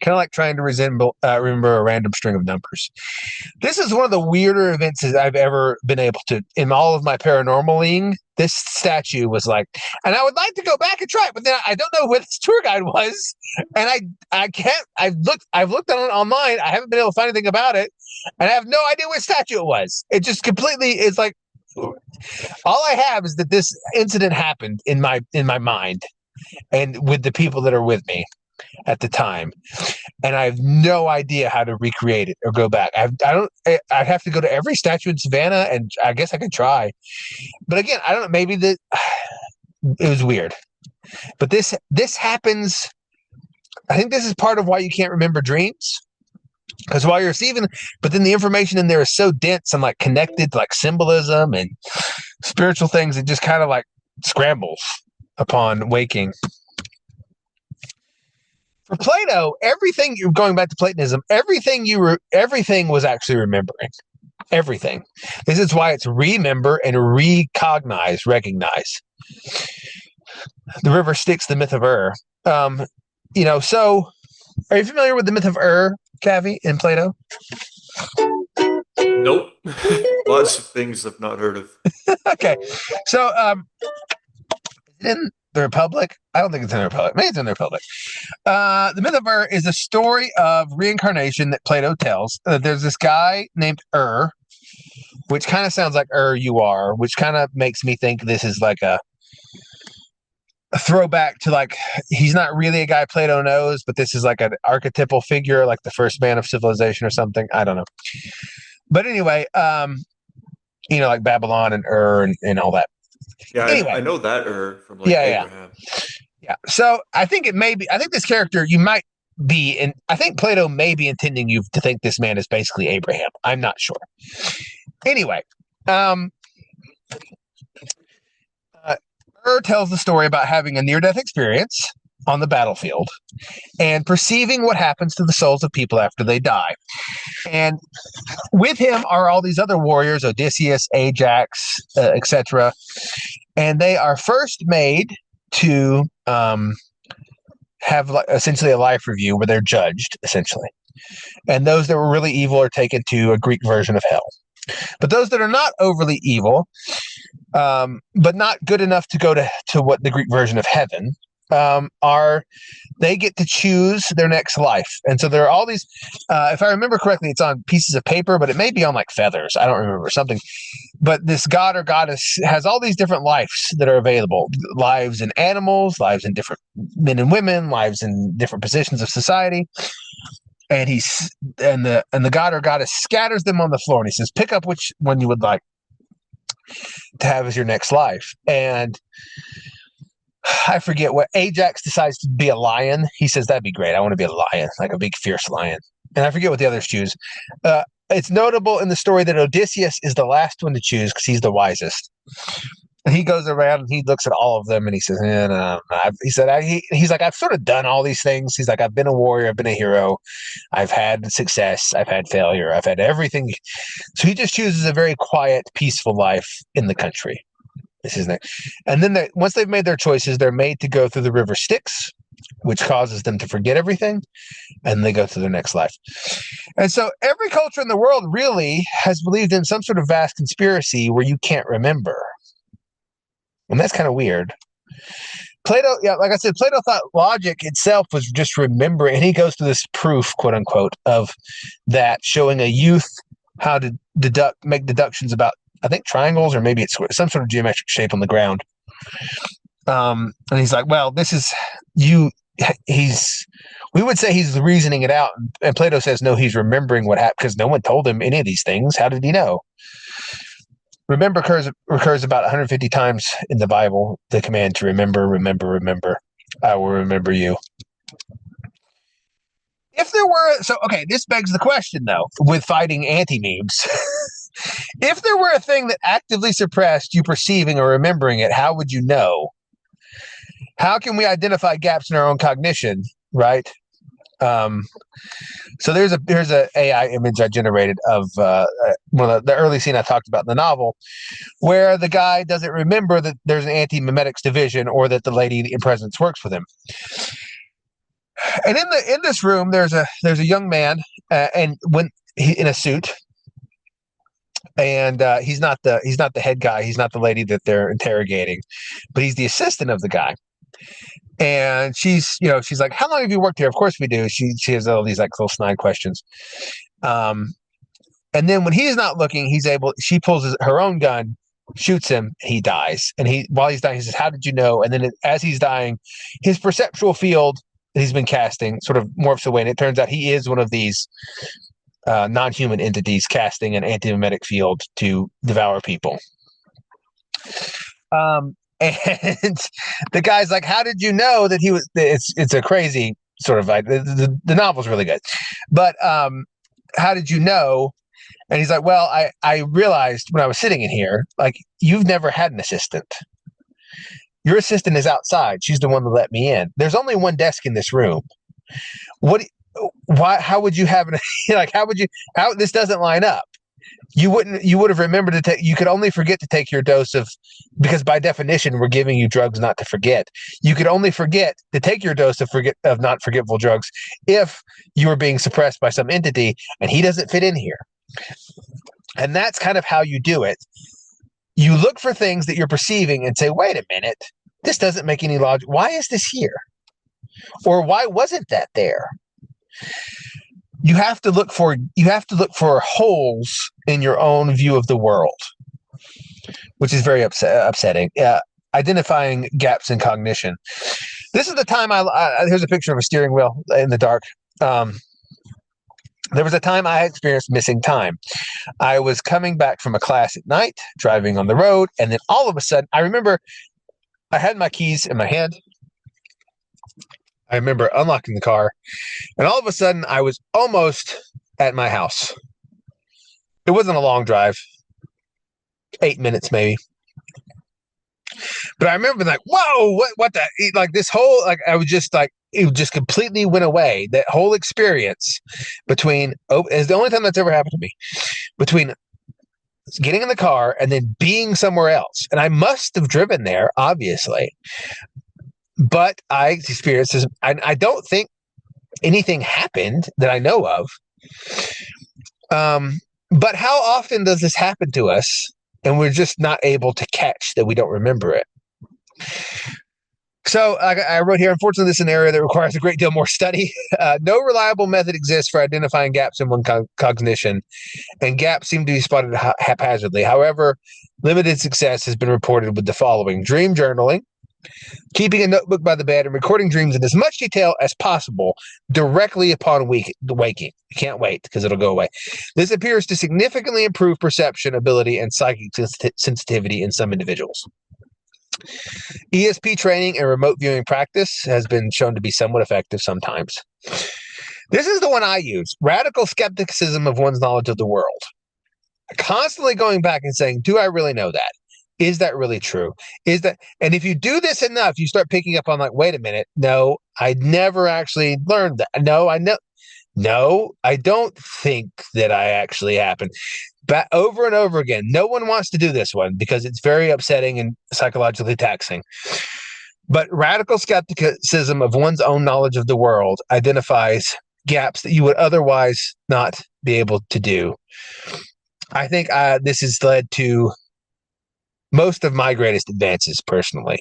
Kind of like trying to remember a random string of numbers. This is one of the weirder events that I've ever been able to, in all of my paranormaling. This statue was like, and I would like to go back and try it, but then I don't know who this tour guide was, and I can't. I've looked on it online. I haven't been able to find anything about it, and I have no idea what statue it was. It just completely is like, all I have is that this incident happened in my mind, and with the people that are with me at the time, and I have no idea how to recreate it or go back. I'd have to go to every statue in Savannah, and I guess I could try, but again, I don't know. Maybe it was weird, but this happens. I think this is part of why you can't remember dreams, because while you're receiving, but then the information in there is so dense and like connected, like symbolism and spiritual things, it just kind of like scrambles upon waking. For Plato, everything, going back to Platonism, everything was actually remembering. Everything. This is why it's remember and recognize. The river Styx, the myth of so are you familiar with the myth of Cavi, in Plato? Nope. Lots of things I've not heard of. Okay. So is it in the Republic? I don't think it's in the Republic. Maybe it's in the Republic. The myth of is a story of reincarnation that Plato tells. There's this guy named which kind of sounds like you are, which kind of makes me think this is like a throwback to, like, he's not really a guy Plato knows, but this is like an archetypal figure, like the first man of civilization or something. I don't know. But anyway, like Babylon and and all that. Yeah, Anyway, I know that from like yeah, yeah, Abraham. yeah. So I think it may be. I think this character you might be, and I think Plato may be intending you to think this man is basically Abraham. I'm not sure. Anyway, tells the story about having a near-death experience on the battlefield and perceiving what happens to the souls of people after they die. And with him are all these other warriors, Odysseus, Ajax, etc. And they are first made to have essentially a life review where they're judged, essentially. And those that were really evil are taken to a Greek version of hell. But those that are not overly evil, but not good enough to go to what the Greek version of heaven, they get to choose their next life. And so there are all these, if I remember correctly, it's on pieces of paper, but it may be on like feathers. I don't remember something. But this god or goddess has all these different lives that are available. Lives in animals, lives in different men and women, lives in different positions of society. And the god or goddess scatters them on the floor, and he says, pick up which one you would like to have as your next life. And I forget what Ajax decides to be a lion. He says, that'd be great. I want to be a lion, like a big, fierce lion. And I forget what the others choose. It's notable in the story that Odysseus is the last one to choose because he's the wisest. And he goes around and he looks at all of them and he says, no. He's like, I've sort of done all these things. He's like, I've been a warrior. I've been a hero. I've had success. I've had failure. I've had everything. So he just chooses a very quiet, peaceful life in the country. This is next. And then once they've made their choices, they're made to go through the river Styx, which causes them to forget everything, and they go to their next life. And so every culture in the world really has believed in some sort of vast conspiracy where you can't remember. And that's kind of weird. Plato, yeah, like I said, Plato thought logic itself was just remembering, and he goes to this proof, quote unquote, of that, showing a youth how to make deductions about, I think, triangles, or maybe it's some sort of geometric shape on the ground. And he's like, well, this is we would say he's reasoning it out. And Plato says, no, he's remembering what happened because no one told him any of these things. How did he know? Remember recurs about 150 times in the Bible, the command to remember, remember, remember. I will remember you. This begs the question, though, with fighting anti-memes. If there were a thing that actively suppressed you perceiving or remembering it, how would you know? How can we identify gaps in our own cognition, right? So there's a AI image I generated of one of the early scene I talked about in the novel, where the guy doesn't remember that there's an anti-memetics division or that the lady in presence works with him. And in this room, there's a young man, and when he in a suit, and he's not the head guy, he's not the lady that they're interrogating, but he's the assistant of the guy. And she's like, how long have you worked here? Of course we do. She has all these like little snide questions. And then when he's not looking, she pulls her own gun, shoots him, and he dies. And while he's dying, he says, how did you know? And then as he's dying, his perceptual field that he's been casting sort of morphs away. And it turns out he is one of these non-human entities casting an anti-memetic field to devour people. And the guy's like, how did you know that he was, it's a crazy sort of like, the novel's really good, but how did you know? And he's like, well, I realized when I was sitting in here, like, you've never had an assistant. Your assistant is outside. She's the one that let me in. There's only one desk in this room. How would you have how this doesn't line up? You would have remembered to take, you could only forget to take your dose because by definition, we're giving you drugs not to forget. You could only forget to take your dose of not forgetful drugs if you were being suppressed by some entity, and he doesn't fit in here. And that's kind of how you do it. You look for things that you're perceiving and say, wait a minute, this doesn't make any logic. Why is this here? Or why wasn't that there? You have to look for holes in your own view of the world, which is very upsetting. Identifying gaps in cognition. This is the time here's a picture of a steering wheel in the dark. There was a time I experienced missing time. I was coming back from a class at night, driving on the road, and then all of a sudden, I remember I had my keys in my hand. I remember unlocking the car, and all of a sudden, I was almost at my house. It wasn't a long drive, 8 minutes maybe. But I remember like, whoa, what the, like this whole, like, I was just like, it just completely went away. That whole experience between, it's the only time that's ever happened to me, between getting in the car and then being somewhere else. And I must have driven there, obviously. But I experienced this. I don't think anything happened that I know of. But how often does this happen to us and we're just not able to catch that we don't remember it? So I wrote here, unfortunately, this is an area that requires a great deal more study. No reliable method exists for identifying gaps in one cognition, and gaps seem to be spotted haphazardly. However, limited success has been reported with the following: dream journaling, keeping a notebook by the bed, and recording dreams in as much detail as possible directly upon waking. You can't wait because it'll go away. This appears to significantly improve perception ability and psychic sensitivity in some individuals. ESP training and remote viewing practice has been shown to be somewhat effective sometimes. This is the one I use: radical skepticism of one's knowledge of the world. Constantly going back and saying, do I really know that? Is that really true? Is that, and if you do this enough, you start picking up on like, wait a minute, no, I never actually learned that. No, I don't think that I actually happened. But over and over again, no one wants to do this one because it's very upsetting and psychologically taxing. But radical skepticism of one's own knowledge of the world identifies gaps that you would otherwise not be able to do. I think this has led to most of my greatest advances personally.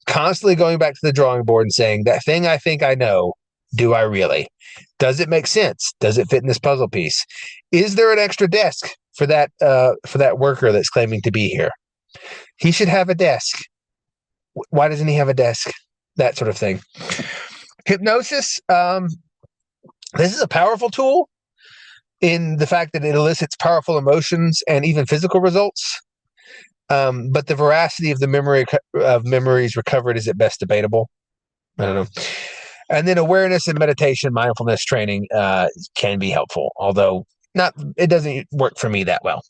Constantly going back to the drawing board and saying, that thing I think I know, do I really? Does it make sense? Does it fit in this puzzle piece? Is there an extra desk for that worker that's claiming to be here? He should have a desk. Why doesn't he have a desk? That sort of thing. Hypnosis. This is a powerful tool in the fact that it elicits powerful emotions and even physical results. But the veracity of the memories recovered is at best debatable. I don't know. And then awareness and meditation, mindfulness training can be helpful, although it doesn't work for me that well.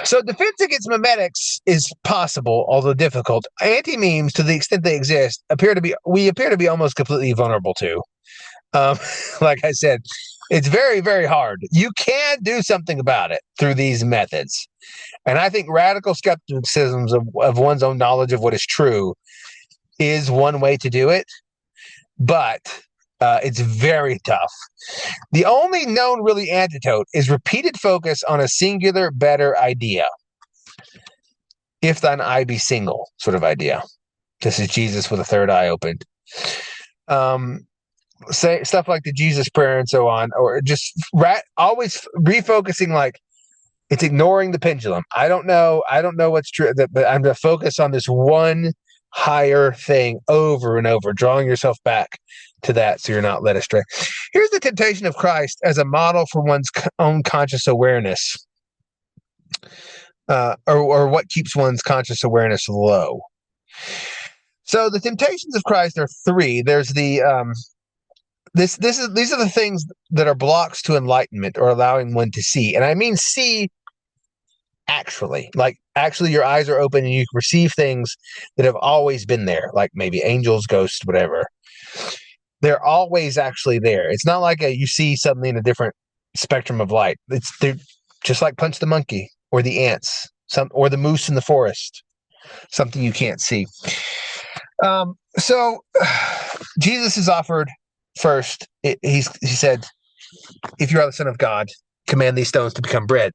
So defense against memetics is possible, although difficult. Anti-memes, to the extent they exist, we appear to be almost completely vulnerable to. Like I said, it's very, very hard. You can do something about it through these methods. And I think radical skepticism of one's own knowledge of what is true is one way to do it, but it's very tough. The only known really antidote is repeated focus on a singular, better idea. If thine eye be single, sort of idea. This is Jesus with a third eye opened. Say stuff like the Jesus prayer and so on, or just always refocusing, like it's ignoring the pendulum. I don't know what's true, but I'm going to focus on this one higher thing over and over, drawing yourself back to that so you're not led astray. Here's the temptation of Christ as a model for one's own conscious awareness, or what keeps one's conscious awareness low. So the temptations of Christ are three. There's the these are the things that are blocks to enlightenment or allowing one to see. And I mean see actually your eyes are open and you can perceive things that have always been there, like maybe angels, ghosts, whatever. They're always actually there. It's not like you see suddenly in a different spectrum of light. They're just like Punch the Monkey or the ants, or the moose in the forest, something you can't see. So Jesus is offered first. He said, if you are the Son of God, command these stones to become bread.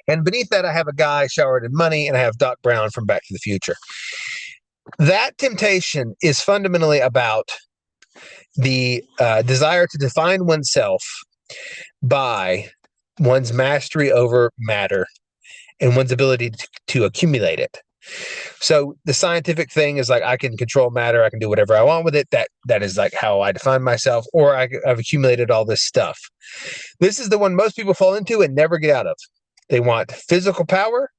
And beneath that, I have a guy showered in money, and I have Doc Brown from Back to the Future. That temptation is fundamentally about the desire to define oneself by one's mastery over matter and one's ability to accumulate it. So the scientific thing is like I can control matter, I can do whatever I want with it. That is like how I define myself, or I've accumulated all this stuff. This is the one most people fall into and never get out of. They want physical power,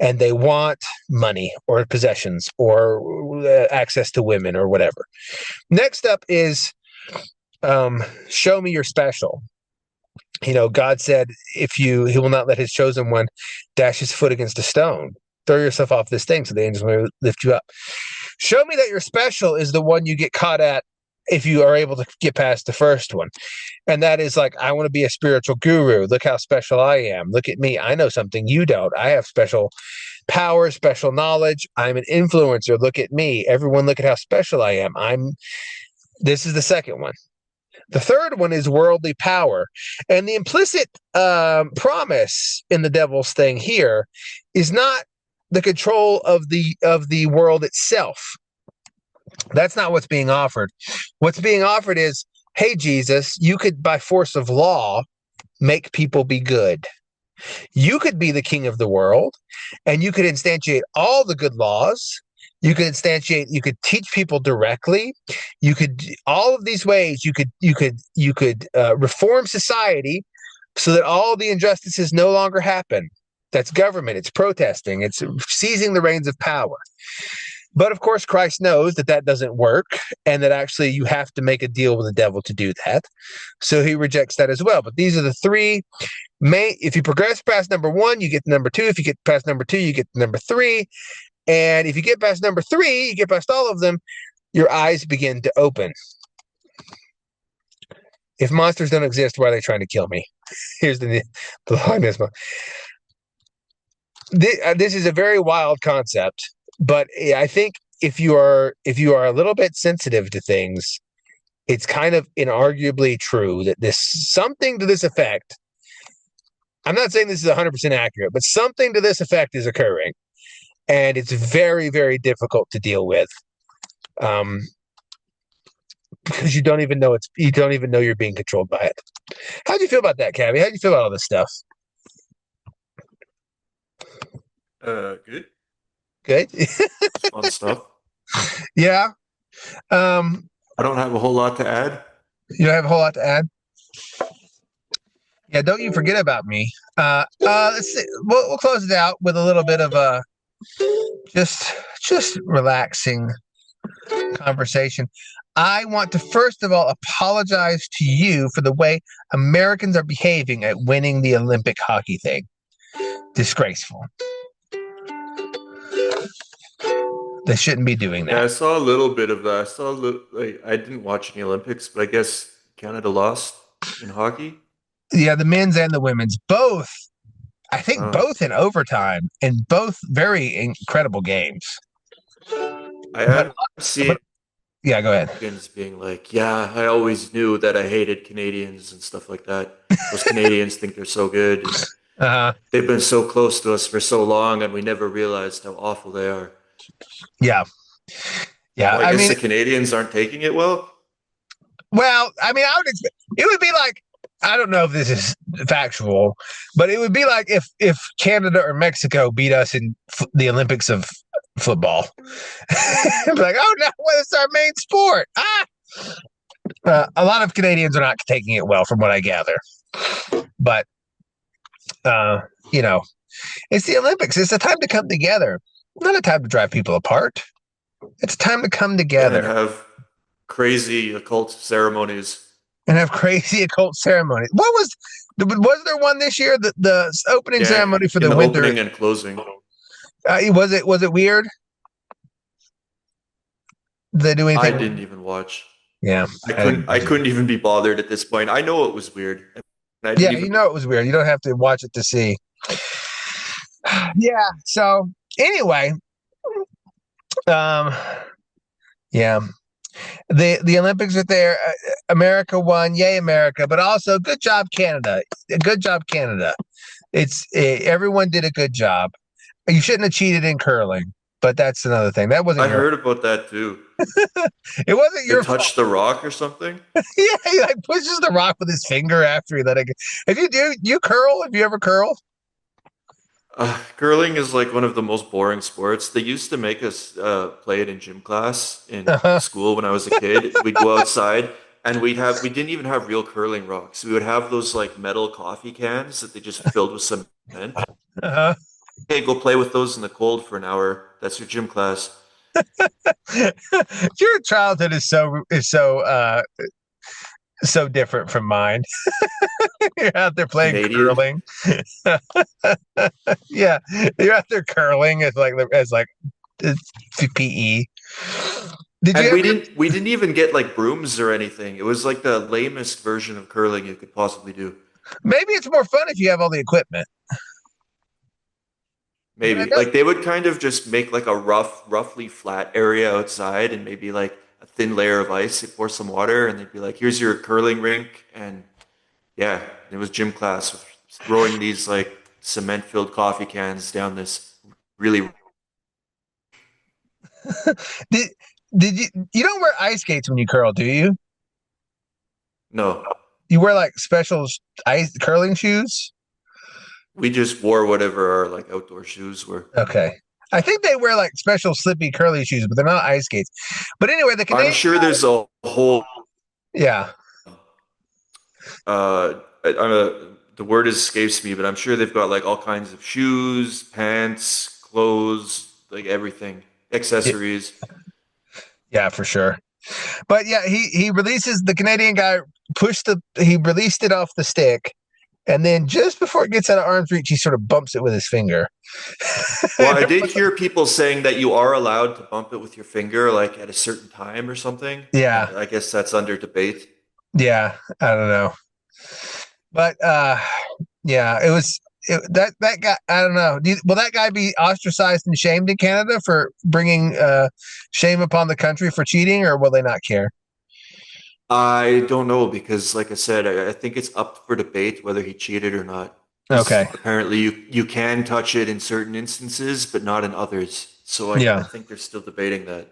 and they want money or possessions or access to women or whatever. Next up is show me you're special. God said, he will not let his chosen one dash his foot against a stone. Throw yourself off this thing so the angels may lift you up. Show me that you're special is the one you get caught at if you are able to get past the first one. And that is like, I want to be a spiritual guru. Look how special I am. Look at me. I know something you don't. I have special power, special knowledge. I'm an influencer. Look at me. Everyone, look at how special I am. This is the second one. The third one is worldly power. And the implicit promise in the devil's thing here is not the control of the world itself. That's not what's being offered. What's being offered is, hey, Jesus, you could, by force of law, make people be good. You could be the king of the world, and you could instantiate all the good laws. You could teach people directly. You could, all of these ways, you could reform society so that all the injustices no longer happen. That's government. It's protesting. It's seizing the reins of power. But of course, Christ knows that doesn't work, and that actually you have to make a deal with the devil to do that. So he rejects that as well. But these are the three main. If you progress past number one, you get to number two. If you get past number two, you get to number three. And if you get past number three, you get past all of them, your eyes begin to open. If monsters don't exist, why are they trying to kill me? Here's the blindness. This is a very wild concept, but I think if you are a little bit sensitive to things, it's kind of inarguably true that something to this effect. I'm not saying this is 100% accurate, but something to this effect is occurring, and it's very, very difficult to deal with, because you don't even know you're being controlled by it. How do you feel about that, Cabby? How do you feel about all this stuff? Good. Good. Fun stuff. Yeah. I don't have a whole lot to add. You don't have a whole lot to add? Yeah, don't you forget about me. Let's see. We'll close it out with a little bit of a just relaxing conversation. I want to first of all apologize to you for the way Americans are behaving at winning the Olympic hockey thing. Disgraceful. They shouldn't be doing that. Yeah, I saw a little bit of that. I didn't watch any Olympics, but I guess Canada lost in hockey. Yeah, the men's and the women's, both. I think both in overtime, and both very incredible games. I see. Yeah, go ahead. Americans being like, yeah, I always knew that I hated Canadians and stuff like that. Those Canadians think they're so good. They've been so close to us for so long, and we never realized how awful they are. Yeah. Yeah. Well, I guess the Canadians aren't taking it well. Well, I mean, I would expect it would be like, I don't know if this is factual, but it would be like if Canada or Mexico beat us in the Olympics of football. Be like, oh no, it's our main sport. A lot of Canadians are not taking it well, from what I gather. But it's the Olympics. It's a time to come together, not a time to drive people apart. It's time to come together and have crazy occult ceremonies. What was there one this year? The opening ceremony for the winter opening and closing. Was it weird? Did they do anything? I didn't even watch. Yeah, I couldn't even be bothered at this point. I know it was weird. You know it was weird. You don't have to watch it to see. Yeah. So anyway, yeah. The Olympics are there. America won. Yay, America. But also, good job, Canada. Good job, Canada. Everyone did a good job. You shouldn't have cheated in curling, but that's another thing. That wasn't. I heard about that too. It wasn't your fault. Touched the rock or something. Yeah, he like pushes the rock with his finger after he let it go. If you curl, have you ever curled? Curling is like one of the most boring sports. They used to make us play it in gym class in Uh-huh. school when I was a kid. We'd go outside and we didn't even have real curling rocks. We would have those like metal coffee cans that they just filled with cement. Uh-huh. Hey, go play with those in the cold for an hour. That's your gym class. Your childhood is so different from mine. You're out there playing Canadian. curling. Yeah, you're out there curling as it's PE. Did you And ever? we didn't even get like brooms or anything. It was like the lamest version of curling you could possibly do. Maybe it's more fun if you have all the equipment. But I Maybe. know. Like they would kind of just make like a roughly flat area outside and maybe like a thin layer of ice. They pour some water and they'd be like, here's your curling rink. And yeah, it was gym class with throwing these like cement filled coffee cans down this really Did did you don't wear ice skates when you curl, do you? no. You wear like special ice curling shoes? We just wore whatever our like outdoor shoes were. Okay. I think they wear like special slippy curly shoes, but they're not ice skates. But anyway, the I'm Canadian, sure there's a whole yeah. the word escapes me, but I'm sure they've got like all kinds of shoes, pants, clothes, like everything, accessories. Yeah, for sure. But yeah, he releases the Canadian guy he released it off the stick, and then just before it gets out of arm's reach, he sort of bumps it with his finger. Well, I did hear people saying that you are allowed to bump it with your finger, like at a certain time or something. Yeah, I guess that's under debate. yeah, I don't know. But yeah, that guy. I don't know. Will that guy be ostracized and shamed in Canada for bringing shame upon the country for cheating, or will they not care? I don't know because, like I said, I think it's up for debate whether he cheated or not. Okay. Because apparently you can touch it in certain instances, but not in others. So I Yeah, think they're still debating that.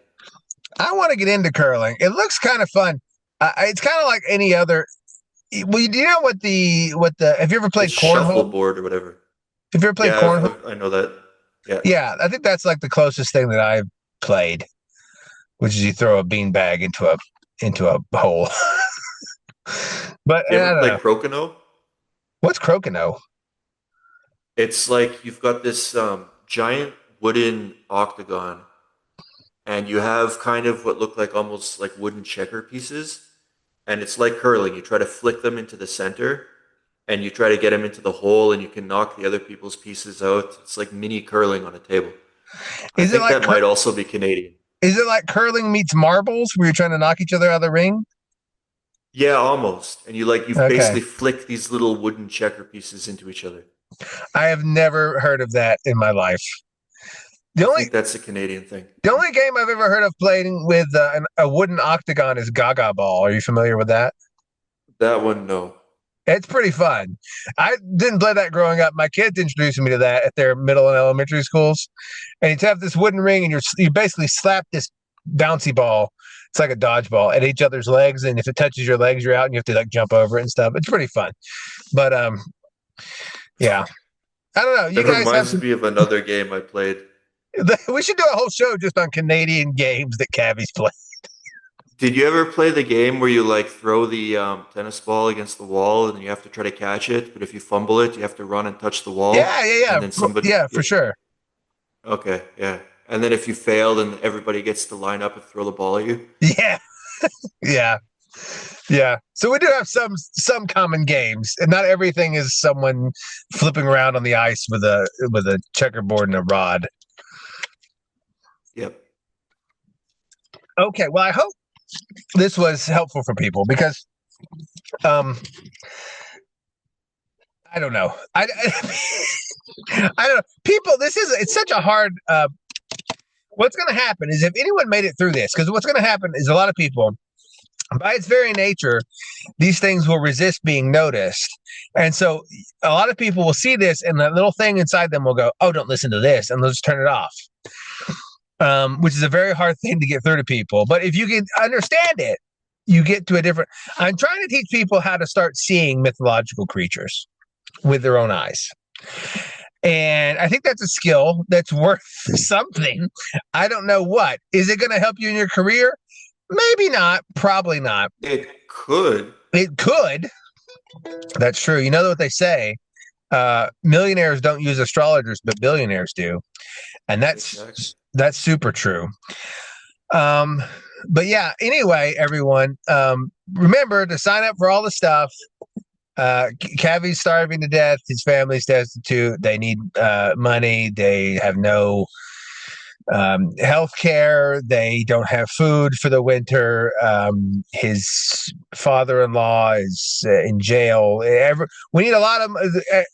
I want to get into curling. It looks kind of fun. It's kind of like any other. Well, do you know what the? Have you ever The played cornhole? shuffleboard or whatever. Have you ever played Yeah, cornhole? I know that. Yeah. Yeah, I think that's like the closest thing that I've played, which is you throw a beanbag into a hole. But You I ever don't play know. crokinole? What's crokinole? It's like you've got this giant wooden octagon, and you have kind of what look like almost like wooden checker pieces, and it's like curling. You try to flick them into the center, and you try to get them into the hole, and you can knock the other people's pieces out. It's like mini curling on a table. I Is it think like that might also be Canadian. is it like curling meets marbles where you're trying to knock each other out of the ring? Yeah, almost. And you Okay. basically flick these little wooden checker pieces into each other. I have never heard of that in my life. The I only think that's a Canadian thing. the only game I've ever heard of playing with a wooden octagon is Gaga Ball. Are you familiar with that? That one, no. It's pretty fun. I didn't play that growing up. My kids introduced me to that at their middle and elementary schools. And you have this wooden ring, and you basically slap this bouncy ball. It's like a dodgeball at each other's legs, and if it touches your legs, you're out, and you have to like jump over it and stuff. It's pretty fun. But yeah, I don't know. You It guys have reminds some. me of another game I played. We should do a whole show just on Canadian games that cabbies play. Did you ever play the game where you like throw the tennis ball against the wall and you have to try to catch it, but if you fumble it, you have to run and touch the wall, Yeah, yeah, and then somebody, yeah, yeah, for sure. okay, yeah, and then if you fail, then everybody gets to line up and throw the ball at you. Yeah, yeah. Yeah. So we do have some common games, and not everything is someone flipping around on the ice with a checkerboard and a rod. Yep. Okay. Well, I hope this was helpful for people because um I don't know. I don't know. People, it's such a hard what's going to happen is if anyone made it through this, because what's going to happen is a lot of people by its very nature, these things will resist being noticed. And so a lot of people will see this and that little thing inside them will go, oh, don't listen to this. And they'll just turn it off, which is a very hard thing to get through to people. But if you can understand it, you get to a different. I'm trying to teach people how to start seeing mythological creatures with their own eyes. And I think that's a skill that's worth something. I don't know what. Is it going to help you in your career? Maybe not. Probably not. It could. It could. That's true. You know what they say? Millionaires don't use astrologers, but billionaires do. And that's super true. But yeah, anyway, everyone, remember to sign up for all the stuff. Cavi's starving to death. His family's destitute. They need money. They have no health care. They don't have food for the winter. His father-in-law is in jail. We need a lot of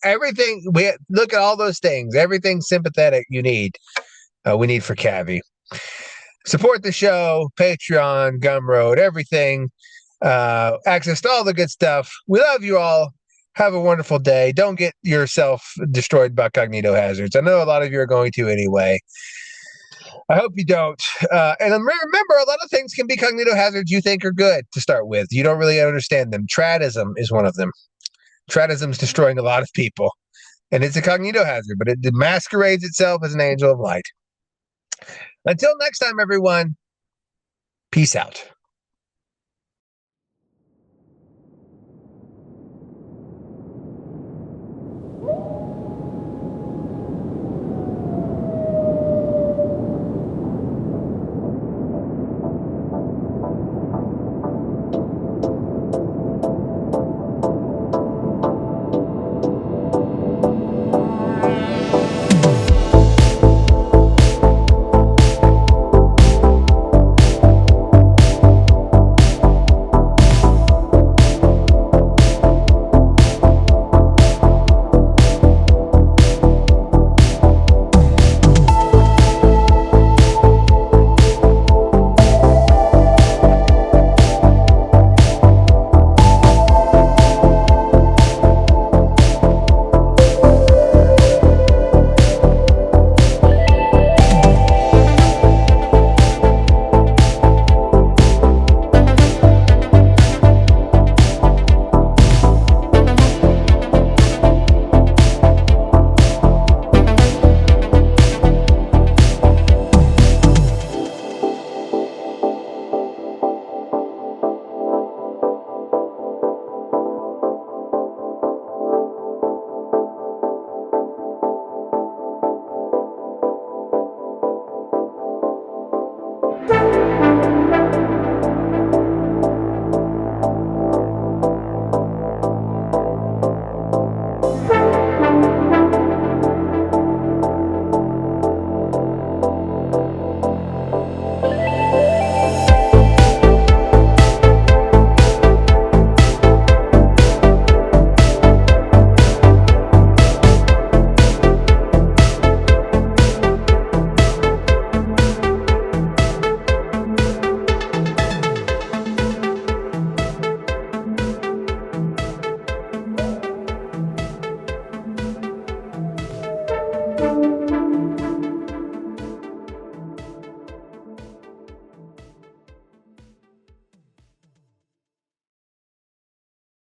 everything. We look at all those things. Everything sympathetic you need. We need for Cavi. Support the show, Patreon, Gumroad, everything. Access to all the good stuff. We love you all. Have a wonderful day. Don't get yourself destroyed by Cognitohazards. I know a lot of you are going to anyway. I hope you don't. And remember, a lot of things can be Cognitohazards you think are good to start with. You don't really understand them. Tradism is one of them. Tradism is destroying a lot of people. And it's a Cognitohazard, but it masquerades itself as an angel of light. Until next time, everyone, peace out.